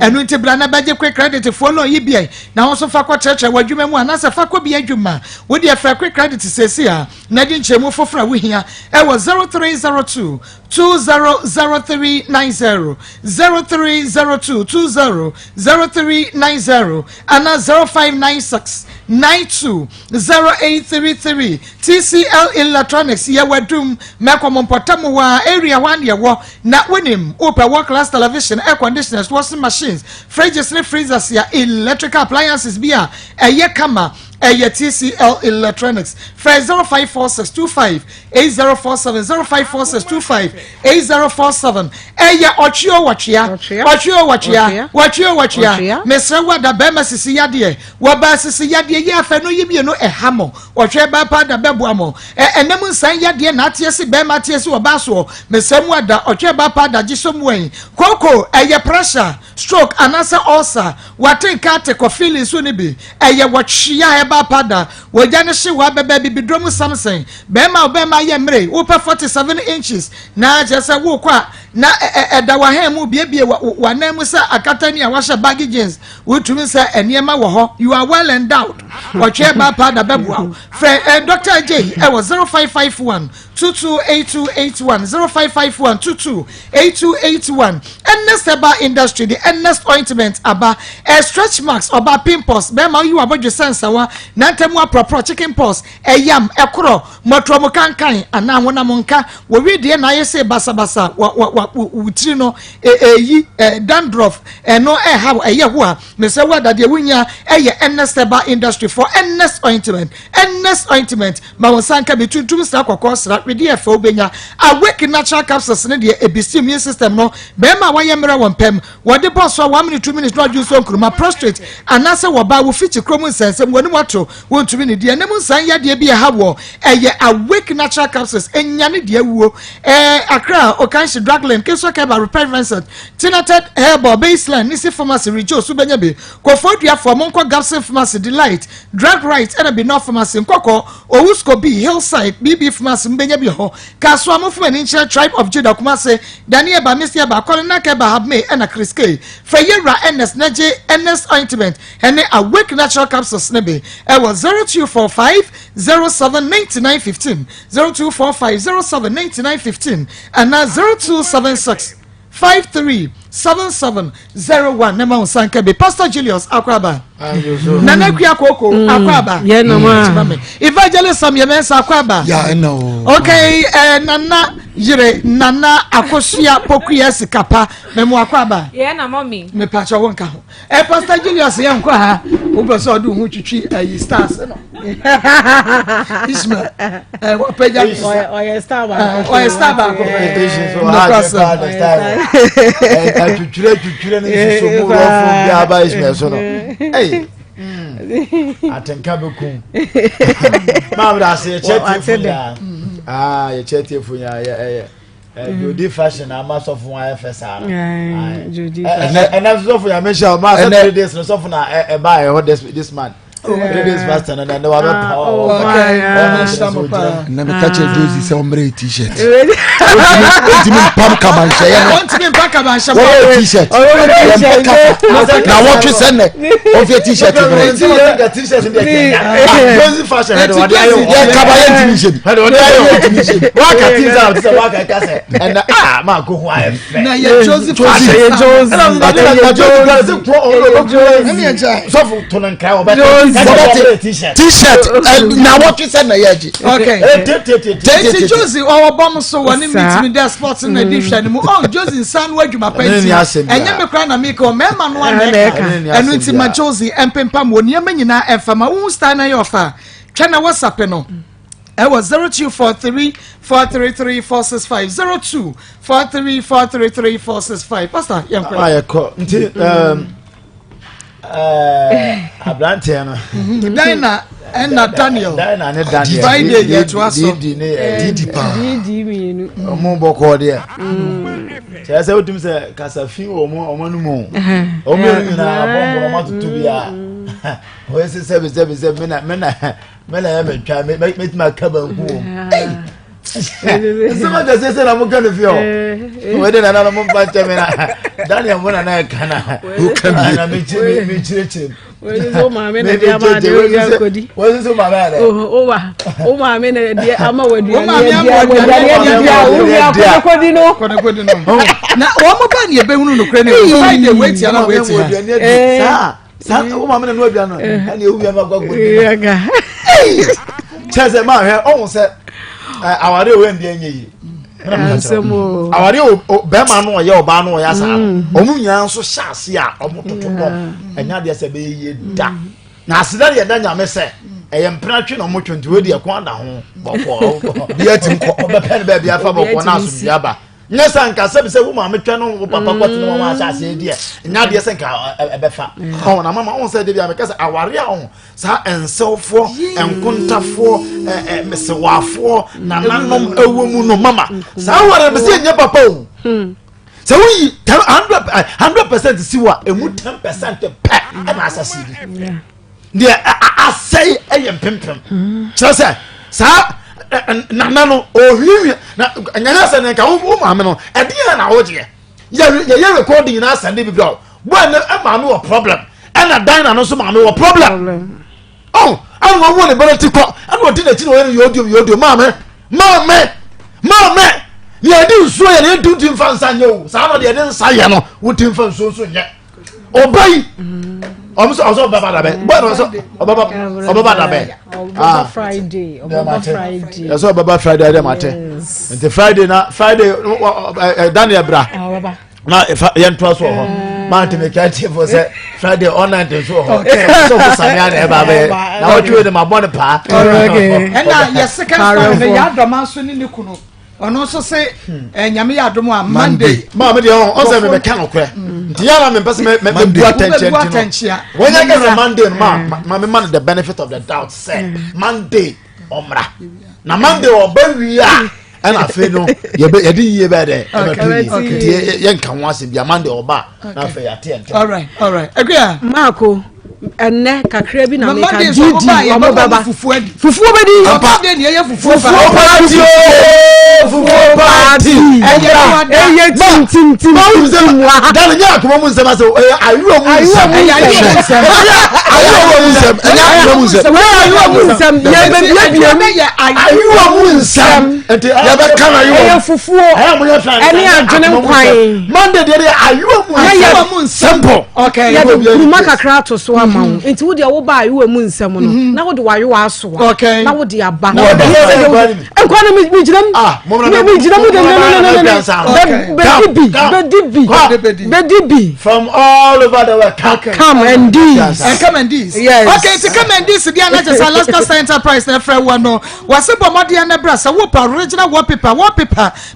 enu ntibra na beje quick credit for no yibie na won so fa kwa cheche wadwuma mu anasa fa kwa bia adwuma wo de fa quick credit sesi a na di nchemu fofra wo hia e was 0302 200390 0302 200390 and 0596 920833 TCL Electronics ye wadum mekompotamu wa area 1 ye wo na wonim open world class television air conditioners washing machines fridges and freezers ya electrical appliances bia eye kama TCL Electronics. Fred 054625 8047 054625 8047. Ochio wachia. Mesra wada bema sisi yadie. Waba sisi yadie ye afeno yibie no ehamo. Ochwe ba pa da bebuamo. Enemu san yadie na tiesi bema tiesi wabaso. Mesemu wada ochwe ba pa da jisomwen. Koko pressure, stroke, anasa ulcer. Watenka te ko feeling so ni bi. Wachia pada wojane hye wa bebe bidromu Samsung bema ye mre wo pa 47 inches na jese wo kwa na da wa hemu biebie wa na mu sa akatani a wa hye baggy jeans wo tumi sa eniema wo ho you are well endowed watwe ba pada bebu Dr. J e was 0551 228281 0551 228281 Ernest Eba Industry the Ernest ointment aba stretch marks oba pimples bema you abodwe sense wa nantemu proper chicken pox eyam ekoro motromo kankan ana wona monka wo wi de na yese basabasa wutiri no dandruff no ha eye ho a me se wada de wunya eye Ernest Eba Industry for Ernest ointment ma wonsanka betuntum sra kokko sra we de fa obenya awake natural capsules ne de ebisi immune system no be ma wa yemra won pem wo de boss 1 minute 2 minutes no juice on kroma prostrate anase wo ba wo fiti kromu sensem woni wato won tumi ne de nemu san ya de bia ha wo eye awake natural capsules enyane de awuo akra o kan shi drugland keso ka ba repair Vincent tinated herbal baseline nisi pharmacy rejo su benya be ko fodua for monko gapsin pharmacy delight drug right and be no pharmacy nkoko owusko be hillside bb pharmacy benya be ho kaso amofo ani nche tribe of Judah kuma se daniel ba mesia ba kole na ka ba have me na Chris K Fayera NS Naje NS ointment ene awake natural capsules ne be e was 0245 079915 0245 079915 and 0276 537701 Nema Unsanka be Pastor Julius Akwaba Nana Kuya Koko Akwaba yeah no Evangelist Samuel Mensa Akwaba yeah no okay Nana Jire Nana Akosia Pokuya Sikapa Memo Akwaba yeah na mommy me pacha wonka ho Pastor Julius yanko ha oboso do hu twitwi stars no Ismail wapeja oye star ba ko twitwire ni so mu rofo bia ba Ismail so no hey atenka beku mamra se cheti ya ye cheti funya Jody fashion ama so fun afesa Jody and so for ya mention ma 3 days no so for na e buy this man 3 days fast and then we have power. Na me catch Josie say ombre t-shirt. Oti me pam kabanche ya. Want me pam kabanche. T-shirt. Na what you send of your t-shirt. T-shirt in the Josie fashion. Yeah, kabaye t-shirt. Wa ka t-shirt say wa ka say. And ma go ho am. Na ye Josie fashion. Ye Josie. Na Josie go say pro. So for to nan cry oba. T-shirt. Na what you send na ye. Okay. Daisy Josie our bomb so one meet me there sports in edition mu. Oh Josie san wa dwuma penti. Enye me kra na me ko me ma no aneka. Enu nti ma Josie empempa mo niam nyina efama wo star na yofa. Twa na WhatsApp no. It was 0243 433 465 02 43 433 465. Pastor, nti Abrante no. Dina and Daniel. Dina ne Daniel. Friday yet to us. Didi pa. Omo boko there. Say say otum say kasafi omo no mo. Omo na bombo ma tutu bia. We say se mena ya betwa me ma kaba nku. Sema da say na mo kan fio. We dey na mo pa chamena. Daniel mo na kana. Who can na me chire. So mama na dia ma de ya kodi. Wo so mama na. O mama na dia ama wadu. O mama dia kodi no. Kodi no. Na wo mo ba ne be hunu no kre ne. Friday wait ya na wait ya. Sa o mama na no bia no. Ani ewu bia ma gwagwo. Cheze ma he o se aware we ndie nyi. Awari o be ma no ye oba no ya sa omu nya nso hyase a omototo enya de se be ye da na asida de da nya me se eye mpra twe no motwe nti we de ekwan da ho boko bia tim ko obe pen ba bia fa boko na aso bia ba nya san ka se wo ma metwe no wo papa kwat no ma hyase de nya de se nka ebe fa ho na mama on se de bia me ka se awari a on sa enselfo enkontafo mesewafo na nanom ewomu no mama sa awari be se nya papa o so we 100% siwa emu 10% pe e na asasi bi dia asai eyem pempem so say sa na no ohwi na nyanya se ne ka wo ma me no e dia na wo je ye recording na asande bi bro bo na e ma no problem e na dan na no so ma no problem oh I want one better to call. I don't think that you know your mama. Yeah, do so and do to fans and you. Some of the other Sayano would him from so yet. Obey. Also, Baba, but also Baba Friday. That's all Baba Friday, and the Friday, Daniel Bra. Na yen to so ho man to make it for say Friday online to so ho so for sanya na eba be na what we dem abon pa okay and na your second time the yadoma so ni kunu ono so say nyame yadomo a Monday ma me de on say me ka no kre nti ya na me pese me bu attention when you get Monday ma me man the benefit of the doubt say Monday omra na Monday oba and I feel no, you didn't better. Okay, young can once be a man or bar. All right, agree, Marco. And Kakrabi na make a fufu party. Into would your buy you a moon salmon. Now, what do I ask? Okay, now what the abba? From all over the world. Come and these. Yes. Okay, to come and this again. Just Alaska Enterprise. One was a bombardier and a brass, a whoop, original wallpaper.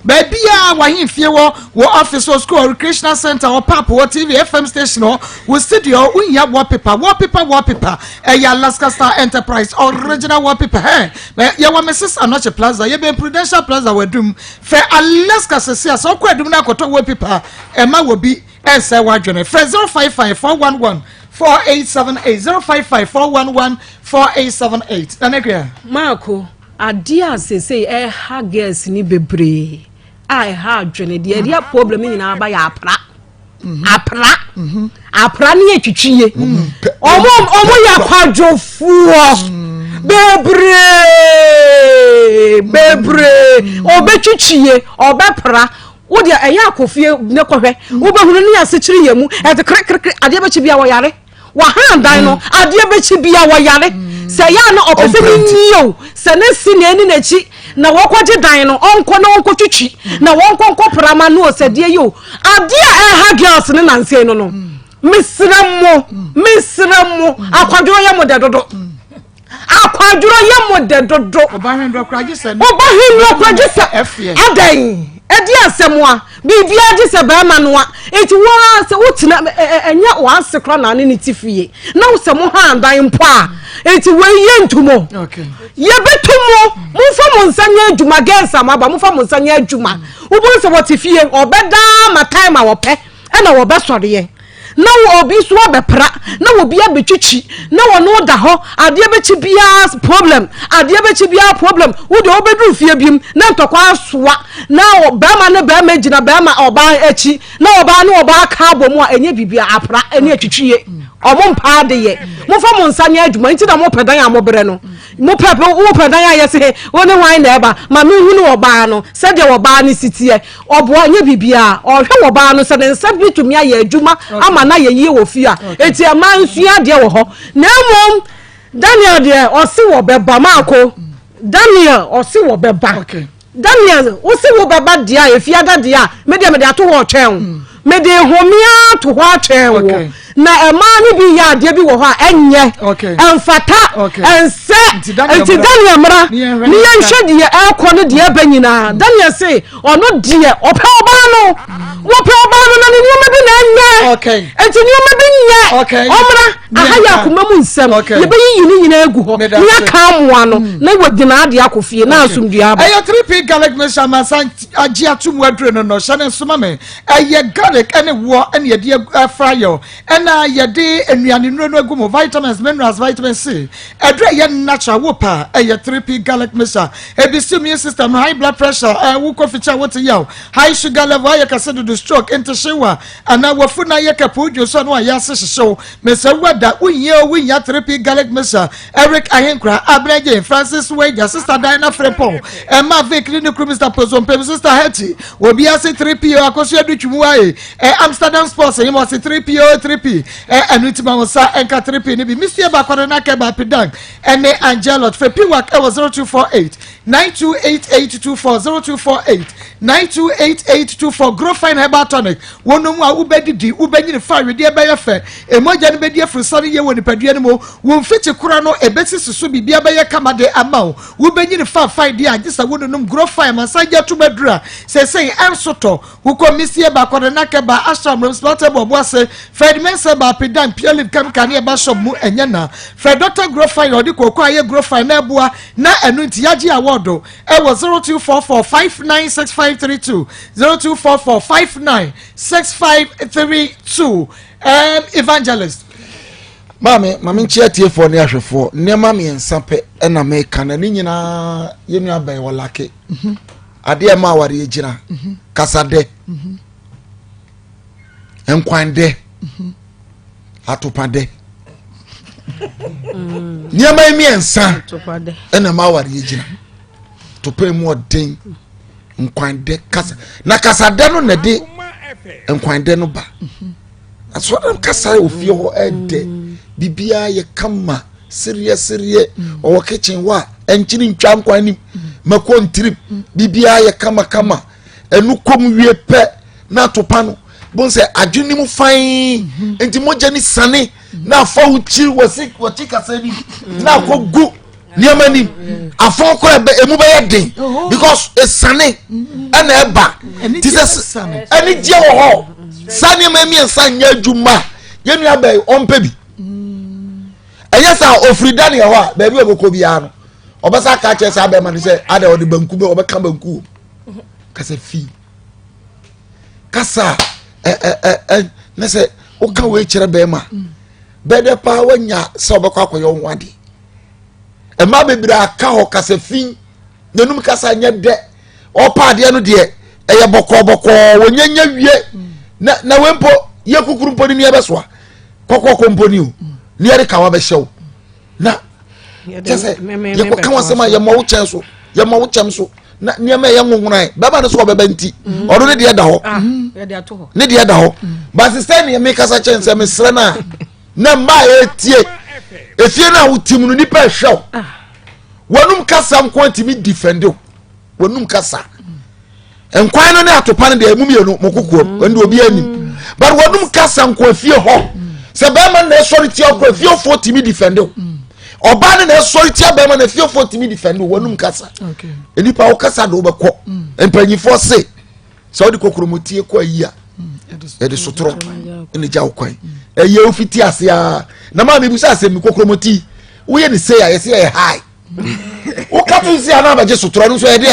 Baby, why in fear war office or school, recreational center or pap or TV FM station or studio. We have wallpaper. Alaska Star Enterprise original wallpaper. Hey, you want Mrs. Anoche Plaza, you be Prudential Plaza, we doom. Fair Alaska says, so quite do not go to wallpaper. Emma will be say wadwene fresh 055-411-4878 055-411-4878 nanekria Marco adia sese ha girls ni bebre I ha adwene de dia problem nyina ba ya apra apra ni etwitwie omo ya kwadwofuo bebre obetwitwie obepra wo de eya akofie ne kohwe wo behunu ni asechiri yemu e de krek ade bechi bia wo yare wa han dan no ade bechi bia wo yare se ya no opese ni nyo se ne si ne ni nachi na wo kwaje dan no onko na onko twitwi na wonko prama no se de yo ade ha girls ne nanse no misramo akwadwo ya mo de dodo akwadwo ya mo de dodo obahendo kwaje se adan edi asemwa bibia je se ba ma no a eti wa se wotina enya wa sekra na ne tifie na wo se mo ha andan mpo a eti we ye ntumo ye betumo mfa mo nsanya adwuma gensa maba mfa mo nsanya adwuma wo bo se wotifie obeda ma time a wo pe e na wo be sore ye na wo obi so obepra na wo bia betwitwi na wo no da ho ade bechi bia problem wo de obedru fie biem na ntokwa asoa na ba ma ne ba ma gina ba ma oba echi na oba ne oba ka abomu a enye bibia apra ene atwitwie omo mpa de ye mo fa mo nsanya adwuma nti na mo pedan amobere no mo pepe wo pedan ayese woni hwan na eba ma me hu no oba no se de oba ne sitie obo enye bibia ohwe oba no se ne nsa bitumi aye adwuma ama na ye yi wo fia eti amansua de wo ho na mom Daniel de osi wo beba Maako Daniel osi wo beba Daniel osi wo beba dia efia da dia me de ato ho twen me de homia to ho twen wo na ema ni bi ya de bi wo ho a enye enfata ense enti Daniel mra ni yenhwe de ekọ no de eba nyina Daniel say ono de ope oba no wo pe oba no na ni ma bi na enye enti ni ma bi nye omra aha ya Akoma mu nsem ye be yi ni nyina egu ho ni aka amwa no na wodina ade akofie na asumdua aba ayo 3p garlic mesha masan agi atum wadre no no hye ne soma me aye garlic ene wo ene ye de fryer na ye de enuane no egu mo vitamins minerals vitamin C edre ye natural wo pa aye 3p garlic mesha ebisi immune system high blood pressure wo coffee cha what yaw high sugar level aye kase do stroke into shewa ana wafuna ye kapojo so no aye sehyew mesa wada unya 3p garlic mesha Eric Ahenkra Abreje Francis Wager Sister Diana Frepo Emma Vic Clinic Mr. Pozon Sister Hetty obi ase 3p akoso adutwumu aye Amsterdam Sports him was 3p enutima wosa enka 3p ni bi Mr. Bakwara na ke ba pedang ene Angelot Frepi work e was 0248 928824 0248 grow fine herbal tonic wonum a ubedidi ubenyine fa wede be ye fe emoja ne bedi afrisori ye woni padua ne mo won fiti kura no ebesi susu bibia be ye kamade amao ubenyine fa fine dia agisa wonum grow fine masaja to bedura say ensoto wuko misie ba kwade na ke ba ashram responsible boase Fred Mensa ba pedan piolip kam kan ye ba shop mu enyana Fred Dr. grow fine odi kokko aye grow fine na bua na enu nti yaji award e was 0244596532 0244596532 evangelist mame nchia tiefo ne ahwefo nema me ensape na me kana ni nyina yenu abai walake ade ma ware ejira kasade enkwande atopade nema mi ensa na ma ware ejira tope mu odin nkwande kasa na kasade no na de nkwande no ba aso na kasa ofie ho ede bibia ye kama serie o kitchen wa enchiri ntwa nkwanim makontrip bibia ye kama enu kom wie pe na topa no bon se adwenim fan enti moja ni sane na fa uchi wasi kasa ni na ko gu niamani afon ko ebe emu be yeden because esane ana eba tise ani je wo ho sane ma mi ensanya adwuma yenu abai ompe bi eyesa ofri Daniel wa ba bi oboko bia no obasa ka che sa ba ma ni se ada odi banku be obeka banku kasa fi kasa na se o ka we kire be ma be de pa wanya se obekwa akoyo nwade e ma bebira aka ho kasafin nenum kasa nya de o pa de no de eye bokọ wonyanya wie na wempo ye kukuru mponi ni ebesoa kokọ komponi o ni ere ka wa be hyew na jese ye ko kan wasema ye mo wo chen so ye mo wo chem so na niema ye ngungunan baba no so obeba nti odo ne de da ho ne de da ho ba sister ne me kasa chen se me sre na ma etie efie na utim no nipa hwew wonum kasa nkwanti mi defendo wonum kasa enkwan no ne atopa ne de emumienu mokokuo ende obi anim but wonum kasa nkwafie ho se ba ma na sorry ti akwafie ofo timi defendo oba ne na sorry ti ba ma na fie ofo timi defendo wonum kasa okay enipa wo kasa do bekọ empanyifo se saudi kokromotie ko ayia e de sotro ene ja okwan eye ofiti ase a na ma me busa ase mi kokromoti wo ye ne say ya ye high o katu si ana ba je sotro no so e de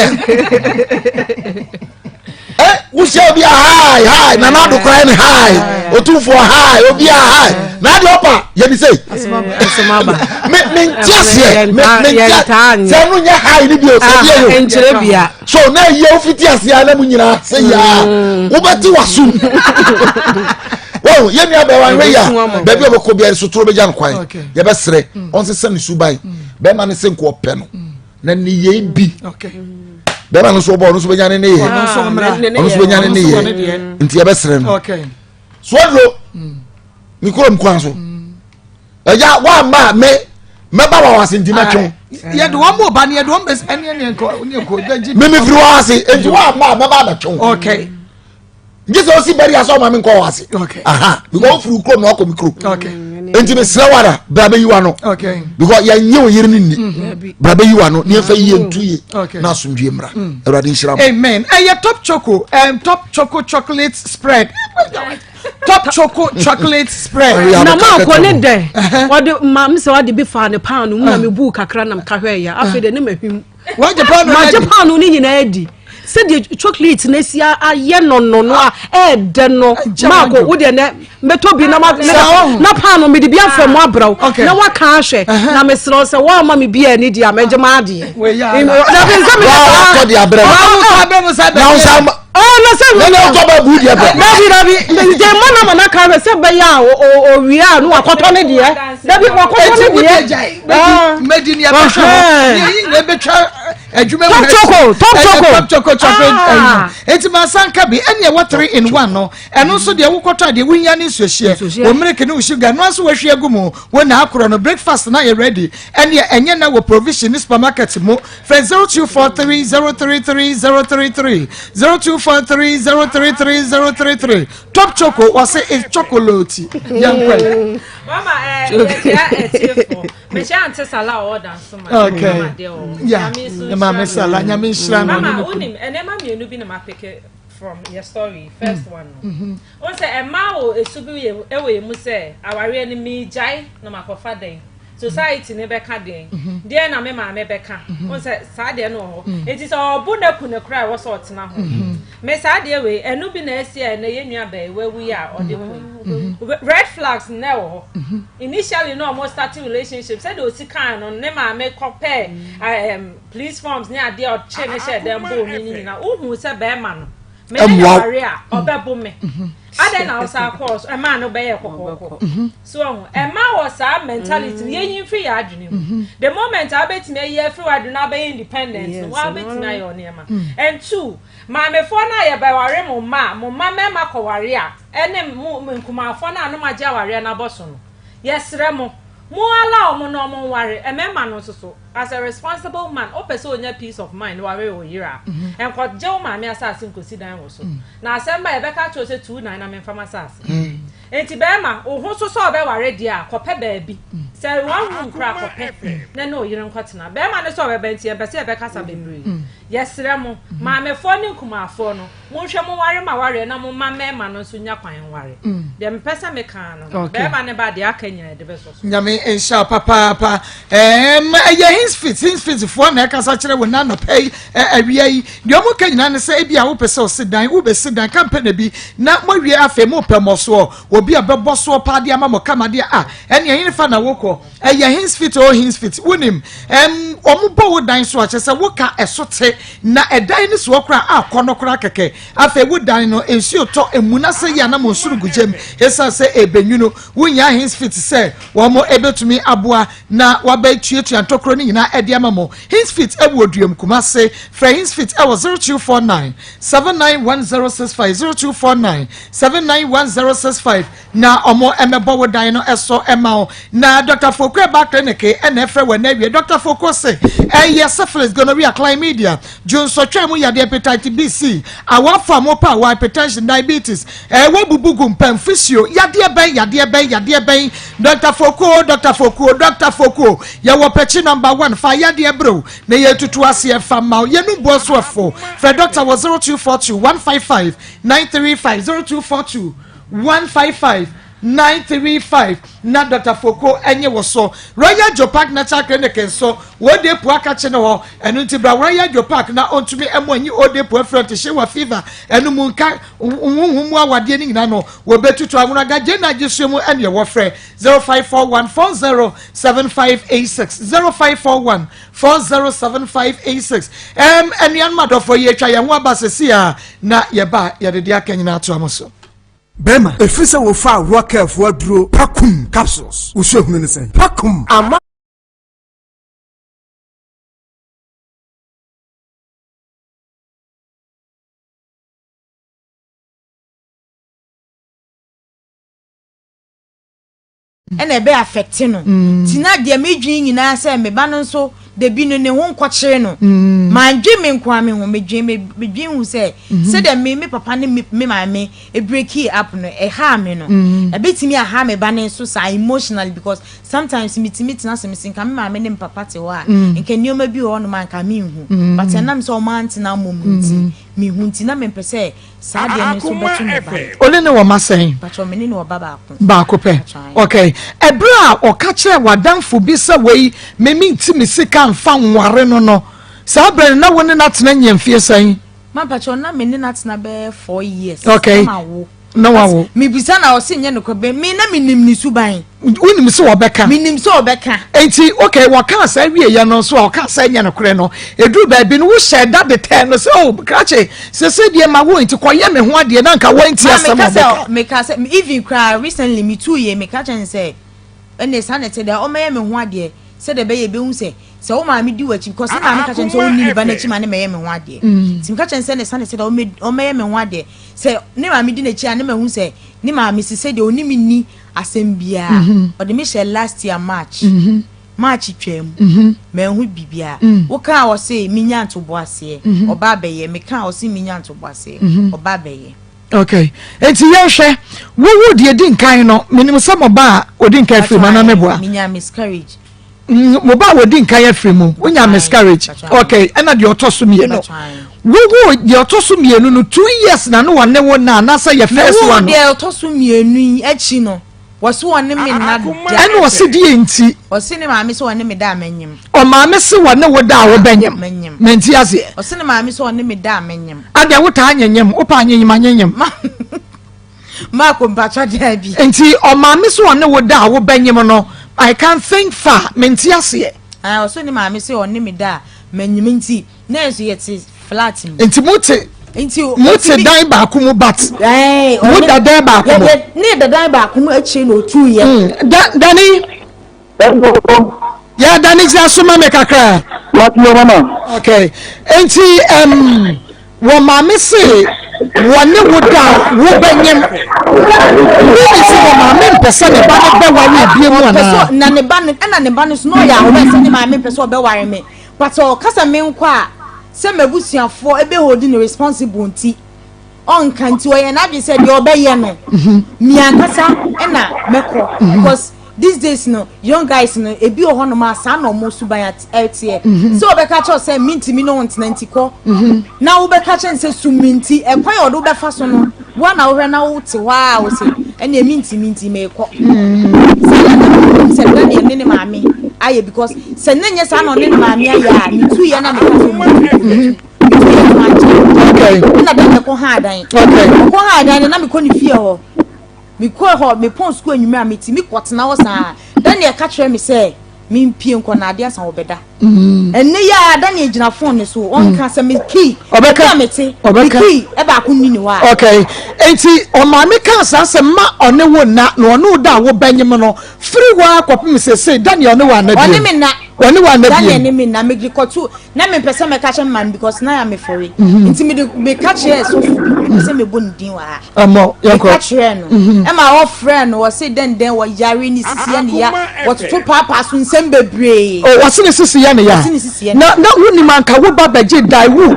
wo se obi high na na do cry ne high o tu for high obi high na de opa ye ni say asema ba me tiase me se no nya high ni bi o se bi yo enjere bia so na ye ofiti ase ana mu nyina se ya wo beti wasum wow ye mi abewa we ya be bi obeko bia sotro be jan kwan ye be sere on se sani subai be ma ne se nko ope no na ni ye bi okay be ma no so bo no so be jan ne ye no so be jan ne ye nti ye be sere no okay so lo mi ko m kwan so ya wa ma me ba wa wase ndi ma twon ye do mo ba ne ye do mbes ene ko ganji me firi wa wase enti wa ma ba twon okay Jesus osi bari aso ma me nko wase aha because furu kro na akọ mikro okay enti me srawara bra be yiwa no okay because ya nye oyire ni bra be yiwa no ne fa yiye ntuye na asomdwe mra awrade nshira amen top choco chocolate spread top choco chocolate spread na ma ko ne de wode mam se wode bi fa ne pan mu na me bu kakra na mkahwe ya afede ne mahwim wa Japan ni nyina edi said the chocolate nesia aye no a de no mako wo de ne meto bi na pan me de bi afam abraw na wa ka ahwe na me sro se wa ma me bi ani dia meje ma ade na be se me ko di abraw na se me no to ba bu di abraw Dabi de mana na ka se be ya o wia no akoto ne de dabi akoto ne de medini ya ba hwe ye be twa adwuma top choco chocolate enti masanka bi ene wa 3 in 1 no eno so de wokoto de wunya ne nsuhye wo mereke ne sugar no aso wahwe agumu wo na akoro no breakfast na ye ready ene enye na wo provision ni supermarket mo for 0243033033 0243033033 top choco was is chocolate young mama etiefo me sha ante sala order so ma okay yeah mama sala nyame shira no mama unim enema mienu bi na ma pick from your story first one on say emma o esubi ewe mu say aware ni mi jai na makofa den society ne beka den de na me ma me beka on say sa de no ho enti so obu na ku ne kra wo so otena ho me sa de we enu bi na esia na ye nua ba ewu ya ode ko red flags na wo initially no almost starting relationship said o si kan no ne ma me compare police forms ne ade o che ne she dem bo ni na uhu se be ma no me ne area obebo me ade na osa course e ma no be ye kokoko so e ma was a mentality ye yin free adwene the moment abeti me ye free adwene abe independent wa abeti na yo ne ma and two ma me fo na ye ba ware mo ma me ma ko ware a ene mu nkuma fo na no ma ja ware na boso no yesre mo ala omo no mo ware e me ma no so as a responsible man o pese onya peace of mind ware o yira enko je o ma me asase nkosi dan wo so na asemba e be ka cho se 29 na me fama asase enti be ma o ho so be ware dia kope baabi se wan hu nkra kope na no yire nkotena be ma ne so be enti e be se e be kasa bebre yes remo ma me fo ni kuma fo no mo hwe mo ware ma ware na mo ma mema no so nya kwan ware de me pesa me kan no be ma ne ba de akanya de be so nyame insha papa ya his fit fo na ka sa kire wo na no pay awia yi de mo ka nyina ne se e bia wo pese o sedan wo be sedan campaign bi na mo wie afa mo pe mo so obi abebo so pa de ama mo kama de ene yin fa na woko ya his fit wonim omo bo wo dan so a chese wo ka esote na edan ni so okra akonokra keke afa wo dan no ensuo to emuna se ya na mo suru gujem esa se ebenwuno wonya his fit se wo mo ebetumi aboa na waba tuatua tokro ni nyina ede ama mo his fit ewoduam kuma se fra his fit ewo 0249 791065 0249 na omo emebo wo dan no eso ema na Dr. Fokwe ba clinic ene fra wa na wie Dr. Fokwe se syphilis gonorrhea chlamydia junso twemu ya hepatitis B C awafa mo pa wa hypertension diabetes wa bubugu mpam physio yade ben Dr. Fokwe ya wo pechi number 1 fa yade bro na ye tutu ase fa ma ye nu bo so afo fra Dr. 0242 155 935 0242 155 935 na Dr. Foko enye woso Royal Jopak Natural Clinic so wo de pu aka che ne ho enu ti bra Royal Jopak na ontumi emonyi ode pu front shewa fever enu mu nka humu awade ni nyina no wo betutu amuna ga je na gisemu ene wo frɛ 0541407586 0541407586 enian madofo ye twa ye ho abasesi a na ye ba ye de dia kanyina ato amoso Bema, efisa wo fa rocker for duro pakum capsules. Uso hunu ne sen. Pakum ama ene be affect no. Tina de me dwin nyina se me ba no so de bi no ne ho nkɔkyere no mandwe me nkwa me ho medwen hu se de me papa ne me maame e break up no e ha me no e betimi a ha me ba ne so sa emotionally because sometimes me tina se me sinka me maame ne papa te ho a nke nioma bi ho no man ka me hu but enam so man tina momenti me hu tina me pese sa de me so betu me ba ole ne wo masen but o me ne wo ba ko pe okay ebra o ka kire wadanfo bi se wei me ntimi sika mfa nware no sa brand na woni na tena nyamfie san ma pacho na me ni na tena be 4 years okay na wawo mi bisa na o se nye no ko be me na minim ni suban unim se obeka minim se obeka enti okay waka sa wie ye no so waka sa nye no kore no eduru ba bi no wo share that the 10 no so krache se die ma wo enti koye me ho ade na nka wo enti asem obeka me ka say even cry recently me 2 year me ka chen say ene sanete da o me ho ade se de be ye be hu se o ma mi di wachi because na mi ka chen so ni ba na chi ma ne me ye me ho ade tim ka chen se ne sanete da o me ye me ho ade se ne ma mi di na chi ane me hu se ne ma mi se de oni mi ni asem bia o de me share last year March twem me hu bibia wo ka o se mi nya nto bo ase oba be ye me ka o se mi nya nto bo ase oba be ye okay enti ye hwe wo de di nkan no minim se mo ba odi nkan firi ma na meboa mi nya miscarriage mo ba wodi nkan ya firi mu wonya miscarriage okay ena de otoso mienu wo de otoso mienu no 2 years na no wone wo na say your first one de otoso mienu achi no wose wone me na da ena wose die enti wose ne maame se wone me da amanyem o maame se wone wo da wo banyem menti ase wose ne maame se wone me da amanyem ade wo ta anyanyem wo pa anyanyem ma ko mpacha da bi enti o maame se wone wo da wo banyem no I can't think far menti ase wose ne maame se wone me da manyem enti na so yeti flat me enti muti dan ba ku mu bat mu da dan ba ku ne da dan ba ku mu achi no 2 years Dani ya Dani ja suma me kakra what your mama okay enti wo maame se wone wo da wo banyem wo se wo maame mpesa ne ba ne be ware bie mu ana na ne ba no so no ya wo se ne maame mpesa o be ware me but o kasa me nkwa a se mabusuafo ebe holding the responsible nti on kanti o ye na bi se de obeye no mi ankasa na meko because these days no young guys no ebi o hono ma sa na omo suban etie so obeka cho say minti mi no ntinanti ko na obeka chen say suminti e kwan odo be fa so no wa na wo na wo te wa wo se ene minti me ko say na ne maami aye because say nenye sa na ne maami aya ni tu ye na me ka so okay na dem ko ha dan okay ko ha dan na me ko ni fie ho me ko ho me pon school enwuma ameti me kwotena wo sa dan e ka kire me say me mpie nko na ade asan obeda enne ya dan e gina phone ne so on ka say me key obeka meti key e ba ko nini wa okay enti o ma me ka sa se ma one wo na no da wo banyem no free wa akopim say Daniel ne wa na bi oni me na wani wa na bi Daniel ne me na me gikotu na me pese me ka che man because na ya me fori enti me ka che so say me bondin wa amo yanko ka che no e ma o friend wo say den wo yare ni sisi ya ne ya wo to papa so nsem bebre oh wo se sisi ya ne ya na woni man ka wo baba je Daewoo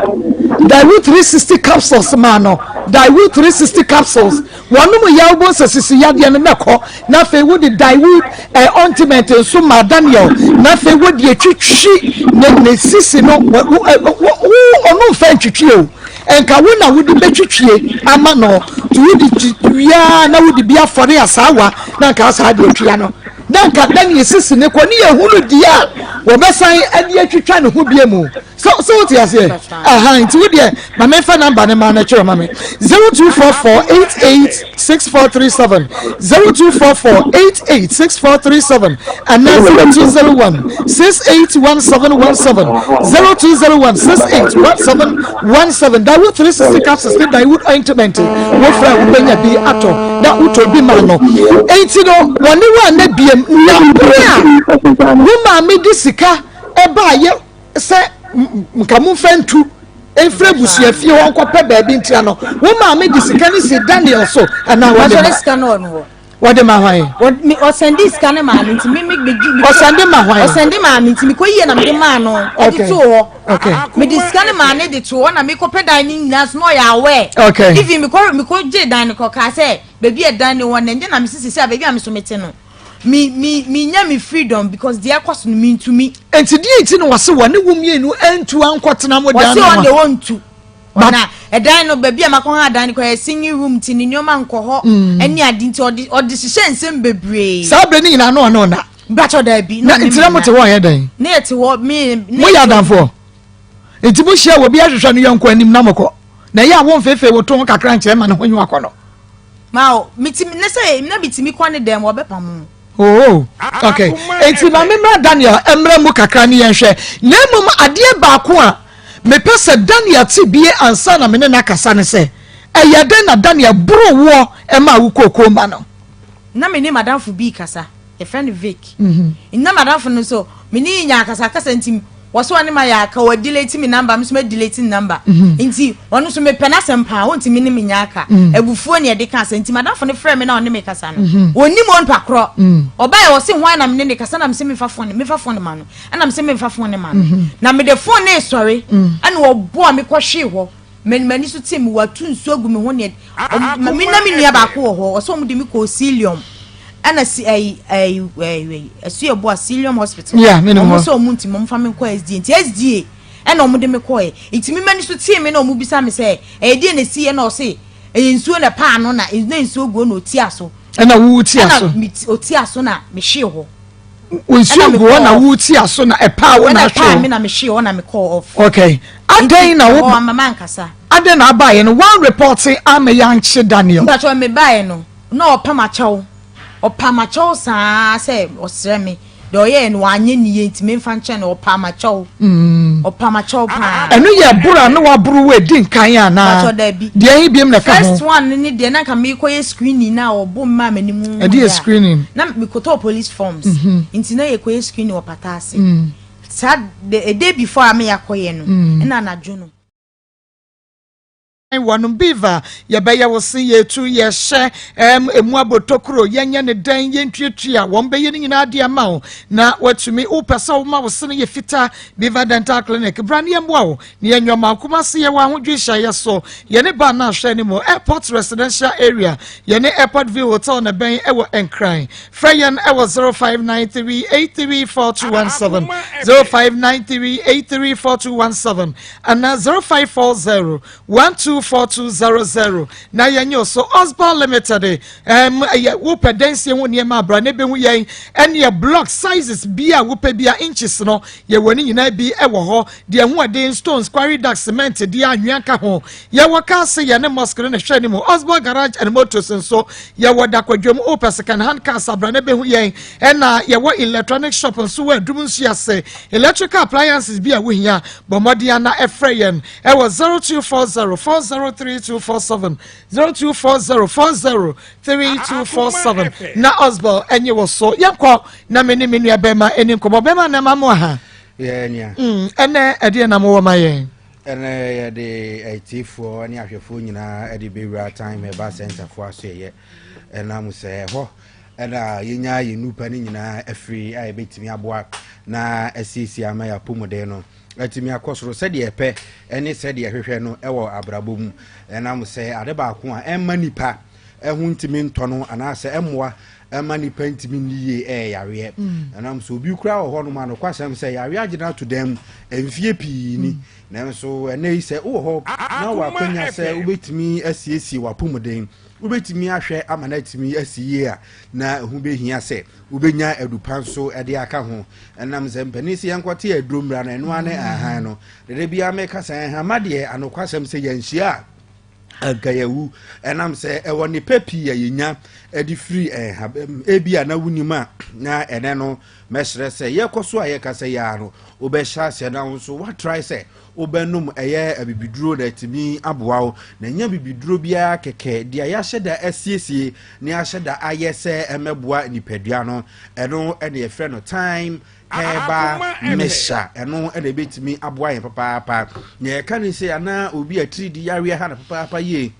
360 capsules man no Daewoo 360 capsules wonu mu ya wo se sisi ya de ne meko na fe wo di Daewoo ointment so ma Daniel na fe wo di etwitwi ne sisi no onu fa etwitwi o enka wo na wo di betwitwie ama no to wo di ya na wo di bia fore asawa na nka asa de etwia no na nka Daniel sisi ne ko ni ehunu dia wo besan ade etwitwa ne ho bia mu so what you say nti wo de ma me fa number ne ma na kire ma me 0244886437 0244886437 and 0201681717 0201681717 Daewoo 360 capsules with Daewoo ointment wo fra wo benya bi ato na uto bi ma no enti no woni wa na biem na wo ma me di sika e ba ye se nkamu fantu efre busia fie won kope ba bi ntia no wo ma me di sika ni se Daniel so ana wo de sika no no wo de ma hwan o sendi sika ne ma nti me o sende ma hwan o sendi ma nti me ko yie na me ma no e di to ho okay me di sika ne ma ne di to ho na me kope dan ni nas no ya we okay if me ko je dan ko ka say baby e dan ni won na nje na me sisi say baby am so mete no me nya me freedom because they are cost me to me enti di enti no wase wone wumienu entu ankotena mo dan no wase on the want to na e dan no baby amakon ha dan ko singing room ti ni nyoma nko ho eni adi nti odi hihye nsem bebre sabre ni na no na bacho da bi na ntira mo te won ye dan na eti wo me mo ya danfo enti mo hia wo bi ahwehwe no yanko anim na moko na ya won fefe wo to kakra nche ma na honyu akono mao mitimi ne say na bitimi kwane dem wo bepam oh okay enti ma memra Daniel emra mu kakra ni yenhwe na mum ade ba ko a me pese Daniel ti bie ansa na me ne nakasa ne se eyade na Daniel bro wo e ma wo kokko ma no na me ni madam fu bi kasa e friend Vic na madam fu no so me ni nya kasa ntim waso ani ma ya ka wa delete me number me so me delete number nti wonu so me pena sempa wonti me ni me nya aka abufuo ne de ka nti madam fu ne frɛ me na one me kasa no oni mo npa kro oba ye wo se hwan na me ne kasa na me se me fa phone ma no ana me se me fa phone ma no na me de phone ne sorry ana wo bo me kɔ hwe ho mani so tim watu nsu agu me ho ne me na me nua ba ko ho so mo de me ko cilium ana si asu ebo Asylum Hospital yeah me no so munti mom fa me ko SDA ana omo de me ko itimi mani so tie me na omo bisa me say die na si na o say nsuo na pa no na nsuo ogu na oti aso ana wu ti aso oti aso na me hwe ho nsuo ogu na wu ti aso na e pa wo na hwe me na me hwe ho na me call off okay aden na wo mama nkasa aden na abaye no one reporting am yanche Daniel but when me bae no na opamachaw sa say osre me do ye no anye ni enti me mfa nche na opamachaw pa enu ye bura no wa buru we din kan ya na de hin biem na ka ho first one ni de na ka me koye screening na obo mma manimu e de screening na me ko to police forms enti na ye koye screening opatase sad the day before me yakoye no na na juno Wanum beaver, ya baya will see ye 2 years share, Mwabo Tokuro, Yan and Dan Yen Tria, one bay in Adia Mao. Now, what to me, Upasa Ma was sending a fitter, Beaver Dental Clinic, Brandy and Wow, near your Malcoma see one would you share so, Yaneba now anymore, airport residential area, Yane airport view will turn a bay ever and crying. Freyan ever 0593 834217, 0593 834217, and now 0540 124200. Na yanyo so Osborne Limited wo pedensi ho ne ma bra ne be hu yen ene block sizes bia wo pe bia inches no ye woni nyina bi e wo ho de hu ade stones quarry dark cement de anwea ka ho ye wo ka se ye ne mosque ne hwe ni mo Osborne garage and motors so ye wo da kwadwom open second hand car sabra ne be hu yen ena ye wo electronic shop so wo adum nsu ase electrical appliances bia wo hia bomodia na efreyen e wo 0240403247 0240403247 na Osborne enye wo so yakọ na meni abema eni komo bema na mamo ha ye nia ene ede na mo ma ye ene ye de aitifo ani ahwefo nyina ede bewura time eba center fo aso ye ena mu se ho ena yenya ye nupa ni nyina afri a ebetimi aboa na asisi ama ya pomode no atimi akosoro se de epe ene se de hwehwe no ewo abrabom ena mu se ade ba ko a emma nipa ehun ntimi ntono ana se emmoa emma nipa ntimi niye yare ena mu so obi kura wo ho no ma no kwasem se yare agina to dem emfie pii ni na so ene se wo ho na wa kwanya se ubetimi asiesi wa pomode ubetimi ahwe amanatimi asiye a na hu behia se ubenya adupan so ede aka ho enam ze mpanisi yankwate adromra na eno ane ahan no de bia meka san ha made anokwasem se yanhia agayawu enam se ewo ne papi ya yenya edi free ebia na wunima na ene no mesre se yekoso ayekase ya no obehya se na so what try se obenum eye abibiduro da timi aboawo na nya bibiduro bia keke dia ya hyeda asiesie ne ya hyeda ayese emeboa nipadua no eno ene ye frɛ no time eba mesha eno ene betimi aboa yen papa na ye kan se ana obi atridi yare ha na papa ye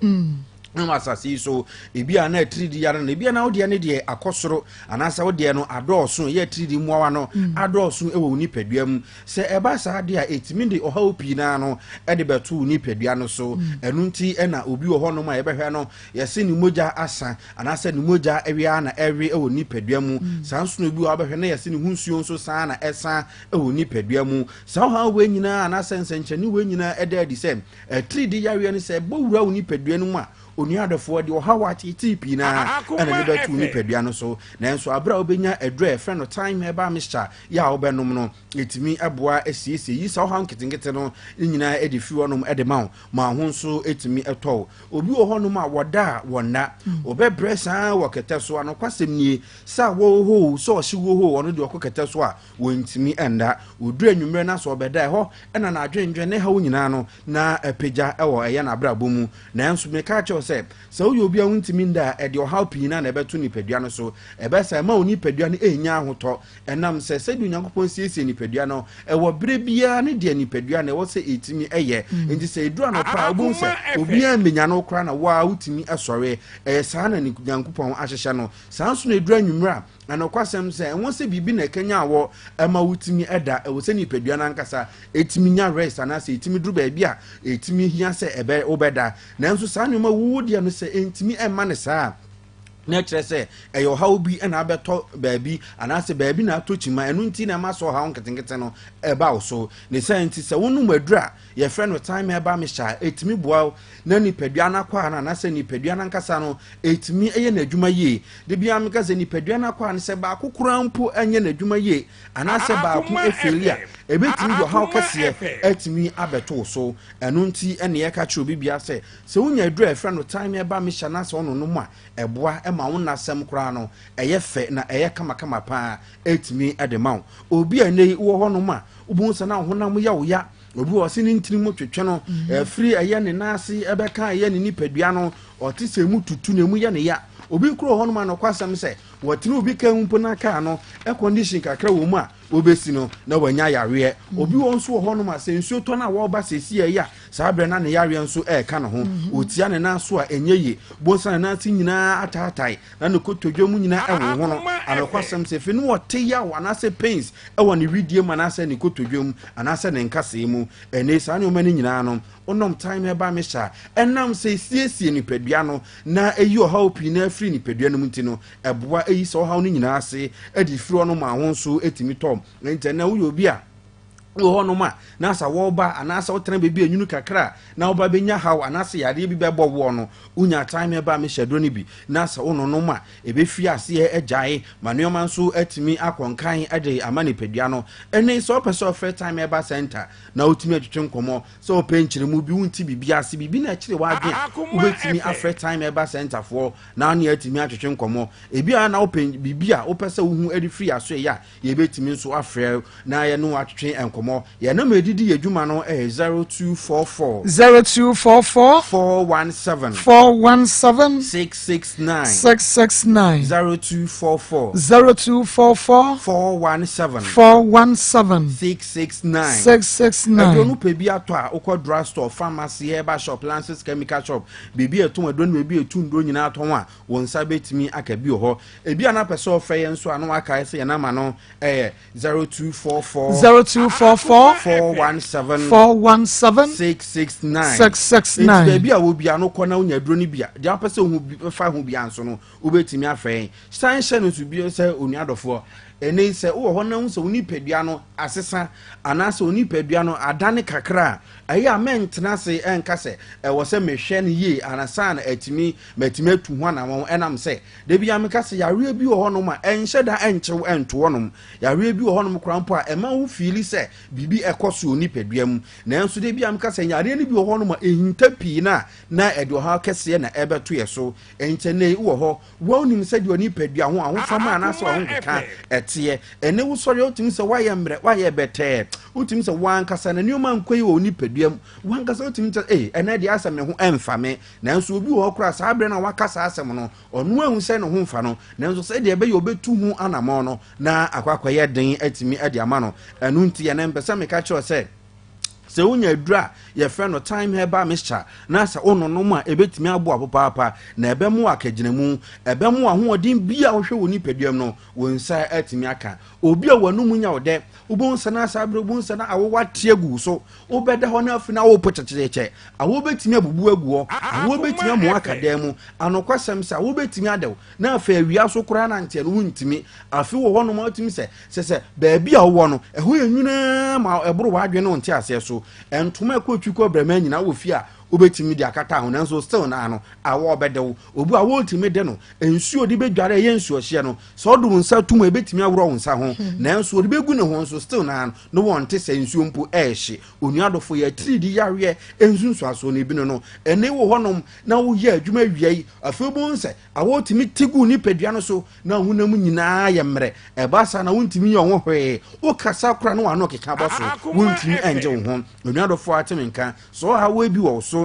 no asasi so ebia na 3D yare na ebia na odi ne de akosoro anasa odi no adoso ye 3D muawa no adoso ewo nipadua mu se eba sa de a etimi de oha opi na no e de betu nipadua no so enu nti e na obi wo ho no ma ye behwe no ye se ni moja asa anasa ni moja ewia na ewe ewo nipadua mu sanso no obi wo behwe na ye se ni hunsuo so sa na esa ewo nipadua mu sa ha we nyina anasa nsenche ni we nyina e de adi se 3D yare ni se bowura wo nipadua no mu a oniadefo de ohawa titipi na ana ne batu ni padua no so na enso abra obenya edre friend no time eba mixture ya obenom no etimi aboa asiesie yi sa oha nketenkete no nyina edi fi wonom ede ma ho nso etimi eto obi ohonom a woda wonna obebre san wokete so anokwasem nie sa wo ho so ohye wo ho wono de okokete so a wontimi enda odura nwumre na so obeda ho ena na adwendwe ne ha wo nyina no na apagya ewo eye na abra bomu na enso meka cho so you be untimi nda e de ohaw pii na ebeto nipadua no so ebesa ma onipadua no enya ahoto enam se du nyankopon siesie nipadua no e wo bre bia ne de nipadua na wo se etimi eye nti se edu anopa obu se obi amenya no kra na wa utimi esore saa na nyankopon ahyehye no sanso na edu anwumra anokwasem se won se bibi na kenya wo ema utimi eda e wo se nipadua na nkasa etimi nya rest na se etimi duru ba bia etimi hia se ebe obeda na nso saa nyoma dia no se entimi emma ne saa na kire se eyo hawo bi na abeto baabi anase baabi na atochima enu nti na ma so hawo nketenkete no eba wo so ne senti se wonu madura ye friend no time eba mesha etimi boa na nipadua na kwa na anase nipadua na nkasa no etimi eye na adwuma ye de bia meka se nipadua na kwa ne se ba kokura mpo enye na adwuma ye anase ba ku efelia ebetimi do hawo kase etimi abeto so enu nti ene ye ka chi obi bia se wonya adura friend no time eba mesha na se ono no mu a eboa ma wona sem kra no eye fe na eye kama pa etimi edema obi anei wo ho no ma ubunsa na honam ya wo ya obi wo se ni ntini mo twetwe no free eye ne nase ebeka eye ne nipadua no otise mu tutu na mu ya ne ya obi kro ho no ma no kwasam se wotini obi ka mpo na ka no e condition kakra wo mu a obesi no na wanya yare obi won so ho no ma se nsuo to na wo ba sesi ya saa bre na ne yare nso ka no ho otia ne na so a enye bonsa na ti nyina atatai na ne kotodwo mu nyina ewo ho no anokwasem se fe no wote ya wana se pains ewo ne widie ma na se ne kotodwo mu anase ne nkase mu ene saa ne o mani nyina no onom time eba me sha enam se siesie ni padua no na eyi o haw pi na free ni padua no mti no eboa eyi so haw no nyina ase edi firi no ma ho so etimi tom nti na wo obi a wo no ma na sa wo ba anasa wo tena bebi anyunu kakra na wo ba benya haw anasa yare bi bebo wo no unya time eba me shedro ni bi na sa wo no ma ebe fi ase ejae manuoma nso atimi akonkan ade amane padua no ene so person first time eba center na otimi atwetwe nkomo so penchire mu bi wunti bibi ase bibi na kire wa ade ubetimi afre time eba center for na ne atimi atwetwe nkomo ebi a na open bibi a opese wo hu ade free aso ya ye betimi nso afre na ye no atwetwe enkomo ye na medidi yedwuma no 0244 417 669 0244 417 669 Adonu pebi ato a okọ drugstore pharmacy herbal shop lances chemical shop bebi eto adonu bebi etu ndo nyina ato ho a wonsa betimi akabi ho ebi ana pese ofe ye nso anu aka ese ye na ma no 0244 417 669 baby a wo bia no kọ na unya dro ni bia dia pese hu fa hu bia nso no obetimi afẹ stan hye no to bi se onuadofo ene se wo ho na hu se oni padua no asesa anase oni padua no adane kakra ayi amentena se enka se wo se mehwe ne ye anasa na atimi atu ho na won enam se de bia meka se yare bi wo ho no ma enhye da enchew ento wonom yare bi wo ho no krampo a ema wo fili se bibi ekoso oni padua mu na enso de bia meka se yare ni bi wo ho no ma ehinta pii na edo ha kese na ebeto ye so enche ne wo ho wo nim se de oni padua ho ahofama anase wo nkeka tie ene wo sori otimi se waye mre waye bete otimi se wankasa na nioma nkoi wo ni paduam wankasa otimi se ene de asem ne ho emfame nanso obi wo kora sa abre na wakasa asem no onu ahu se ne ho mfa no nanso se de be ye obetu hu anamo no na akwakoye den atimi ade ama no enu nti ene mpesa meka kyo se se unya dura ye friend no time heba mixture na sa ono no ma ebetimi abo apopapa na ebe mu akaginemu ebe mu ahoodin bia wo hwe woni paduam no wonsa atimi aka obi a wanum nya wode ubonsa na sa abre ubonsa na awo tie gu so obeda ho na afina wo pochecheche awo betimi abubu aguo awo betimi amu akadam mu anokwasem sa wo betimi adew na afa awia so kora na nte no wuntimi afi wo ho no ma atimi se baabi a wo no eho enwuna ma eboro wa adwe no nte ase so entuma ekotwi ko brema nyina wo fi a obetimi di akata ho nanso still na no awo obedewo obu a wo timi de no ensuo di bedware ye nsuo hye no so odum nsa tum ebetimi awro nsa ho nanso odi begu ne ho nso still na no wonte se nsuo mpo ehye onuadofo ye 3D yare ensunsu aso ne bi no ene wo honom na wo ye adwuma wiei afebu nse awo timi tigu ni padua no so na hunam nyina ye mre ebasa na wontimi ye ho hwe wo kasa kra no ano keka boso wontimi enje wo ho onuadofo atemenka so ha wo bi wo so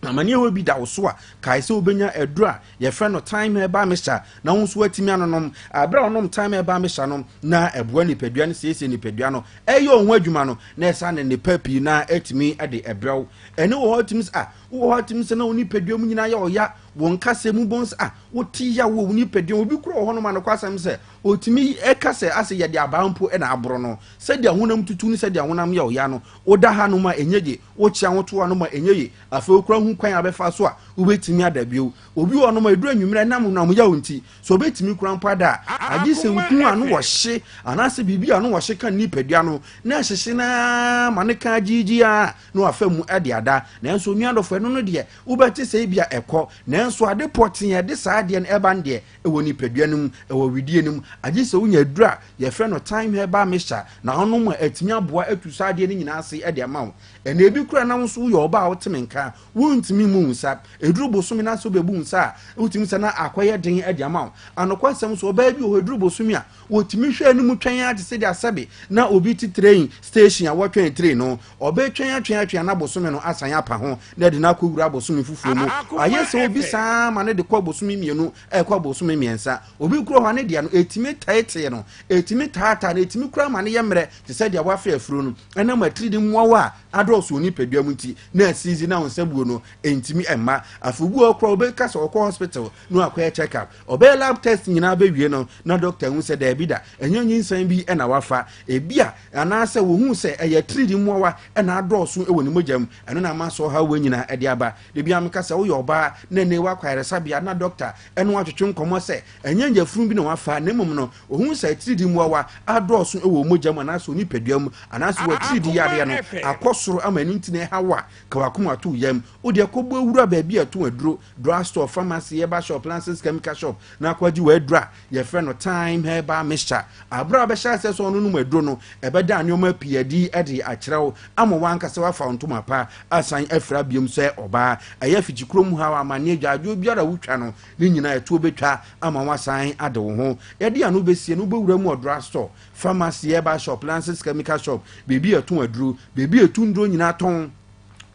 na mani ewe bi da oso a kai se obenya edura ye friend no time eba mesha na wonso atimi anonom abra onom time eba mesha no na eboa ni padua no siesie ni padua no eyo ho adwuma no na esa ne papi na atimi ade ebrew ene wo atimi wo atimi se na oni padua mu nyina ya oya won kase mu bons woti ya wo ni padua obi kuro ho no ma no kwasem se otimi ekase ase ye de abampo na abro no se de honam tutu ni se de honam ya oya no oda ha no ma enyeje wo chia woto no ma enyeye afa okura hu kwan abefa so a obetimi adabio obi wo no ma edura nwumre nam ya wonti so obetimi kura mpada agi se nku anu wo hye anase bibi anu wo hye kan ni padua no na hyehye na maneka agigi a no afa mu ade ada na enso nuadofo no de wobeti se bia ekọ na enso ade potin ye de saade no eba nde ewo ni padua num ewo widie num agi se unya dura ye frɛ no time heba mesha na ono mu atimi aboa atu saade ni nyina ase ede amawo ene ebi kura na nso wo yoba a wotemenka wontimi mu nsa eduru bosumi na so bebu nsa wotimi sa na akoye den ade amawo anokwasem so oba bi ho eduru bosumi a wotimi hwe anu mu twen ate se dia sabe na obi ti train station a wotwen train no obe twen atwen na bosome no asan apa ho na de na kowura bosome fufuo mu aye se obi saa ma ne de kwa bosome mienu kwa bosome miensa obi kuro ho ne dia no etimi taite no etimi tata na etimi kura ma ne yemre te se dia wafa afuro no na matri di mwawa adroso oni padua mu nti na asizi na onsabuo no entimi emma afubu okro obe kasa okọ hospital no akwa check up obe lab test nyina be wie no na doctor hu se da bida enyenyi nsan bi na wafa ebia anase wo hu se eye tridi mwawa na adroso ewo ni mogam eno na ma so ha wo nyina ede aba de bia me kasa wo yoba na ne wa kwaire sabia na doctor eno atwetwe nkomo se enyenja furu bi na wafa na mum no ohun se tridi mwawa adroso ewo mogam anase oni padua mu anase wo tridi yare no akosoro amani ntine hawa ka wakoma to yam odi akogbo ewura ba bia to aduro drugstore pharmacy eba shop lances chemical shop na kwaji we dra ye friend no time heba mixture abra be sha se so no no aduro no ebe da anyoma piadi ede akrew amo wanka se wa fa ntoma pa asan afra biom se oba aya fichikrom hawa amane adwo biara wutwa no ni nyina eto betwa ama wasan ade wo ho ye de anu besie no bewura mu drugstore pharmacy eba shop lances chemical shop bebi eto aduro bebi etu ndro nyina ton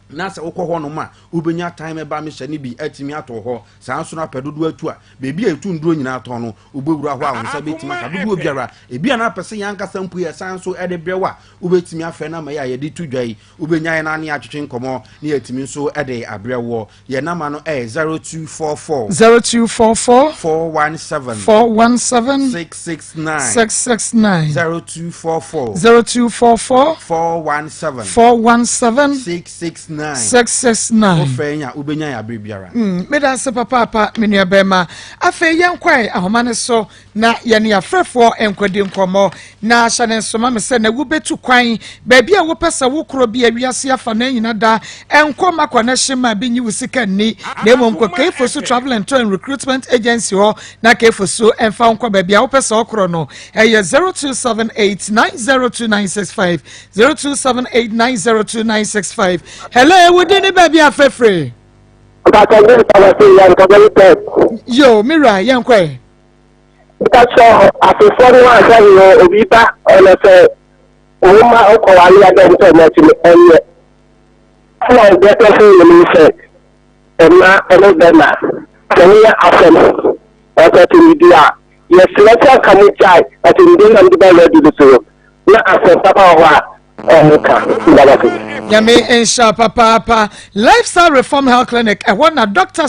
na se wokọ ho no ma ubenya time ba me hye ne bi atimi ato ho saa so na pedodo atu a bebi etu ndro nyina ato no ubewura ho a wonsa betimi aka dodo biara ebia na pese yanka sampu ye san so ede brewa ubetimi afa na ma ya ye de tu dwai ubenya na ne atwetwe nkomo ne yatimi so ede abrewo ye na ma no 0244 417 669 0244 417 669 ofenya ubenya ya bibiara meda se papa menua bema afa yenkwai ahomane so na yene afrefo enkwade nkomo na hyane soma me se na wubetu kwan ba bia wo pesa wo kro bia wiase afa na nyina da enkoma connection ma bi nyi wusika ni na emom kefo so travel and tour recruitment agency ho na kefo so emfa nkwa ba bia wo pesa okro no 0278902965 0278902965 hello wudini baby afefre yo mira yankwe that's all afefre no asa yo obiba ona se oma okowale again to much enye ana better say you say emma elodema kenya afem ota to media yes let's come chai at in the land by ready so na afem papa wa Yami Ensha Papa Lifestyle Reform Health Clinic. I want a doctor